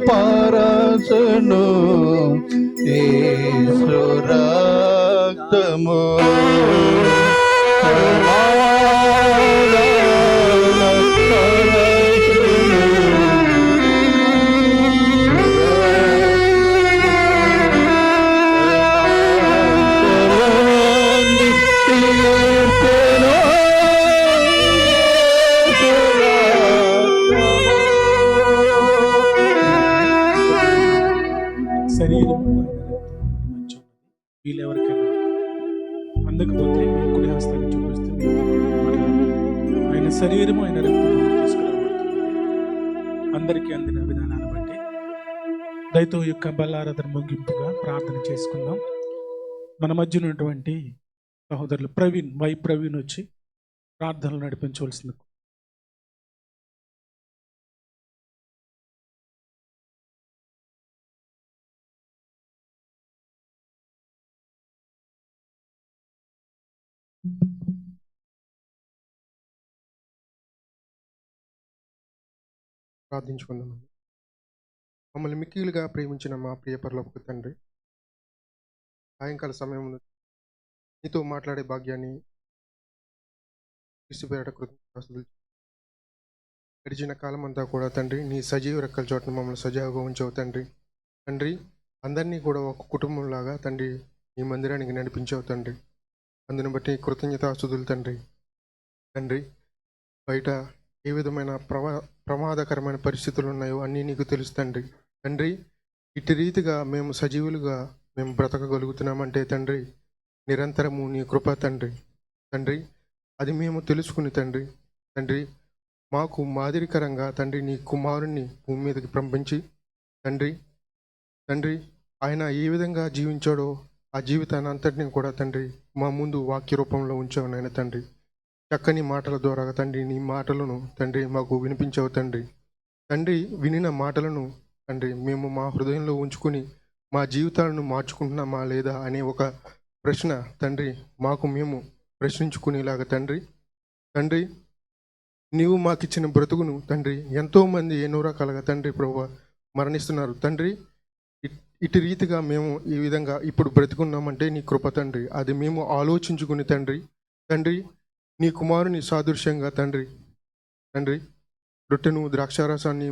[SPEAKER 3] పరచును యేసు రక్తము.
[SPEAKER 1] శరీరము ఆయన రక్తము మన మధ్య ఉన్నది. వీళ్ళెవరికైనా అందకపోతే మీ కుడి హస్తాన్ని చూపిస్తే మరలా ఆయన శరీరము ఆయన రక్తము తీసుకురాబడుతుంది. అందరికీ అందిన విధానాన్ని బట్టి దయతో యొక్క బల్లారాధన ముగింపుగా ప్రార్థన చేసుకుందాం. మన మధ్య ఉన్నటువంటి సహోదరులు ప్రవీణ్ వచ్చి ప్రార్థనలు నడిపించవలసింది
[SPEAKER 11] ప్రార్థించుకుందామండి. మమ్మల్ని మిక్కిలుగా ప్రేమించిన మా ప్రియ పరలోకపు తండ్రి, సాయంకాల సమయంలో నీతో మాట్లాడే భాగ్యాన్ని క్రీస్తుపేరట కృతజ్ఞతలు. గడిచిన కాలం అంతా కూడా తండ్రి నీ సజీవ రెక్కల చోటను మమ్మల్ని సజావుగా ఉంచవు తండ్రి. తండ్రి అందరినీ కూడా ఒక కుటుంబంలాగా తండ్రి నీ మందిరానికి నడిపించావు తండ్రి. అందుని బట్టి కృతజ్ఞతాస్తుతులు తండ్రి. తండ్రి బయట ఏ విధమైన ప్రమాదకరమైన పరిస్థితులు ఉన్నాయో అన్నీ నీకు తెలుసు తండ్రి. తండ్రి ఇటు రీతిగా మేము సజీవులుగా మేము బ్రతకగలుగుతున్నామంటే తండ్రి నిరంతరము నీ కృప తండ్రి. తండ్రి అది మేము తెలుసుకుని తండ్రి తండ్రి మాకు మాదిరికరంగా తండ్రి నీ కుమారుణ్ణి భూమి మీదకి పంపించి తండ్రి తండ్రి ఆయన ఏ విధంగా జీవించాడో ఆ జీవితాన్ని అంతటిని కూడా తండ్రి మా ముందు వాక్య రూపంలో ఉంచావు నాయన తండ్రి. చక్కని మాటల ద్వారా తండ్రి నీ మాటలను తండ్రి మాకు వినిపించావు తండ్రి. తండ్రి వినిన మాటలను తండ్రి మేము మా హృదయంలో ఉంచుకుని మా జీవితాలను మార్చుకుంటున్నామా లేదా అనే ఒక ప్రశ్న తండ్రి మాకు మేము ప్రశ్నించుకునేలాగా తండ్రి తండ్రి నీవు మాకిచ్చిన బ్రతుకును తండ్రి ఎంతోమంది ఎన్నో రకాలుగా తండ్రి ప్రభువా మరణిస్తున్నారు తండ్రి. ఇటు రీతిగా మేము ఈ విధంగా ఇప్పుడు బ్రతుకున్నామంటే నీ కృప తండ్రి. అది మేము ఆలోచించుకుని తండ్రి తండ్రి నీ కుమారుని సాదృశ్యంగా తండ్రి తండ్రి రొట్టెను ద్రాక్షారసాన్ని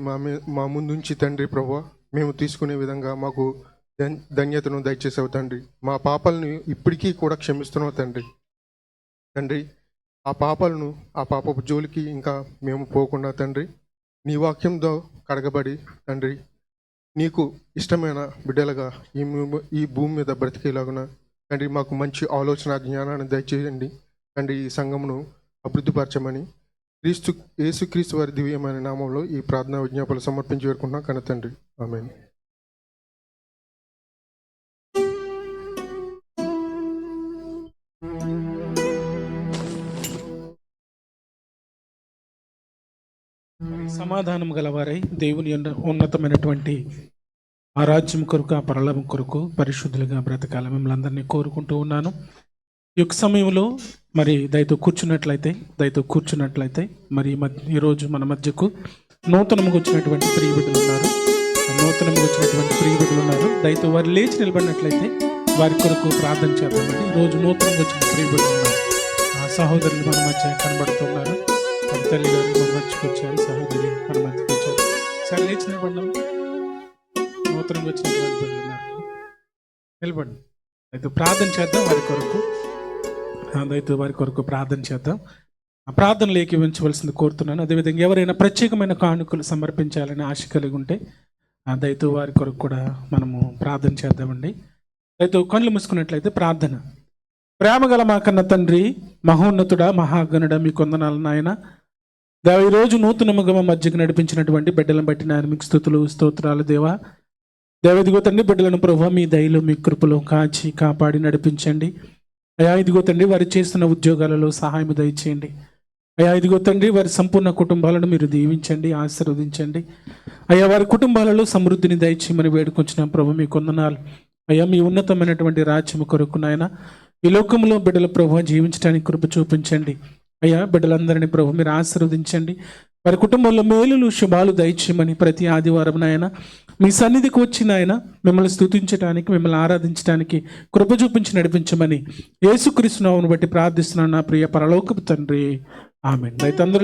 [SPEAKER 11] మా ముందుంచి తండ్రి ప్రభువా మేము తీసుకునే విధంగా మాకు ధన్యతను దయచేసావు తండ్రి. మా పాపాలను ఇప్పటికీ కూడా క్షమిస్తున్నావు తండ్రి. తండ్రి ఆ పాపపు జోలికి ఇంకా మేము పోకుండా తండ్రి నీ వాక్యంతో కడగబడి తండ్రి నీకు ఇష్టమైన బిడ్డలుగా ఈ భూమి మీద బ్రతికేలాగున తండ్రి మాకు మంచి ఆలోచన జ్ఞానాన్ని దయచేయండి తండ్రి. ఈ సంఘమును అభివృద్ధిపరచమని యేసుక్రీస్తు వారి దివ్యమైన నామంలో ఈ ప్రార్థనా విజ్ఞాపనలు సమర్పించి వేడుకుంటున్నాం కన్న తండ్రి. ఆమేన్.
[SPEAKER 1] సమాధానం గలవారై దేవుని ఉన్నతమైనటువంటి ఆ రాజ్యం కొరకు ఆ పరలోకం కొరకు పరిశుద్ధులుగా బ్రతకాల మిమ్మల్ని అందరినీ కోరుకుంటూ ఉన్నాను. ఈ యొక్క సమయంలో మరి దయతో కూర్చున్నట్లయితే మరి ఈరోజు మన మధ్యకు నూతనంగా వచ్చినటువంటి ప్రియబిడ్డలు ఉన్నారు. దయతో వారు లేచి నిలబడినట్లయితే వారి కొరకు ప్రార్థన చేద్దామండి. ఈరోజు నూతనంగా వచ్చిన ప్రియబిడ్డలు ఉన్నారు. ఆ సహోదరులు మన మధ్య కనబడుతున్నారు. తల్లి గారు మన మధ్యకు వచ్చారు, సహోదరి మన మధ్యకు వచ్చారు. సరే లేచి నిలబడ్డాం. నూతనంగా వచ్చినటువంటి బిడ్డలు ఉన్నారు, నిలబడి అయితే ప్రార్థన చేద్దాం. వారి కొరకు ప్రార్థన చేద్దాం. ఆ ప్రార్థనలు ఏకీవించవలసింది కోరుతున్నాను. అదేవిధంగా ఎవరైనా ప్రత్యేకమైన కానుకలు సమర్పించాలని ఆశ కలిగి ఉంటే దయతో వారి కొరకు కూడా మనము ప్రార్థన చేద్దామండి. దయతో కళ్ళు మూసుకున్నట్లయితే ప్రార్థన. ప్రేమగల మా కన్న తండ్రి, మహోన్నతుడా, మహాగణుడా, మీ కొందనాలు నాయన. ఈరోజు నూతనముగా మా మధ్యకు నడిపించినటువంటి బిడ్డలను బట్టి నాయన మీకు స్తుతులు స్తోత్రాలు దేవా. ఇదిగో తండ్రి బిడ్డలను ప్రభువా మీ దయలో మీ కృపలో కాచి కాపాడి నడిపించండి అయ్యా. ఇదిగో తండ్రి వారు చేస్తున్న ఉద్యోగాలలో సహాయం దయచేయండి అయ్యా. ఇదిగో తండ్రి వారి సంపూర్ణ కుటుంబాలను మీరు దీవించండి, ఆశీర్వదించండి అయ్యా. వారి కుటుంబాలలో సమృద్ధిని దయచేయమని వేడుకొంచున్నాం ప్రభు. మీ కొందనాలు అయ్యా. మీ ఉన్నతమైనటువంటి రాజ్యము కొరకు నాయన ఈ లోకంలో బిడ్డల ప్రభు జీవించడానికి కృప చూపించండి అయ్యా. బిడ్డలందరినీ ప్రభు మీరు ఆశీర్వదించండి. వారి కుటుంబంలో మేలులు శుభాలు దయచేయమని ప్రతి ఆదివారం నాయన మీ సన్నిధికి వచ్చిన ఆయన మిమ్మల్ని స్తుతించడానికి, మిమ్మల్ని ఆరాధించడానికి కృప చూపించి నడిపించమని యేసుక్రీస్తు నామమును బట్టి ప్రార్థిస్తున్నాను నా ప్రియ పరలోకపు తండ్రి. ఆమేన్. అయితే అందరూ